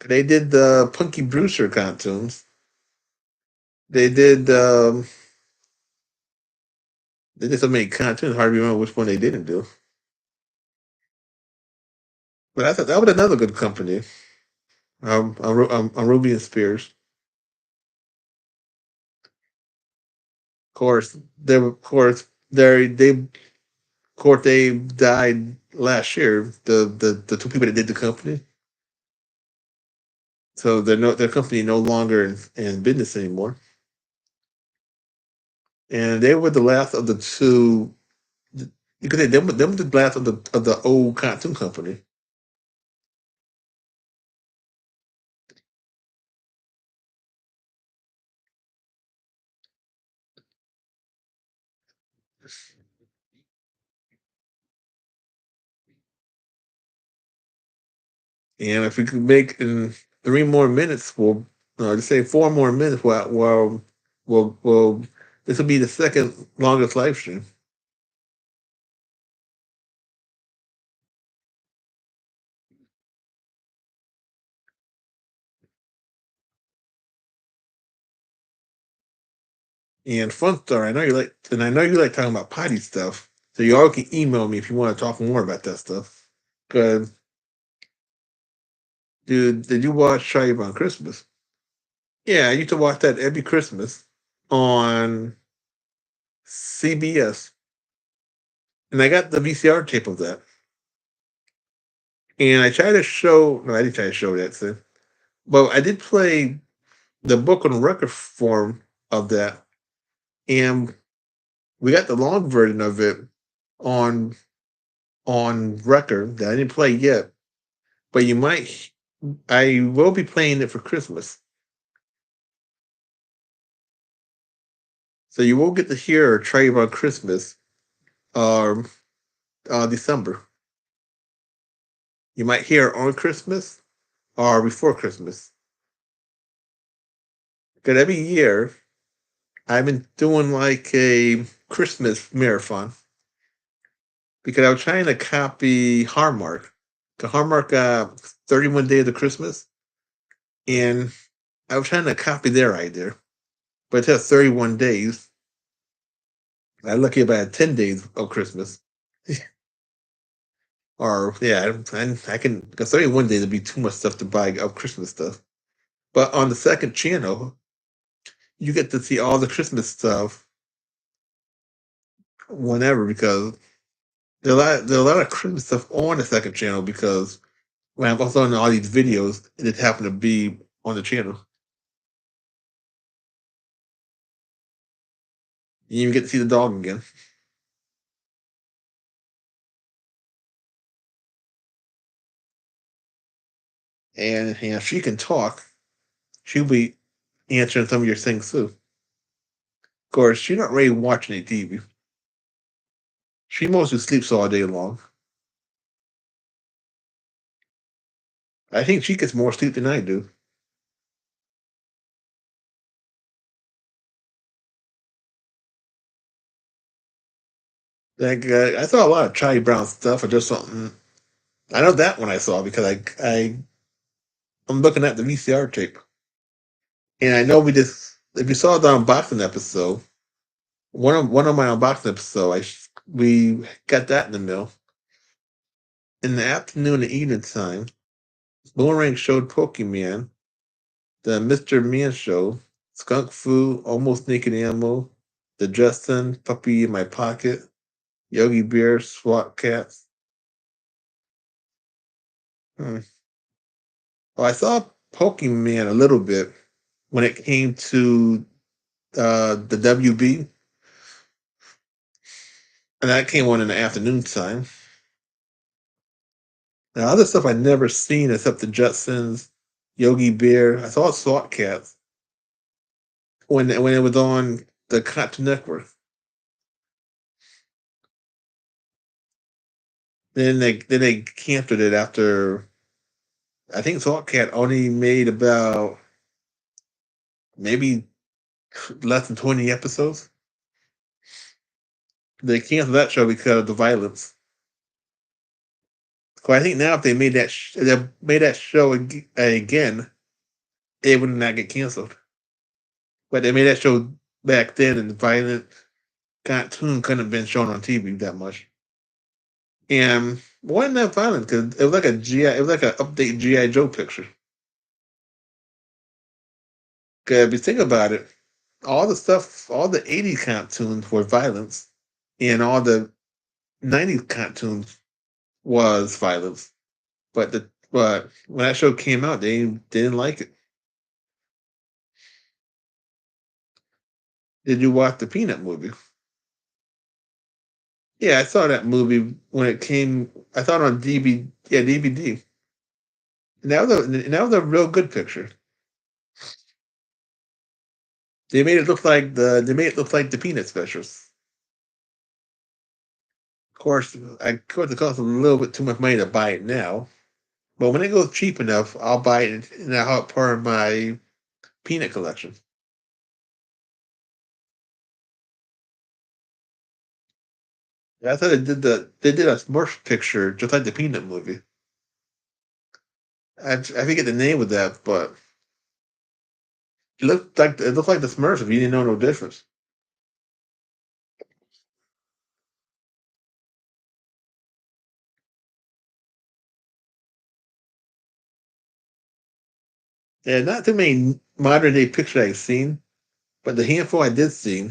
They did the Punky Brewster cartoons. They did they did so many cartoons, hard to remember which one they didn't do. But I thought that was another good company. Ruby and Spears. Of course, of course they died last year. The two people that did the company, so their company no longer in business anymore. And they were the last of the two. You could say them were the last of the old cartoon company. And if we could make in 3 more minutes, we'll just say 4 more minutes. Well, this will be the second longest live stream. And fun story, I know you like talking about potty stuff. So you all can email me if you want to talk more about that stuff. Good, dude. Did you watch Charlie Brown Christmas? Yeah, I used to watch that every Christmas on CBS, and I got the VCR tape of that. And I tried to show. No, I didn't try to show that thing. But I did play the book on record form of that, and we got the long version of it on record that I didn't play yet. But I will be playing it for Christmas, so you will get to hear a Trade on Christmas, um, December. You might hear it on Christmas or before Christmas. Because every year I've been doing like a Christmas marathon because I was trying to copy Hallmark. The Hallmark 31 Days of Christmas, and I was trying to copy their idea, but it has 31 days. I'm lucky if I had 10 days of Christmas. Or, yeah, I can, because 31 days would be too much stuff to buy of Christmas stuff. But on the second channel, you get to see all the Christmas stuff whenever because there are a lot of Christmas stuff on the second channel because when I'm also on all these videos, it just happened to be on the channel. You even get to see the dog again. And if she can talk, she'll be answering some of your things too. Of course, she's not really watching any TV. She mostly sleeps all day long. I think she gets more sleep than I do. Like I saw a lot of Charlie Brown stuff, or just something. I know that one I saw because I'm looking at the VCR tape, and I know we just if you saw the unboxing episode, one of my unboxing episodes, we got that in the mail in the afternoon and evening time. Boomerang showed Pokemon, the Mr. Man show, Skunk Fu, Almost Naked Animal, the Justin Puppy in My Pocket, Yogi Bear, SWAT Cats. Hmm. Well, I saw Pokemon a little bit when it came to the WB, and that came on in the afternoon time. Now, other stuff I never seen except the Jetsons, Yogi Bear. I saw SWAT Cats when it was on the Cartoon Network. Then they canceled it after I think SWAT Cat only made about maybe less than 20 episodes. They canceled that show because of the violence. So I think now if they made that show again, it would not get canceled. But they made that show back then, and the violent cartoon couldn't have been shown on TV that much. And it wasn't that violent because it was like it was like an update GI Joe picture. Because if you think about it, all the '80s cartoons were violence, and all the '90s cartoons was violence. But when that show came out, they didn't like it. Did you watch the Peanut movie? Yeah, I saw that movie when it came. I saw it on DVD. Yeah, DVD. And that was a real good picture. They made it look like the Peanut specials. Of course, it costs a little bit too much money to buy it now, But when it goes cheap enough, I'll buy it and I'll have it part of my peanut collection. I thought they did a Smurf picture just like the Peanut movie. I forget the name of that, but it looked like the Smurfs if you didn't know no difference. Yeah, not too many modern day pictures I've seen, but the handful I did see,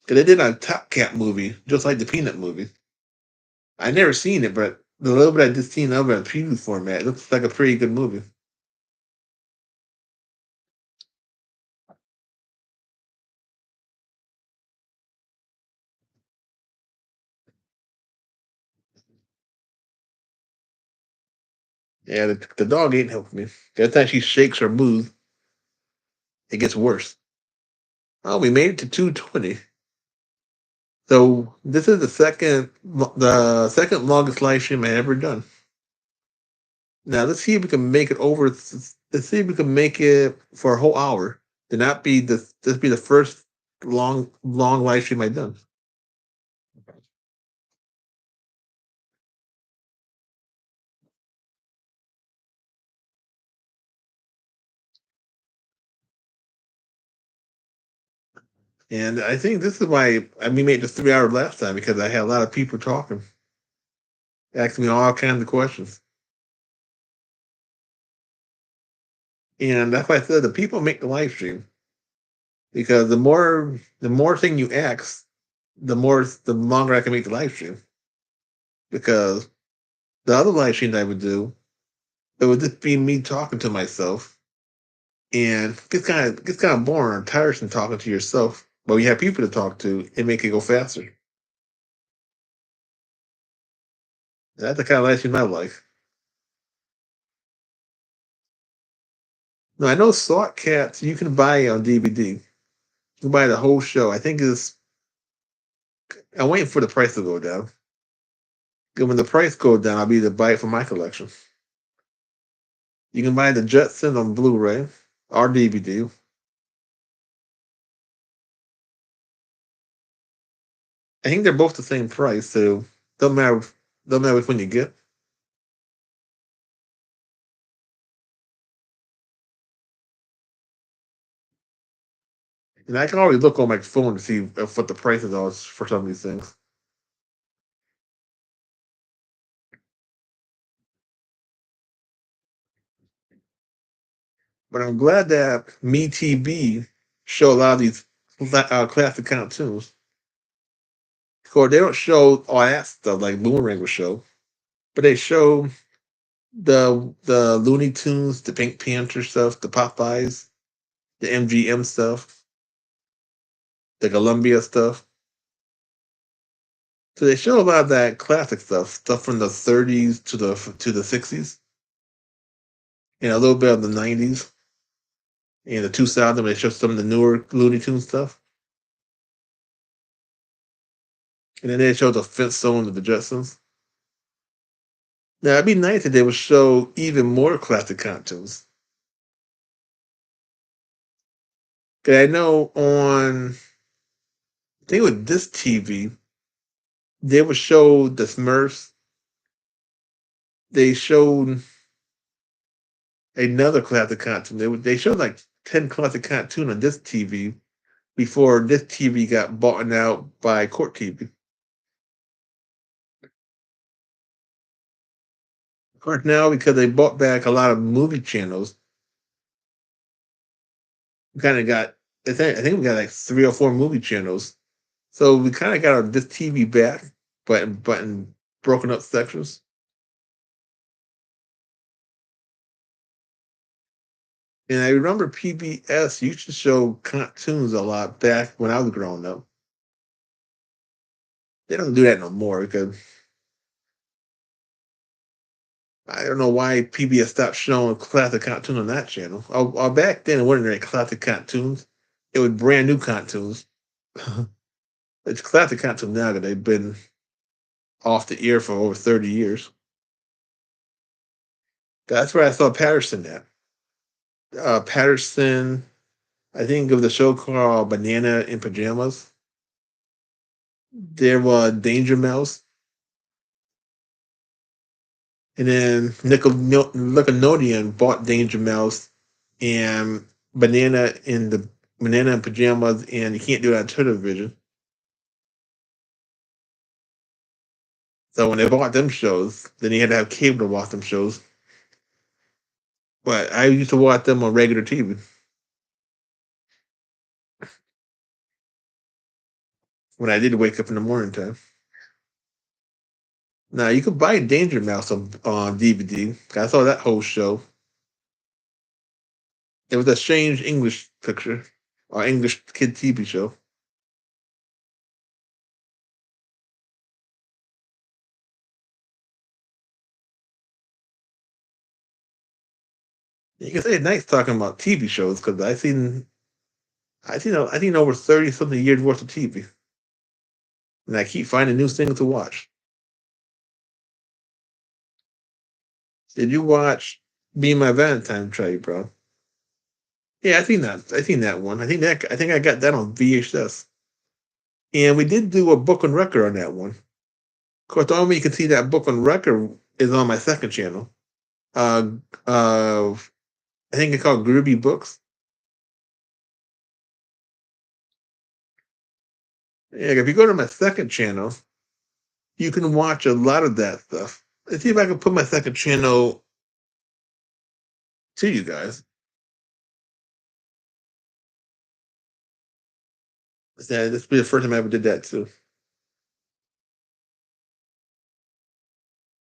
because they did a Top Cat movie just like the Peanut movie. I never seen it, but the little bit I did see of it in preview format, it looks like a pretty good movie. Yeah, the dog ain't helping me. Every time she shakes or moves, it gets worse. Oh, we made it to 220. So this is the second longest live stream I ever done. Now let's see if we can make it over. Let's see if we can make it for a whole hour. To not be this be the first long live stream I've done. And I think this is why we made this 3 hour last time because I had a lot of people talking, asking me all kinds of questions. And that's why I said the people make the live stream because the more thing you ask, the longer I can make the live stream. Because the other live streams I would do, it would just be me talking to myself, and it gets kind of boring or tiresome talking to yourself. But when you have people to talk to, it make it go faster. That's the kind of live stream I like. Now I know Slot Cats you can buy on DVD. You can buy the whole show. I think it's. I'm waiting for the price to go down. 'Cause when the price goes down, I'll be able to buy it for my collection. You can buy the Jetson on Blu-ray or DVD. I think they're both the same price, so don't matter. Don't matter which one you get. And I can always look on my phone to see what the prices are for some of these things. But I'm glad that MeTV show a lot of these classic cartoons. Of course, they don't show all that stuff like Boomerang will show, but they show the Looney Tunes, the Pink Panther stuff, the Popeyes, the MGM stuff, the Columbia stuff. So they show a lot of that classic stuff from the 30s to the 60s, and a little bit of the 90s and the 2000s. They show some of the newer Looney Tunes stuff, and then they show the Flintstones and the Jetsons. Now it'd be nice if they would show even more classic cartoons. 'Cause I know I think with this TV, they would show the Smurfs. They showed another classic cartoon. They showed like 10 classic cartoon on this TV before this TV got bought out by Court TV. Of course, now because they bought back a lot of movie channels, we kind of got. I think we got like 3 or 4 movie channels, so we kind of got our this TV back, but in broken up sections. And I remember PBS used to show cartoons a lot back when I was growing up. They don't do that no more because I don't know why PBS stopped showing classic cartoons on that channel. Back then, it wasn't really classic cartoons. It was brand new cartoons. It's classic cartoons now that they've been off the air for over 30 years. That's where I saw Patterson at. Patterson, I think of the show called Banana in Pajamas. There was Danger Mouse, and then Nickelodeon bought Danger Mouse and Banana in Pajamas, and you can't do it on television. So when they bought them shows, then you had to have cable to watch them shows. But I used to watch them on regular TV when I did wake up in the morning time. Now you could buy Danger Mouse on DVD. I saw that whole show. It was a strange English picture or English kid TV show. You can say it's nice talking about TV shows because I seen over 30 something years worth of TV, and I keep finding new things to watch. Did you watch Be My Valentine, Trey, bro? Yeah, I seen that. I seen that one. I think I got that on VHS. And we did do a book on record on that one. Of course, the only way you can see that book on record is on my second channel. Uh, uh, I think it's called Groovy Books. Yeah, if you go to my second channel, you can watch a lot of that stuff. Let's see if I can put my second channel to you guys. This will be the first time I ever did that too.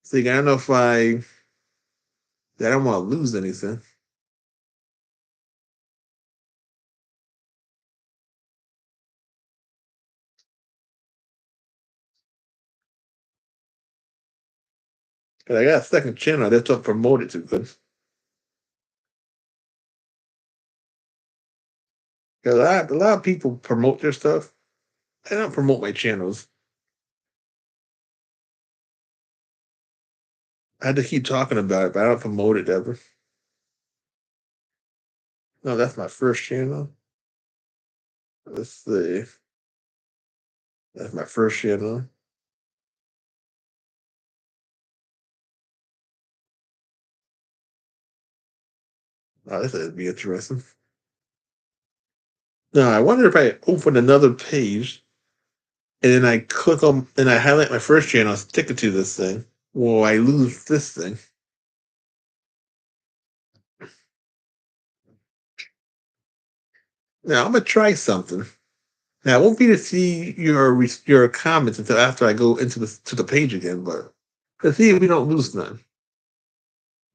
See, I don't know if I don't want to lose anything. Cause I got a second channel that's not promoted too good. Cause a lot of people promote their stuff. I don't promote my channels. I had to keep talking about it, but I don't promote it ever. No, that's my first channel. Let's see. That's my first channel. Oh, this would be interesting. Now, I wonder if I open another page and then I click on and I highlight my first channel, stick it to this thing. Will I lose this thing? Now I'm gonna try something. Now, it won't be to see your comments until after I go into the page again, but let's see if we don't lose none.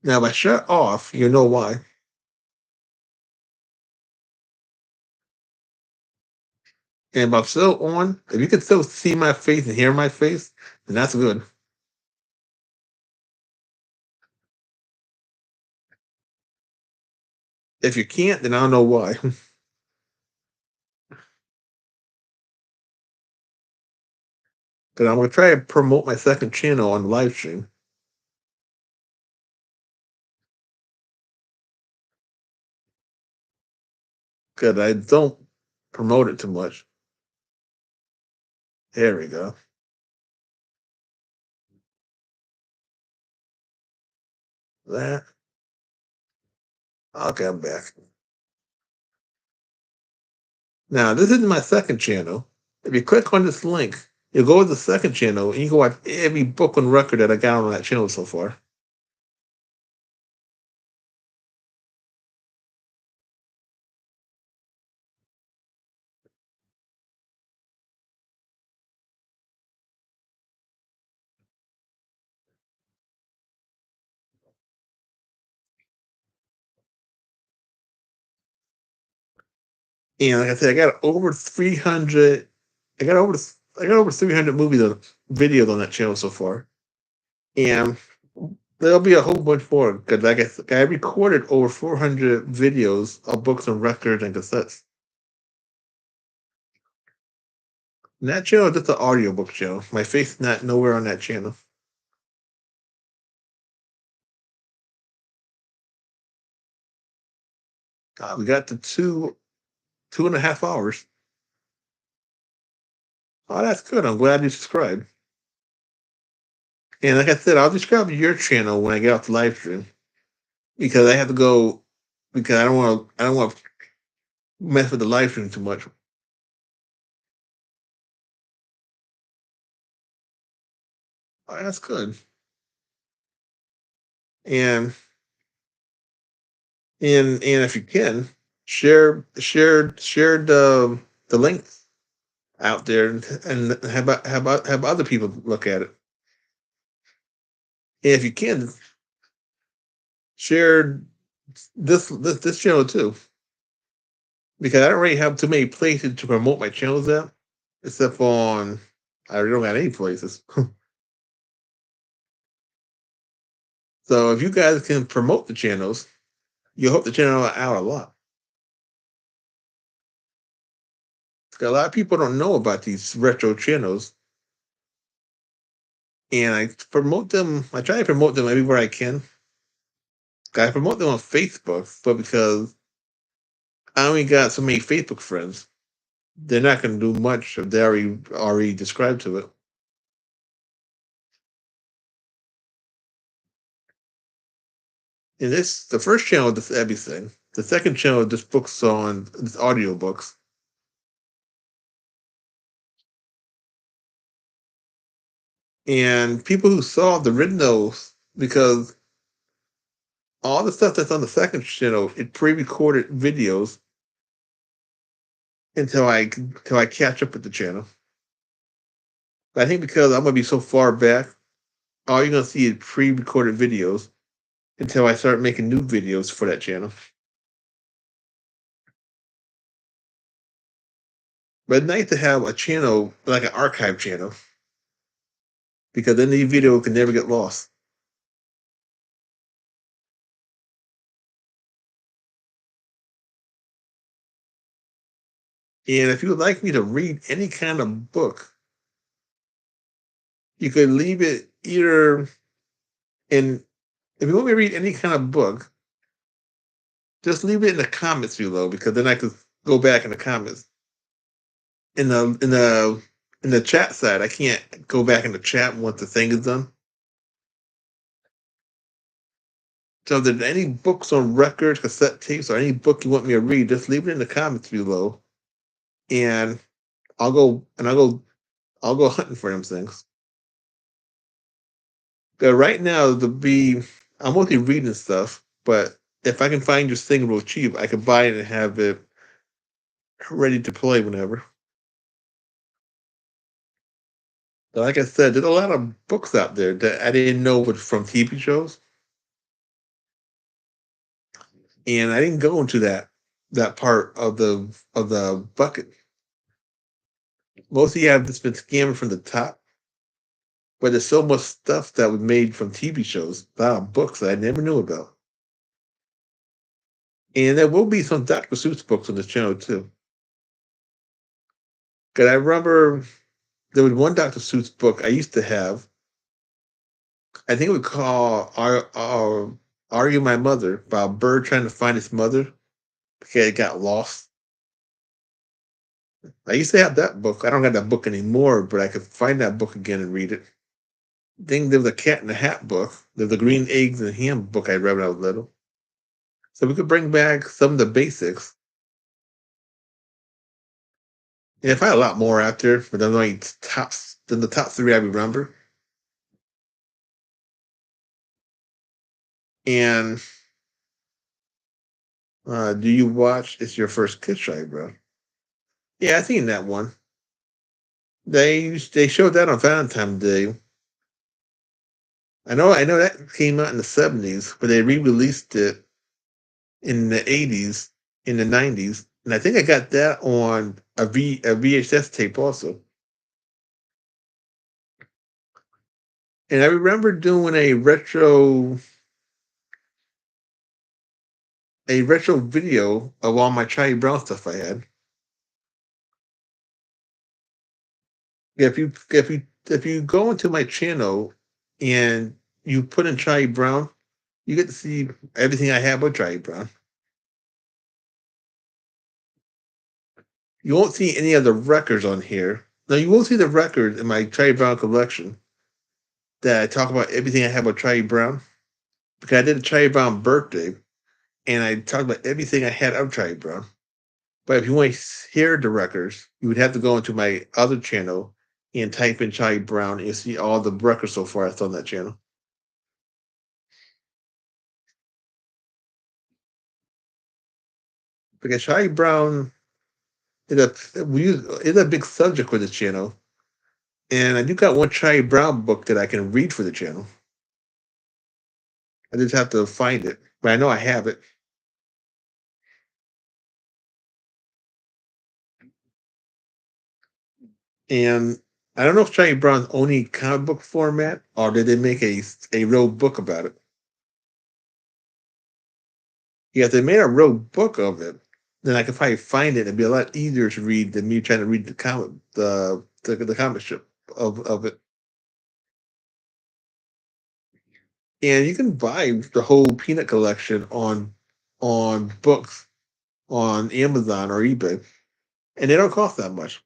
Now, if I shut off, you know why. And if I'm still on, if you can still see my face and hear my face, then that's good. If you can't, then I don't know why. Because I'm gonna try to promote my second channel on the live stream. Because I don't promote it too much. There we go. That. Okay, I'm back. Now, this is my second channel. If you click on this link, you go to the second channel and you can watch every book on record that I got on that channel so far. And like I said, I got over 300. I got over. I got over 300 videos on that channel so far, and there'll be a whole bunch more because, like I said, I recorded over 400 videos of books and records and cassettes. And that channel is just an audiobook channel. My face is not nowhere on that channel. We got to 2.5 hours. Oh, that's good. I'm glad you subscribed. And like I said, I'll subscribe to your channel when I get off the live stream because I have to go because I don't want to mess with the live stream too much. Oh, that's good. And and if you can share the link out there and have other people look at it. And if you can share this channel too, because I don't really have too many places to promote my channels at, except on I really don't got any places. So if you guys can promote the channels, you'll help the channel out a lot. 'Cause a lot of people don't know about these retro channels, and I promote them. I try to promote them everywhere I can. I promote them on Facebook, but because I only got so many Facebook friends, they're not going to do much if they already described to it. And this the first channel does everything. The second channel just books on this audio books. And people who saw the knows because all the stuff that's on the second channel, it pre-recorded videos until I catch up with the channel. But I think because I'm gonna be so far back, all you're gonna see is pre-recorded videos until I start making new videos for that channel. But it's nice to have a channel like an archive channel because then the video can never get lost. And if you would like me to read any kind of book, you could leave it either in. If you want me to read any kind of book, just leave it in the comments below because then I could go back in the comments. In the chat side, I can't go back in the chat once the thing is done. So if there's any books on records, cassette tapes, or any book you want me to read, just leave it in the comments below, and I'll go hunting for them things. Right now, I'm mostly reading stuff, but if I can find this thing real cheap, I can buy it and have it ready to play whenever. But like I said, there's a lot of books out there that I didn't know was from TV shows, and I didn't go into that part of the bucket. Mostly, I've just been scamming from the top, but there's so much stuff that was made from TV shows, a lot of books that I never knew about, and there will be some Dr. Seuss books on this channel too. Because I remember there was one Dr. Seuss book I used to have. I think it was called "Are You My Mother?" about a bird trying to find its mother because it got lost. I used to have that book. I don't have that book anymore, but I could find that book again and read it. Then there was a Cat in the Hat book. There's a Green Eggs and Ham book I read when I was little. So we could bring back some of the basics. And if I had a lot more out there, but I'm only tops than the top three I remember. And do you watch It's Your First Kiss, Right, bro? Yeah, I seen that one. They showed that on Valentine's Day. I know that came out in the 70s, but they re-released it in the 80s, in the 90s, and I think I got that on a VHS tape also. And I remember doing a retro video of all my Charlie Brown stuff I had. If you go into my channel and you put in Charlie Brown, you get to see everything I have with Charlie Brown. You won't see any of the records on here. Now you will see the record in my Charlie Brown collection that I talk about everything I have about Charlie Brown. Because I did a Charlie Brown birthday and I talked about everything I had of Charlie Brown. But if you want to hear the records, you would have to go into my other channel and type in Charlie Brown and you'll see all the records so far I've on that channel. Because Charlie Brown is a big subject for this channel. And I do got one Charlie Brown book that I can read for the channel. I just have to find it. But I know I have it. And I don't know if Charlie Brown's only comic book format or did they make a real book about it. Yeah, if they made a real book of it, then I could probably find it and be a lot easier to read than me trying to read the comic strip of it. And you can buy the whole Peanut collection on books on Amazon or eBay, and they don't cost that much.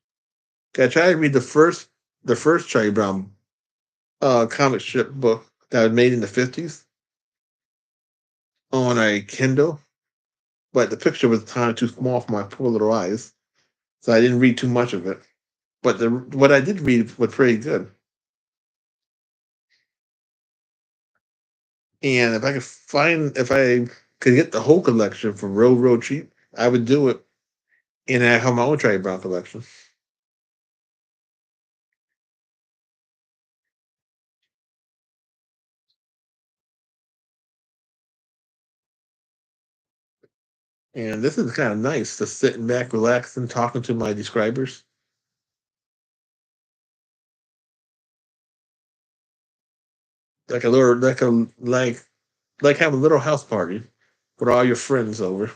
I tried to read the first Charlie Brown comic strip book that was made in the 50s on a Kindle, but the picture was kind of too small for my poor little eyes, so I didn't read too much of it. But what I did read was pretty good. And if I could get the whole collection for real cheap, I would do it. And I have my own Charlie Brown collection. And this is kind of nice, just sitting back, relaxing, talking to my describers. Like a little, like have a little house party with all your friends over.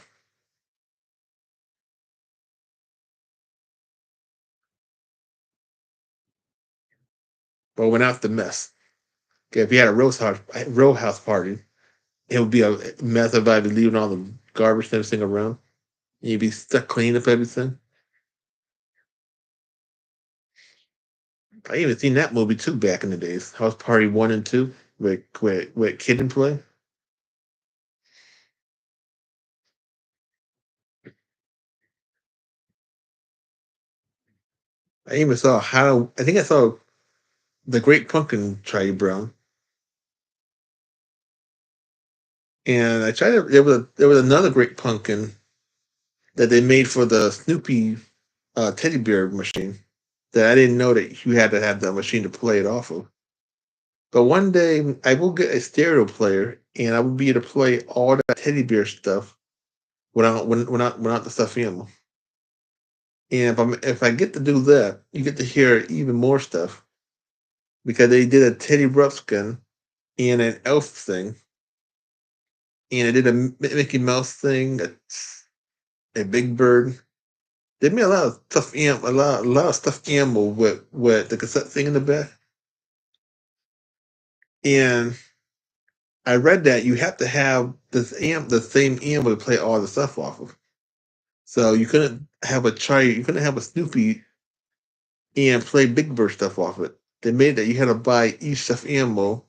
But without the mess. Okay, if you had a row house party, it would be a mess if I'd be leaving all the garbage and everything around. And you'd be stuck cleaning up everything. I even seen that movie too back in the days. House Party 1 and 2 with Kid and Play. I think I saw the Great Pumpkin Charlie Brown. And I tried to there was another Great Pumpkin that they made for the Snoopy teddy bear machine that I didn't know that you had to have that machine to play it off of. But one day I will get a stereo player and I will be able to play all that teddy bear stuff without the stuffed animal. And if I get to do that, you get to hear even more stuff because they did a Teddy Ruxpin and an Elf thing, and they did a Mickey Mouse thing, a Big Bird. They made a lot of a lot of stuffed animal with the cassette thing in the back. And I read that you have to have the same animal to play all the stuff off of. So you couldn't have a Snoopy and play Big Bird stuff off it. They made that you had to buy each stuffed animal,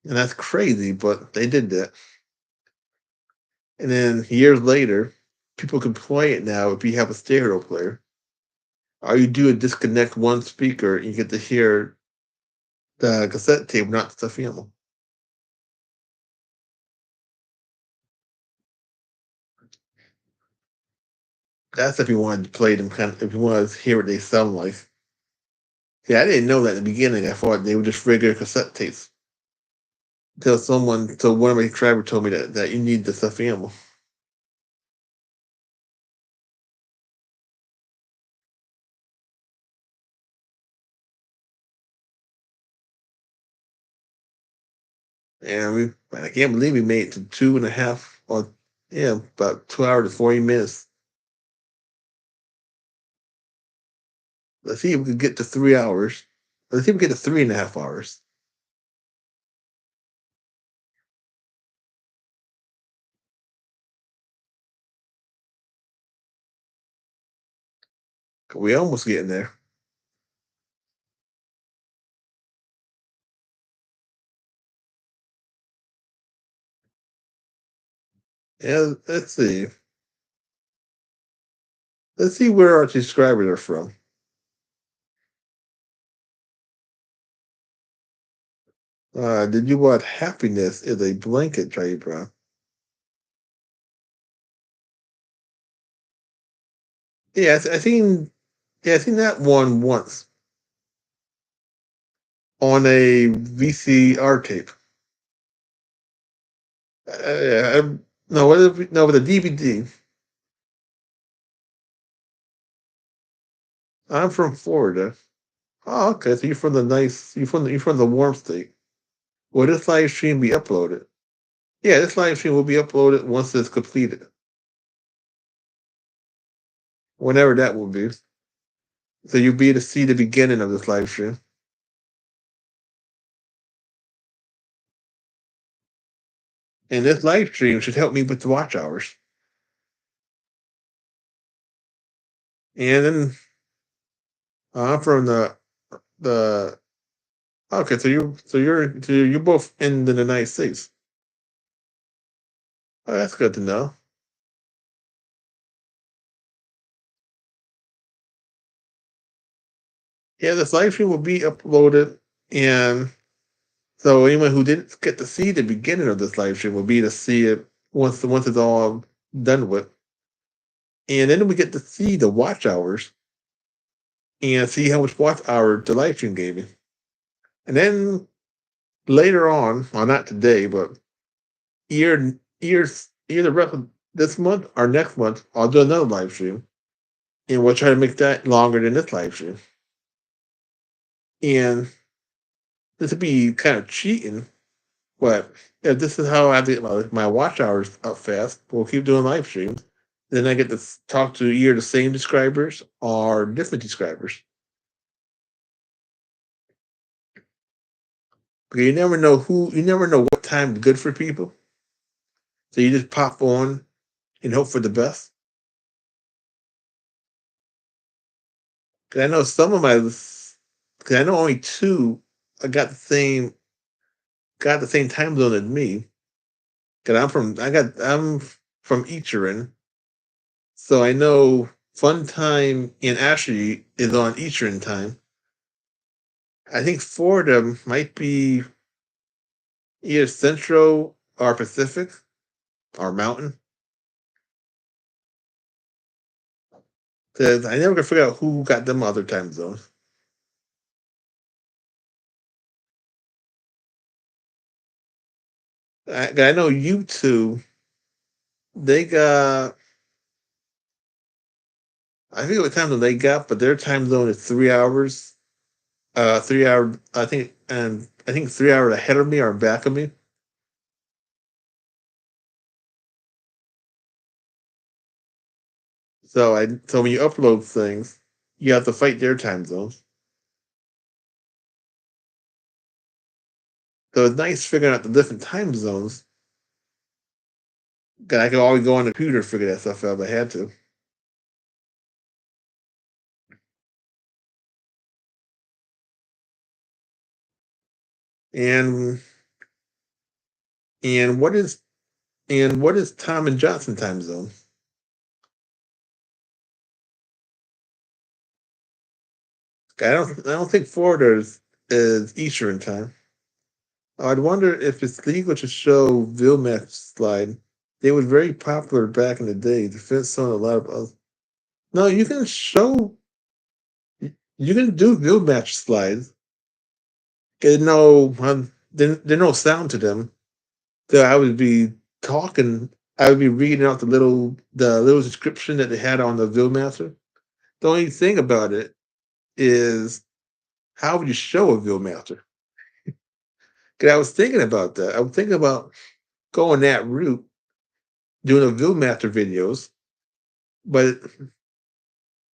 and that's crazy, but they did that. And then years later, people can play it now if you have a stereo player. All you do is disconnect one speaker and you get to hear the cassette tape, not the stuffed animal. That's if you wanted to play them if you wanted to hear what they sound like. Yeah, I didn't know that in the beginning. I thought they were just regular cassette tapes. Till one of my subscribers told me that you need the stuffed animal. And I can't believe we made it to 2.5 or yeah, about 2 hours and 40 minutes. Let's see if we can get to 3 hours. Let's see if we get to 3.5 hours. We almost getting there. Yeah, let's see. Let's see where our subscribers are from. Did you want happiness is a blanket, Charlie Brown? Yeah, I seen. Yeah, I seen that one once on a VCR tape. No, no, with a DVD. I'm from Florida. Oh, okay. So you're from the warm state. Will this live stream be uploaded? Yeah, this live stream will be uploaded once it's completed, whenever that will be. So you'll be able to see the beginning of this live stream. And this live stream should help me with the watch hours. And then I'm from the okay. So you're both in the United States. Oh, that's good to know. Yeah, this live stream will be uploaded, and so anyone who didn't get to see the beginning of this live stream will be to see it once it's all done with, and then we get to see the watch hours and see how much watch hour the live stream gave me. And then later on, well, not today, but year the rest of this month or next month, I'll do another live stream, and we'll try to make that longer than this live stream. And this would be kind of cheating, but if this is how I get my watch hours up fast, we'll keep doing live streams. Then I get to talk to either the same subscribers or different subscribers. Because you never know what time is good for people. So you just pop on and hope for the best. Because I know some of my, because I know only two I got the same time zone as me. Because I'm from Eastern, so I know Fun Time and Ashley is on Eastern time. I think four of them might be either Central or Pacific or Mountain. Because I never could figure out who got them other time zones. I know you two. They got I forget what time zone they got, but their time zone is 3 hours. 3 hour. I think 3 hours ahead of me or back of me. So when you upload things, you have to fight their time zones. So it's nice figuring out the different time zones. 'Cause I could always go on the computer and figure that stuff out if I had to. And and what is Tom and Johnson time zone? I don't think Florida is Eastern time. I'd wonder if it's legal to show Vilmec slide. They were very popular back in the day. The fence on a lot of us. No, you can do Vilmec slides. There's no sound to them. So I would be talking. I would be reading out the little description that they had on the Villmaster. The only thing about it is how would you show a Villmaster? Because I was thinking about that. I was thinking about going that route, doing a Villmaster videos, but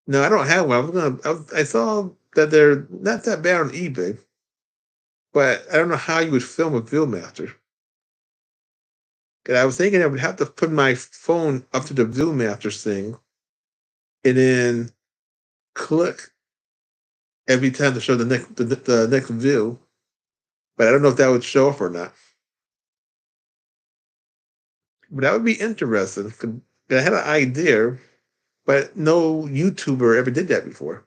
no, I don't have one. I saw that they're not that bad on eBay, but I don't know how you would film a Villmaster. Because I was thinking I would have to put my phone up to the Villmaster thing, and then click every time to show the next view, but I don't know if that would show up or not. But that would be interesting. 'Cause I had an idea, but no YouTuber ever did that before.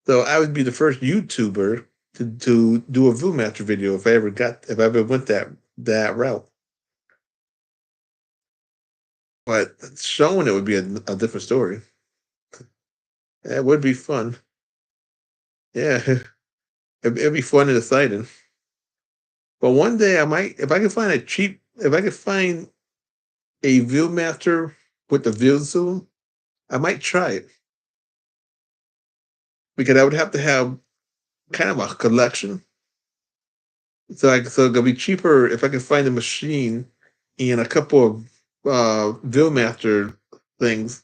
So I would be the first YouTuber to do a Viewmaster video if I ever went that route. But showing it would be a different story. That would be fun. Yeah, it'd be fun and exciting. But one day I might, if I could find a Viewmaster with the view zoom, I might try it because I would have to have kind of a collection. So it'll be cheaper if I can find a machine and a couple of Viewmaster things,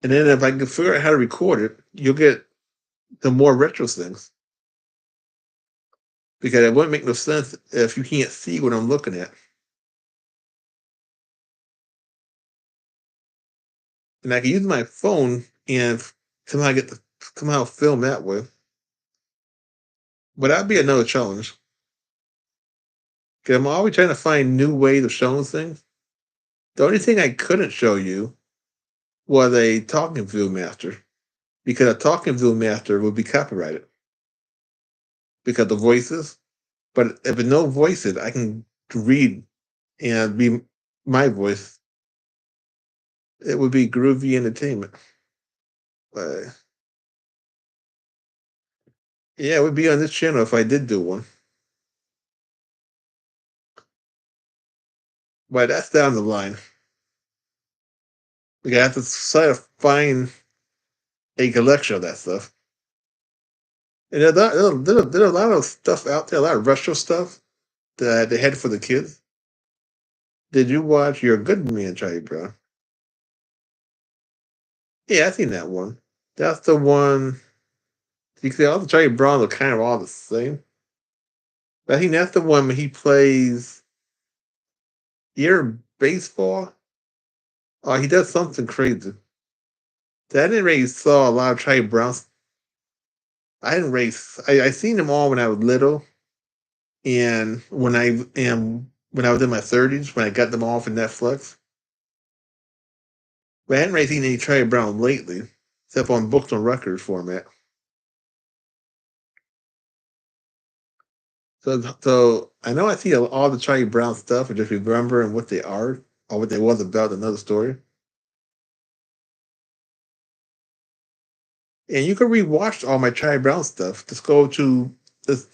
and then if I can figure out how to record it, you'll get the more retro things because it wouldn't make no sense if you can't see what I'm looking at. And I can use my phone and somehow film that way. But that'd be another challenge. Because I'm always trying to find new ways of showing things. The only thing I couldn't show you was a talking Viewmaster. Because a talking Viewmaster would be copyrighted. Because the voices. But if there's no voices, I can read and be my voice. It would be groovy entertainment. But yeah, it would be on this channel if I did do one. But that's down the line. Like I have to try to find a collection of that stuff. And there are a lot of stuff out there, a lot of retro stuff that they had for the kids. Did you watch Your Good Man, Charlie Brown? Yeah, I seen that one. That's the one. You see, all the Charlie Browns are kind of all the same. But I think that's the one when he plays. You baseball? Oh, he does something crazy. I didn't really saw a lot of Charlie Browns. I didn't race. I seen them all when I was little, and when I was in my 30s, when I got them all for Netflix. But I hadn't really seen any Charlie Brown lately, except on books on records format. So I know I see all the Charlie Brown stuff and just remembering what they are or what they was about another story. And you can rewatch all my Charlie Brown stuff. Just go to this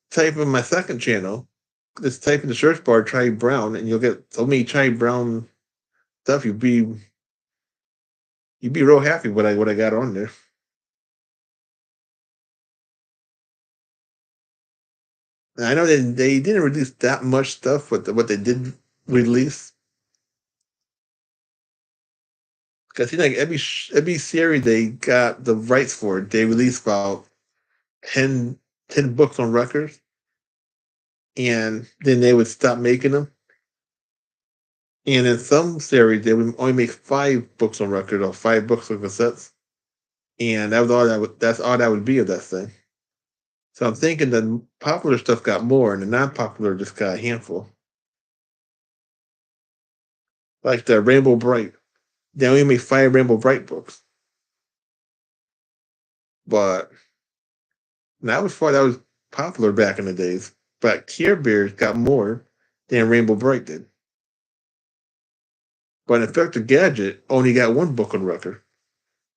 type in my second channel. Just type in the search bar Charlie Brown, and you'll get so many Charlie Brown stuff. You'd be real happy what I got on there. And I know they didn't release that much stuff, but what they did release, because like every series they got the rights for it, they released about 10, 10 books on records, and then they would stop making them. And in some series, they would only make 5 books on record or 5 books on cassettes, and that's all that would be of that thing. So I'm thinking the popular stuff got more, and the non-popular just got a handful, like the Rainbow Bright. They only made 5 Rainbow Bright books, but that was popular back in the days. But Care Bears got more than Rainbow Bright did. But Inspector Gadget only got 1 book on record.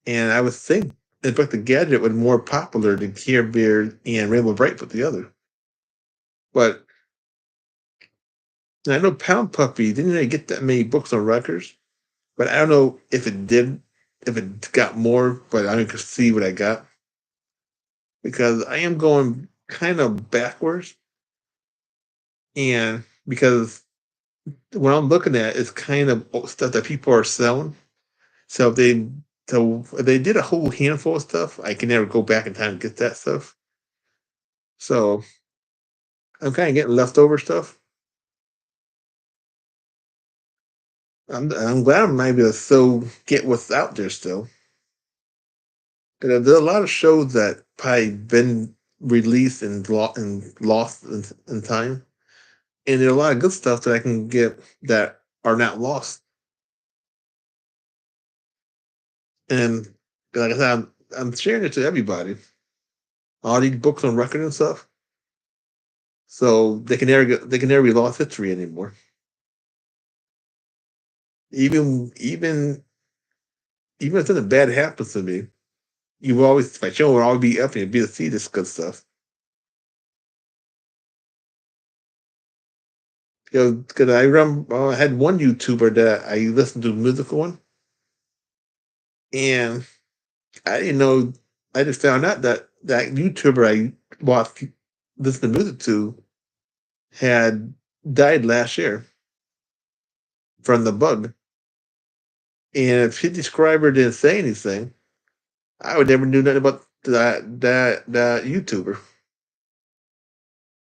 And I would think Inspector Gadget was more popular than Care Bears and Rainbow Bright put together. But I know Pound Puppy didn't really get that many books on records. But I don't know if it got more, but I can see what I got. Because I am going kind of backwards. And because what I'm looking at is kind of stuff that people are selling. So if they did a whole handful of stuff, I can never go back in time and get that stuff. So I'm kind of getting leftover stuff. I'm glad I'm able to still get what's out there still. Because there are a lot of shows that probably been released and lost in time, and there are a lot of good stuff that I can get that are not lost. And like I said, I'm sharing it to everybody. All these books on record and stuff, so they can never be lost history anymore. Even if something bad happens to me, you will always my children will always be up and be to see this good stuff. Because I remember I had one YouTuber that I listened to music on, and I didn't know. I just found out that that YouTuber I watched listened to music to had died last year from the bug. And if his describer didn't say anything, I would never knew nothing about that YouTuber.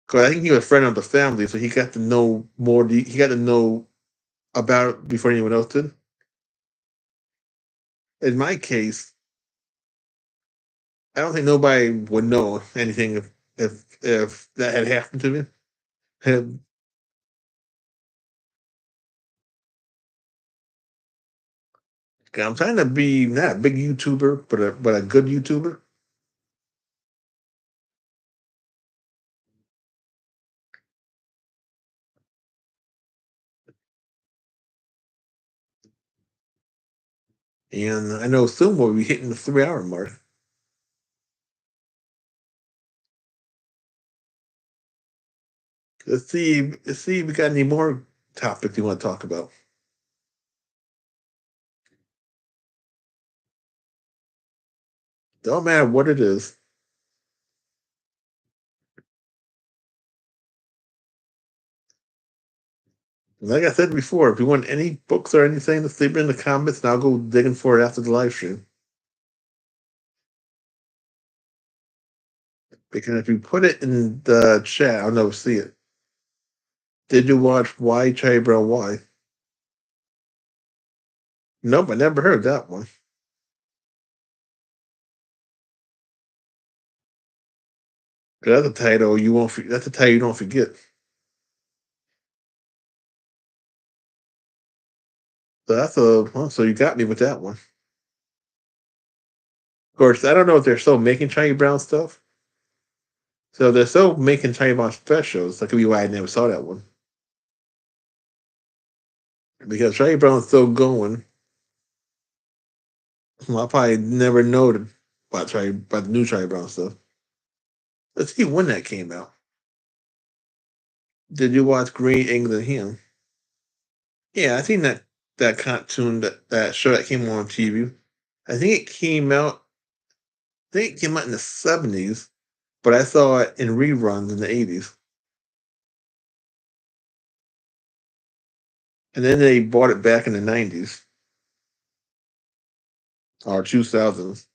Because I think he was a friend of the family, so he got to know more. He got to know about it before anyone else did. In my case, I don't think nobody would know anything if that had happened to me. And I'm trying to be not a big YouTuber, but a good YouTuber. And I know soon we'll be hitting the 3 hour mark. Let's see if we got any more topics you want to talk about. Don't matter what it is. Like I said before, if you want any books or anything, just leave it in the comments and I'll go digging for it after the live stream. Because if you put it in the chat, I'll never see it. Did you watch Why Charlie Brown Why? Nope, I never heard that one. That's a title you won't. That's a title you don't forget. So that's a. Well, so you got me with that one. Of course, I don't know if they're still making Charlie Brown stuff. So they're still making Charlie Brown specials. That could be why I never saw that one. Because Charlie Brown's still going. Well, I probably never know about the new Charlie Brown stuff. Let's see when that came out. Did you watch Green England Him? Yeah, I seen that cartoon that show that came on TV. I think it came out. I think it came out in the 70s, but I saw it in reruns in the 80s, and then they bought it back in the 90s or 2000s.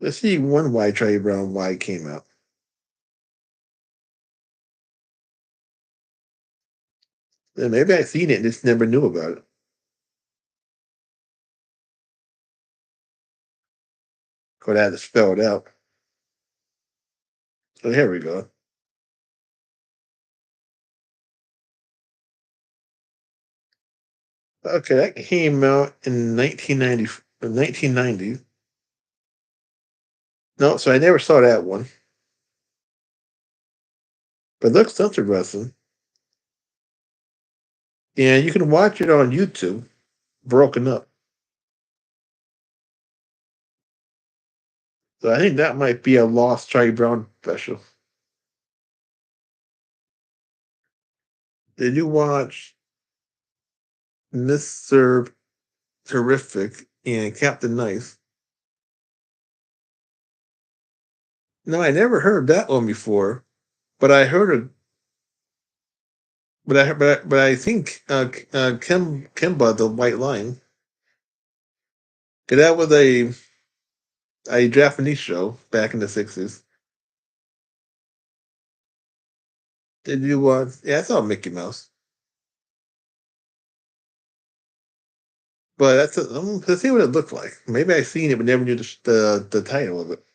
Let's see when Why Charlie Brown Why came out. And maybe I seen it and just never knew about it. Because I had to spell it out. So here we go. Okay, that came out in 1990. No, so I never saw that one. But it looks interesting. And you can watch it on YouTube, broken up. So I think that might be a lost Charlie Brown special. Did you watch Mr. Terrific and Captain Nice? No, I never heard that one before, but I heard it. But I think Kimba the White Lion. 'Cause that was a Japanese show back in the 60s. Did you watch? Yeah, I saw Mickey Mouse. But let's see what it looked like. Maybe I seen it, but never knew the title of it.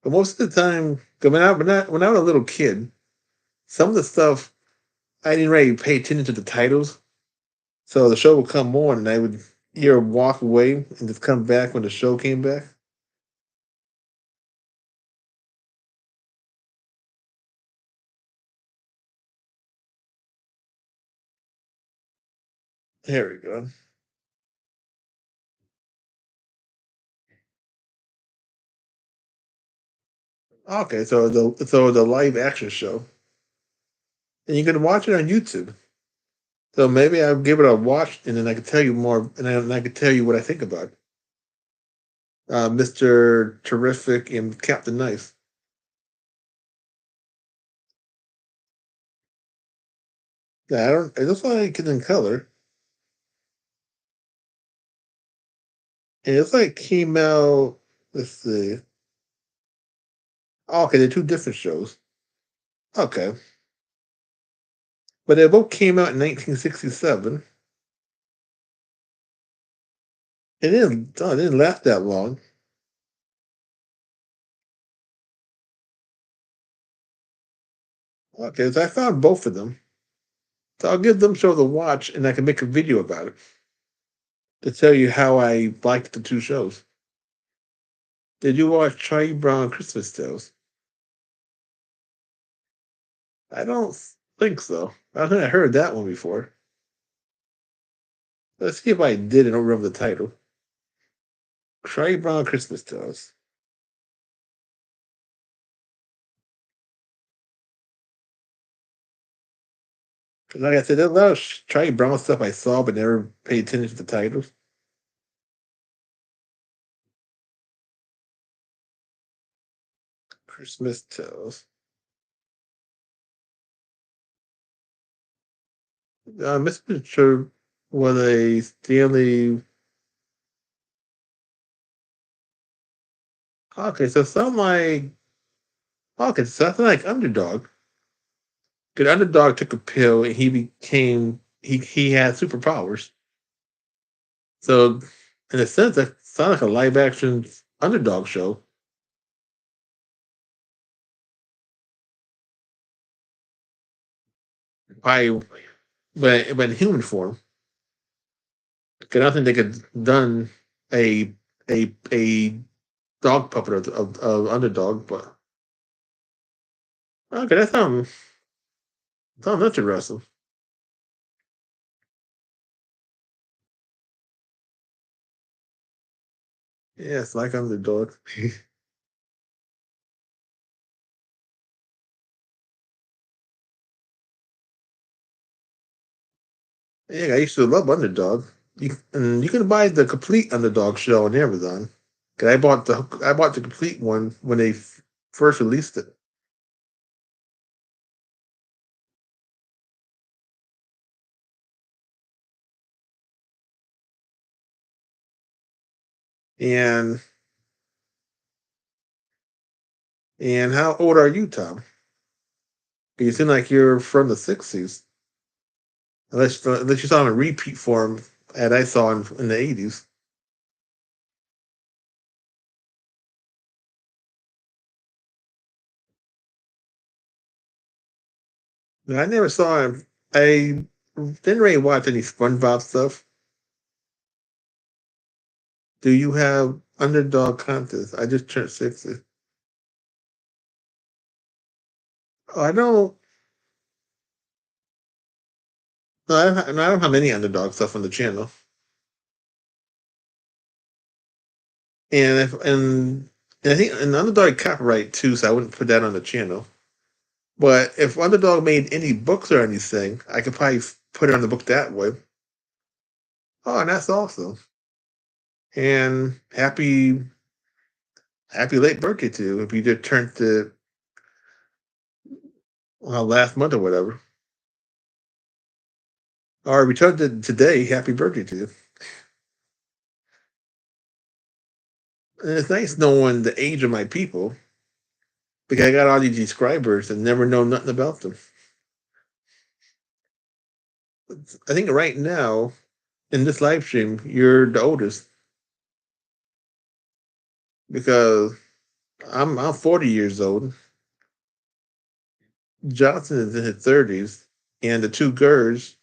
But most of the time, 'cause when I was a little kid, some of the stuff I didn't really pay attention to the titles. So the show would come on, and I would either walk away and just come back when the show came back. There we go. Okay, so the live action show, and you can watch it on YouTube. So maybe I'll give it a watch, and then I can tell you more, and then I can tell you what I think about it. Mr. Terrific and Captain Nice. Yeah, I don't. It looks like it's in color. And it's like came out. Let's see. Oh, okay, they're two different shows. Okay, but they both came out in 1967. It didn't last that long. Okay, so I found both of them. So I'll give them shows a watch, and I can make a video about it to tell you how I liked the two shows. Did you watch Charlie Brown Christmas Tales? I don't think so. I think I heard that one before. Let's see if I did. I don't remember the title. Charlie Brown Christmas Tales. Because like I said, there's a lot of Charlie Brown stuff I saw but never paid attention to the titles. Christmas Tales. Mr. Sure was a Stanley. Okay, so something like. Okay, so something like Underdog. Because Underdog took a pill and he had superpowers. So in a sense, that sounds like a live action Underdog show. By but in human form. Because I don't think they could done a a dog puppet of Underdog, but okay, that sounds interesting. Yeah, it's like Underdog. Yeah, I used to love Underdog. You can buy the complete Underdog show on Amazon. 'Cause I bought the complete one when they first released it, and how old are you, Tom? You seem like you're from the '60s, unless you saw in a repeat form that I saw in the '80s. I never saw him. I didn't really watch any SpongeBob stuff. Do you have Underdog contest? I just turned 60. Oh, I don't. No, I don't have any Underdog stuff on the channel. And I think an Underdog copyright too, so I wouldn't put that on the channel. But if Underdog made any books or anything, I could probably put it on the book that way. Oh, and that's awesome. And happy late birthday to you if you just turned to last month or whatever. Or if you turned it today, happy birthday to you. And it's nice knowing the age of my people because I got all these subscribers and never know nothing about them. I think right now in this live stream, you're the oldest because I'm 40 years old. Johnson is in his 30s, and the two girls,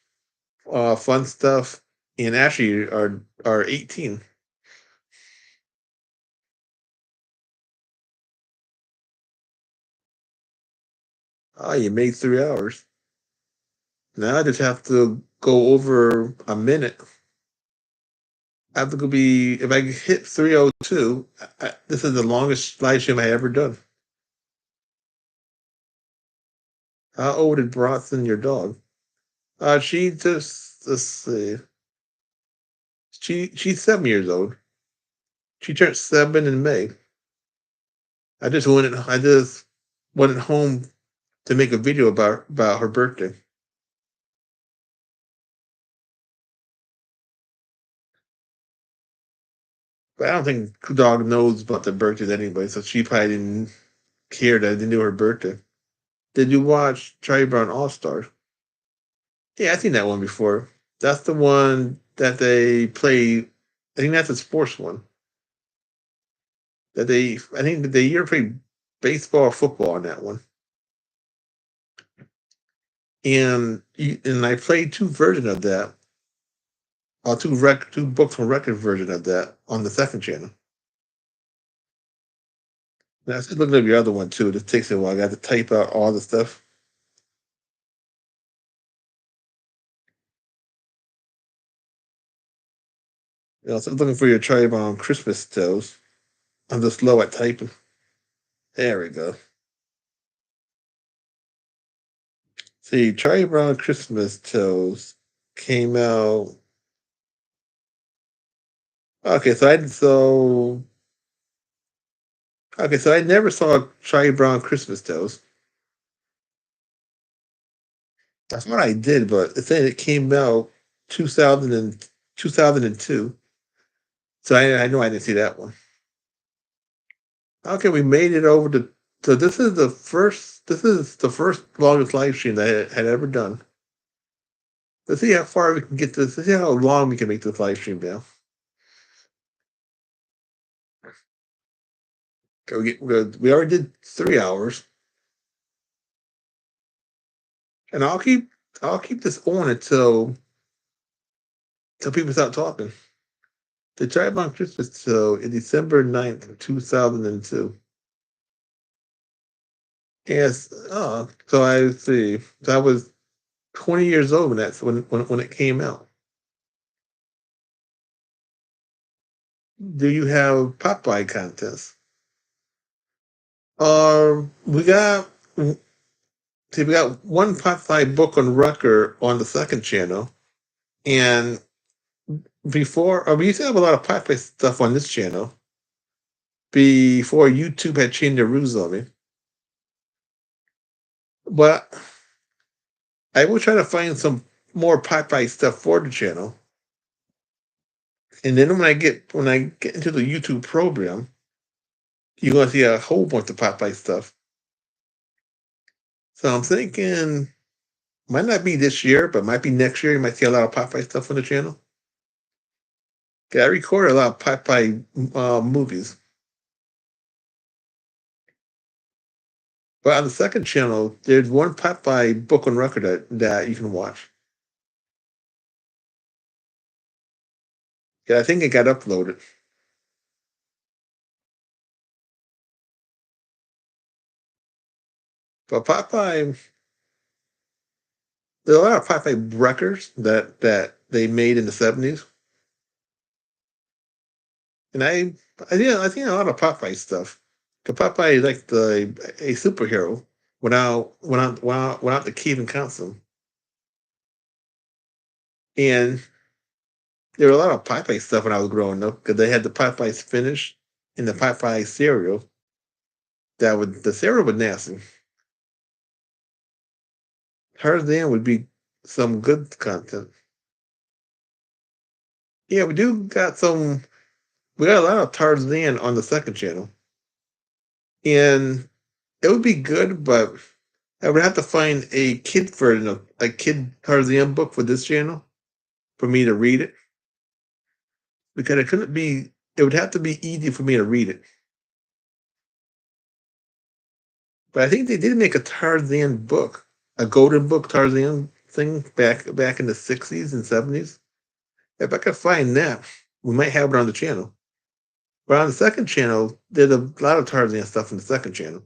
Fun Stuff and Ashley, are 18. Oh, you made 3 hours. Now I just have to go over a minute. I have to go be if I hit 302. This is the longest live stream I ever done. How old is Bronson, your dog? She just let's see. She's 7 years old. She turned 7 in May. I just wanted home to make a video about her birthday. But I don't think the dog knows about the birthdays anyway, so she probably didn't care that I didn't do her birthday. Did you watch Charlie Brown All Stars? Yeah, I've seen that one before. That's the one that they play. I think that's a sports one. I think that they either play baseball or football on that one. And I played two versions of that, or two books from record version of that on the second channel. And I was looking at the other one too. It takes a while. I got to type out all the stuff. So I'm looking for your Charlie Brown Christmas tales. I'm just slow at typing. There we go. See, Charlie Brown Christmas tales came out. Okay, so I never saw Charlie Brown Christmas tales. That's what I did, but it said it came out 2000 and 2002. So I know I didn't see that one. Okay, we made it over to. So this is the first. This is the first longest live stream that I had ever done. Let's see how far we can get this. Let's see how long we can make this live stream now. Okay, we already did 3 hours, and I'll keep this on until people stop talking. The Tribe on Christmas show in December 9th, 2002. Yes. So I see. So I was 20 years old when when it came out. Do you have Popeye contest? We got we got one Popeye book on record on the second channel, and we used to have a lot of Popeye stuff on this channel before YouTube had changed the rules on me. But I will try to find some more Popeye stuff for the channel. And then when I get into the YouTube program, you're gonna see a whole bunch of Popeye stuff. So I'm thinking might not be this year, but might be next year. You might see a lot of Popeye stuff on the channel. 'Cause I record a lot of Popeye movies, but on the second channel, there's one Popeye book on record that you can watch. Yeah, I think it got uploaded. But Popeye, there are a lot of Popeye records that they made in the '70s, and I think a lot of Popeye stuff. Cause Popeye is like a superhero without the Kevin Council, and there were a lot of Popeye stuff when I was growing up because they had the Popeye spinach and the Popeye cereal. The cereal was nasty. Tarzan would be some good content. Yeah, we do got some. We got a lot of Tarzan on the second channel, and it would be good, but I would have to find a kid version of a kid Tarzan book for this channel for me to read it because it couldn't be. It would have to be easy for me to read it. But I think they did make a Tarzan book, a golden book Tarzan thing back in the '60s and '70s. If I could find that, we might have it on the channel. But on the second channel, there's a lot of Tarzan stuff in the second channel.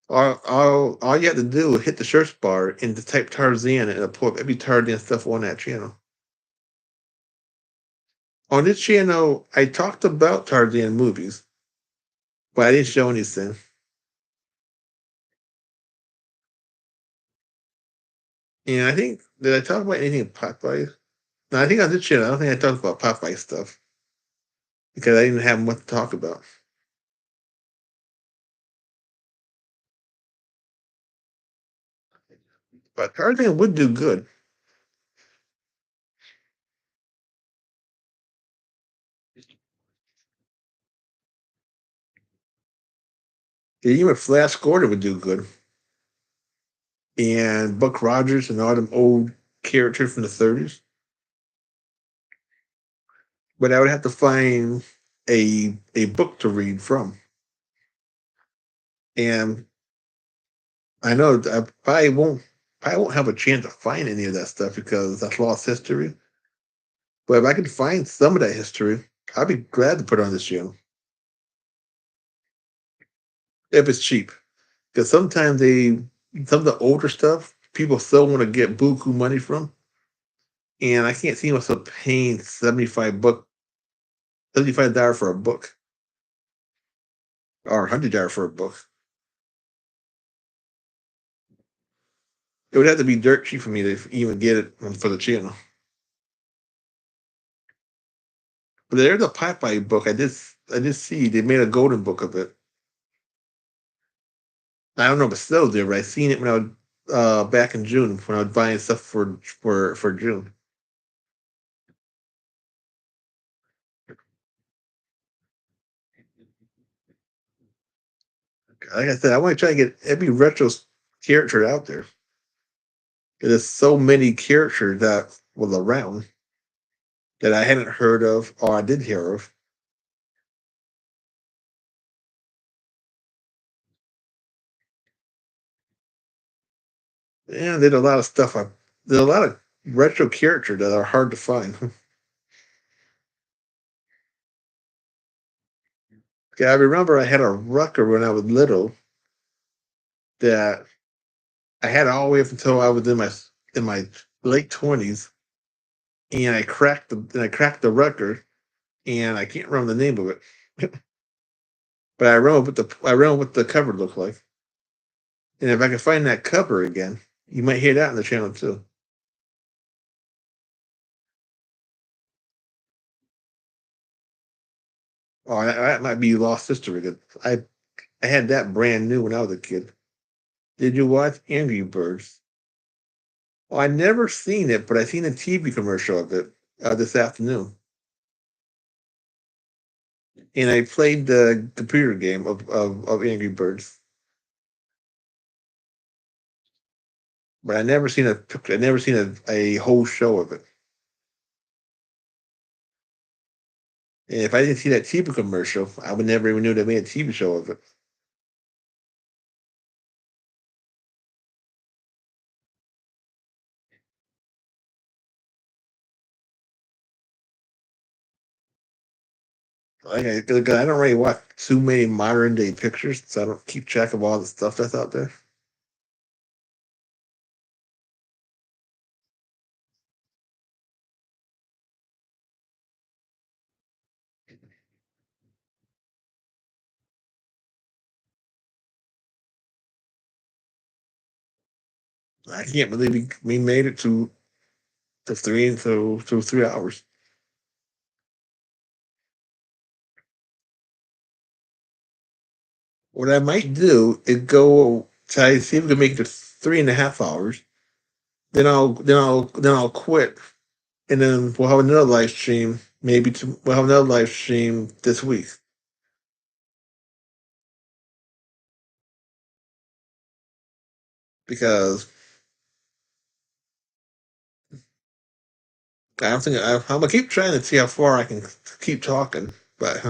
All you have to do is hit the search bar and just type Tarzan and it'll pull up every Tarzan stuff on that channel. On this channel, I talked about Tarzan movies, but I didn't show anything. And I think, did I talk about anything Popeye? No, I think on this channel, I don't think I talked about Popeye stuff because I didn't have much to talk about. But Tarzan would do good. Yeah, even Flash Gordon would do good. And Buck Rogers and all them old characters from the '30s. But I would have to find a book to read from. And I know I probably won't have a chance to find any of that stuff because that's lost history. But if I could find some of that history, I'd be glad to put it on this channel if it's cheap. Because sometimes some of the older stuff people still want to get buku money from, and I can't see myself paying $75 for a book or $100 for a book. It would have to be dirt cheap for me to even get it for the channel. But there's a Popeye book. I did see they made a golden book of it. I don't know if it's still there, but I seen it when I was back in June when I was buying stuff for June. Like I said, I want to try to get every retro character out there. There's so many characters that was around that I hadn't heard of or I did hear of. And there's a lot of stuff. There's a lot of retro characters that are hard to find. Okay, I remember I had a rucker when I was little that I had all the way up until I was in my late 20s, and I cracked the rucker, and I can't remember the name of it, but I remember what the cover looked like, and if I can find that cover again, you might hear that on the channel too. Oh, that might be lost history. 'Cause I had that brand new when I was a kid. Did you watch Angry Birds? Well, I never seen it, but I seen a TV commercial of it this afternoon, and I played the computer game of Angry Birds. But I never seen a whole show of it. And if I didn't see that TV commercial, I would never even knew they made a TV show of it. Like I don't really watch too many modern day pictures, so I don't keep track of all the stuff that's out there. I can't believe we made it to 3 hours. What I might do is go try to see if we can make it to 3.5 hours. Then I'll quit, and then we'll have another live stream. We'll have another live stream this week. because I think I'm gonna keep trying to see how far I can keep talking, but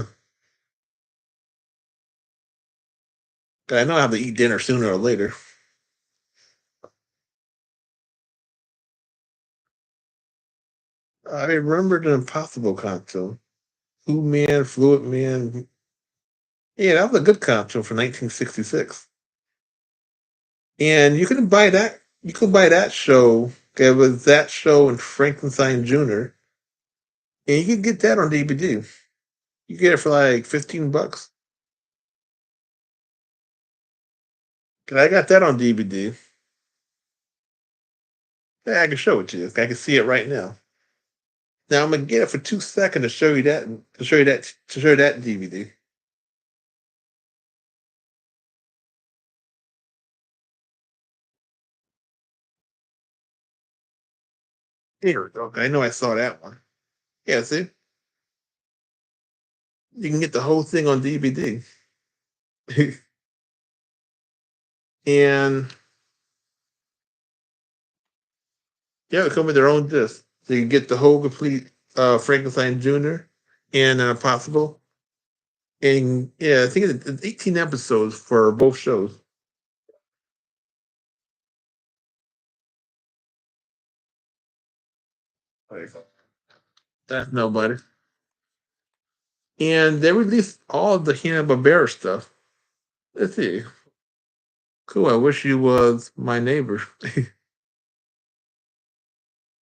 I know I have to eat dinner sooner or later. I remember the Impossible console, Who Man, Fluid Man. Yeah, that was a good console for 1966, and you can buy that. You could buy that show. There was that show and Frankenstein Jr. And you can get that on DVD. You get it for like $15. 'Cause I got that on DVD. Yeah, I can show it to you. I can see it right now. Now I'm gonna get it for 2 seconds to show you that DVD. Here, okay, I know I saw that one. Yeah, see, you can get the whole thing on DVD, and yeah, they come with their own disc. So you can get the whole complete Frankenstein Jr. and Impossible. And yeah, I think it's 18 episodes for both shows. That's nobody. And they released all the Hanna-Barbera stuff. Let's see. Cool. I wish you was my neighbor.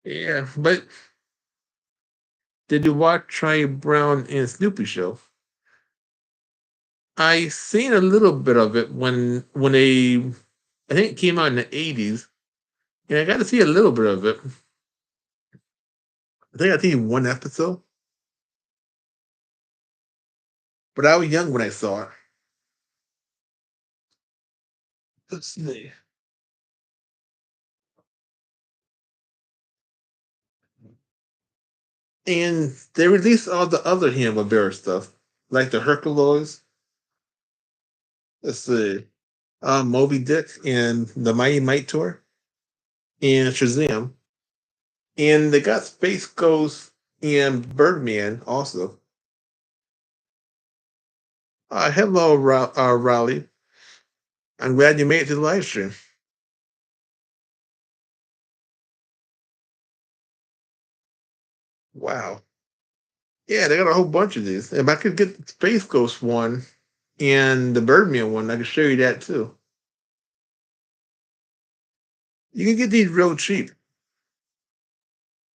Yeah, but did you watch Charlie Brown and Snoopy show? I seen a little bit of it when they I think it came out in the 80s. And I got to see a little bit of it. I think one episode, but I was young when I saw it. Let's see. And they released all the other Hanna-Barbera stuff, like the Herculoids. Let's see. Moby Dick and the Mighty Might Tour and Shazam. And they got Space Ghost and Birdman also. Hello, Raleigh. I'm glad you made it to the live stream. Wow. Yeah, they got a whole bunch of these. If I could get the Space Ghost one and the Birdman one, I could show you that too. You can get these real cheap.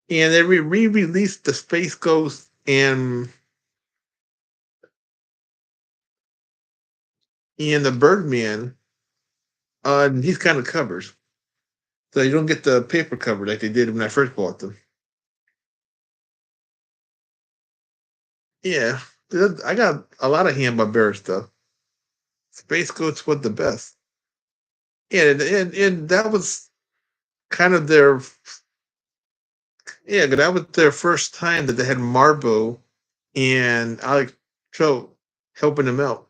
And they re-released the Space Ghost and the Birdman on these kind of covers. So you don't get the paper cover like they did when I first bought them. Yeah. I got a lot of Hanna-Barbera stuff. Space Ghost was the best. Yeah, and that was kind of their yeah, that was their first time that they had Marbo and Alex Cho helping them out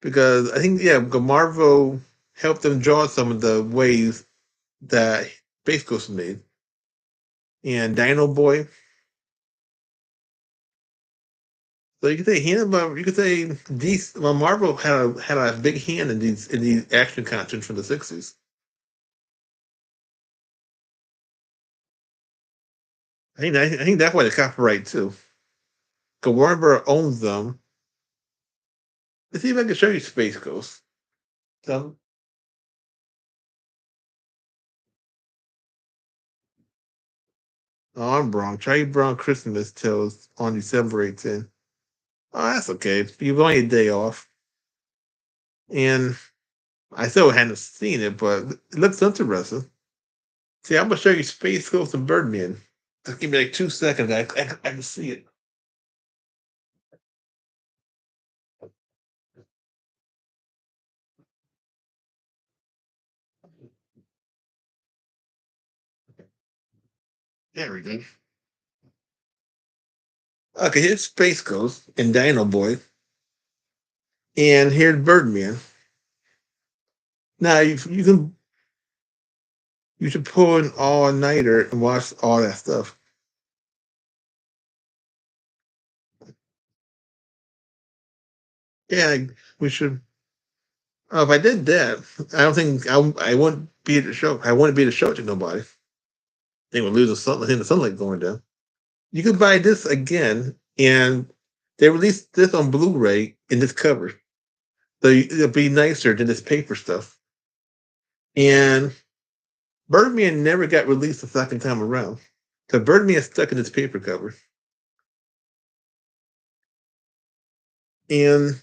because I think Marvo helped them draw some of the waves that Space Ghost made and Dino Boy. So you could say you could say these. Well, Marvel had a big hand in these action content from the '60s. I think that's why they copyright too. Because Warner Bros. Owns them. Let's see if I can show you Space Ghost. So, oh, I'm wrong. Charlie Brown Christmas Tales on December 18th. Oh, that's okay. You've only a day off. And I still hadn't seen it, but it looks interesting. See, I'm gonna show you Space Ghost and Birdman. Just give me like 2 seconds. I can see it. There we go. Okay, here's Space Ghost and Dino Boy, and here's Birdman. Now you should pull an all nighter and watch all that stuff. Yeah, we should. If I did that, I don't think I wouldn't be at the show. I wouldn't be at the show to nobody. They would lose the sunlight going down. You could buy this again, and they released this on Blu-ray in this cover, so it'll be nicer than this paper stuff. And Birdman never got released the second time around. So Birdman is stuck in this paper cover. And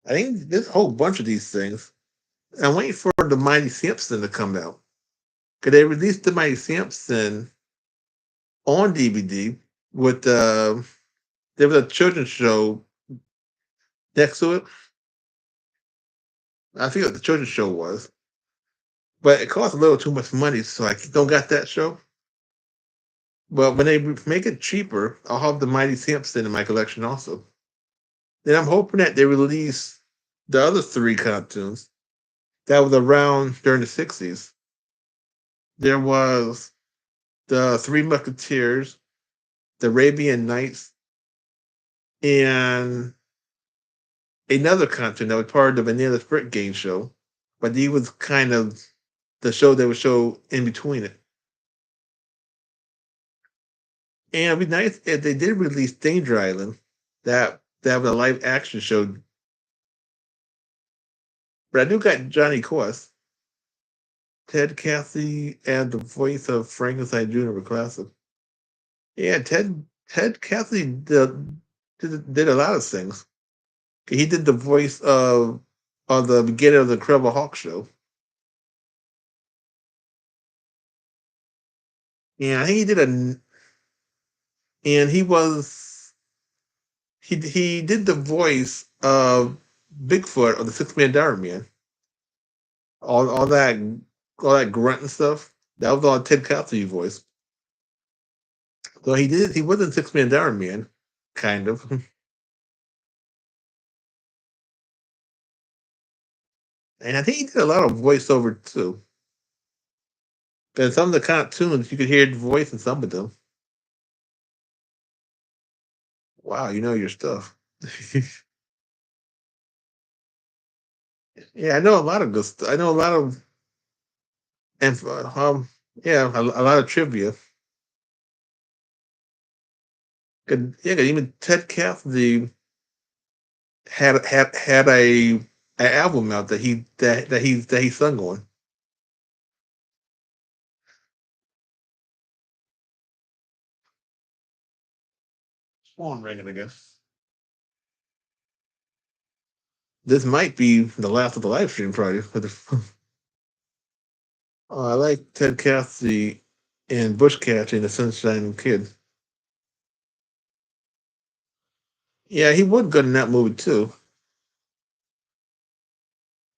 I think there's a whole bunch of these things. I'm waiting for the Mighty Simpson to come out. Because they released the Mighty Simpson on DVD with there was a children's show next to it. I forget what the children's show was. But it cost a little too much money, so I don't got that show. But when they make it cheaper, I'll have the Mighty Simpson in my collection also. Then I'm hoping that they release the other three cartoons that was around during the 60s. There was the Three Musketeers, the Arabian Nights, and another cartoon that was part of the Vanilla Sprit game show. But he was kind of the show that would show in between it. And it'd be nice if they did release Danger Island, that was a live action show. But I do got Johnny Quest, Ted Cassidy, and the voice of Frankenstein Jr. were classic. Yeah, Ted Cassidy did a lot of things. He did the voice of the beginning of the Incredible Hulk show. Yeah, I think he did and he did the voice of Bigfoot of the Six Man Diary Man. All that grunt and stuff. That was all Ted Cassidy voice. So he wasn't Six Man Diary Man, kind of. And I think he did a lot of voiceover too. And some of the cartoons you could hear the voice in some of them. Wow, you know your stuff. Yeah, I know a lot of good stuff. I know a lot of and yeah, a lot of trivia. Yeah, 'cause even Ted Cassidy had a album out that he sung on. Phone ringing again. This might be the last of the live stream party. I like Ted Cassidy and Bush Cat and the Sunshine Kid. Yeah, he was good in that movie too.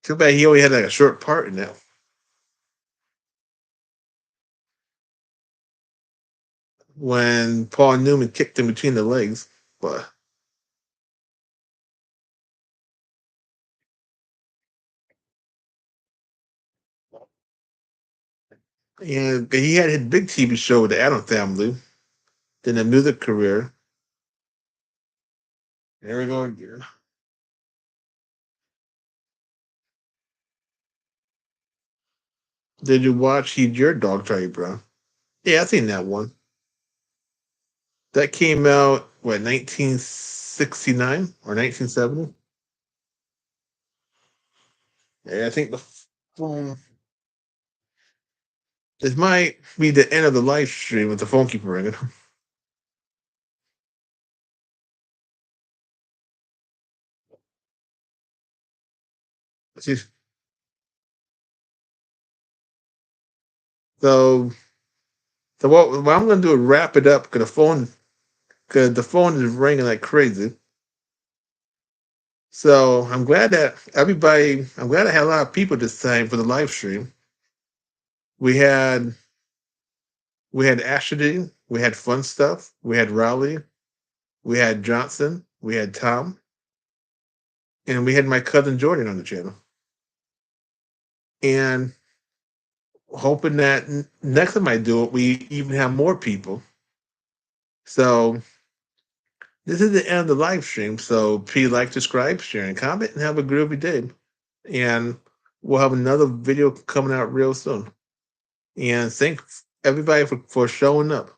Too bad he only had like a short part in that. When Paul Newman kicked him between the legs. But yeah, he had his big TV show with the Adam Family, then a music career. There we go again. Did you watch He's Your Dog, Charlie Brown? Yeah, I seen that one. That came out what 1969 or 1970? Yeah, I think phone. This might be the end of the live stream with the phone keep ringing. So, so what I'm going to do is wrap it up because the phone is ringing like crazy. So I'm glad I had a lot of people this time for the live stream. We had we had Ashley, we had fun stuff, we had Raleigh, we had Johnson, we had Tom, and we had my cousin Jordan on the channel, and hoping that next time I do it, we even have more people. So this is the end of the live stream. So please like, subscribe, share, and comment, and have a groovy day. And we'll have another video coming out real soon. And thank everybody for showing up.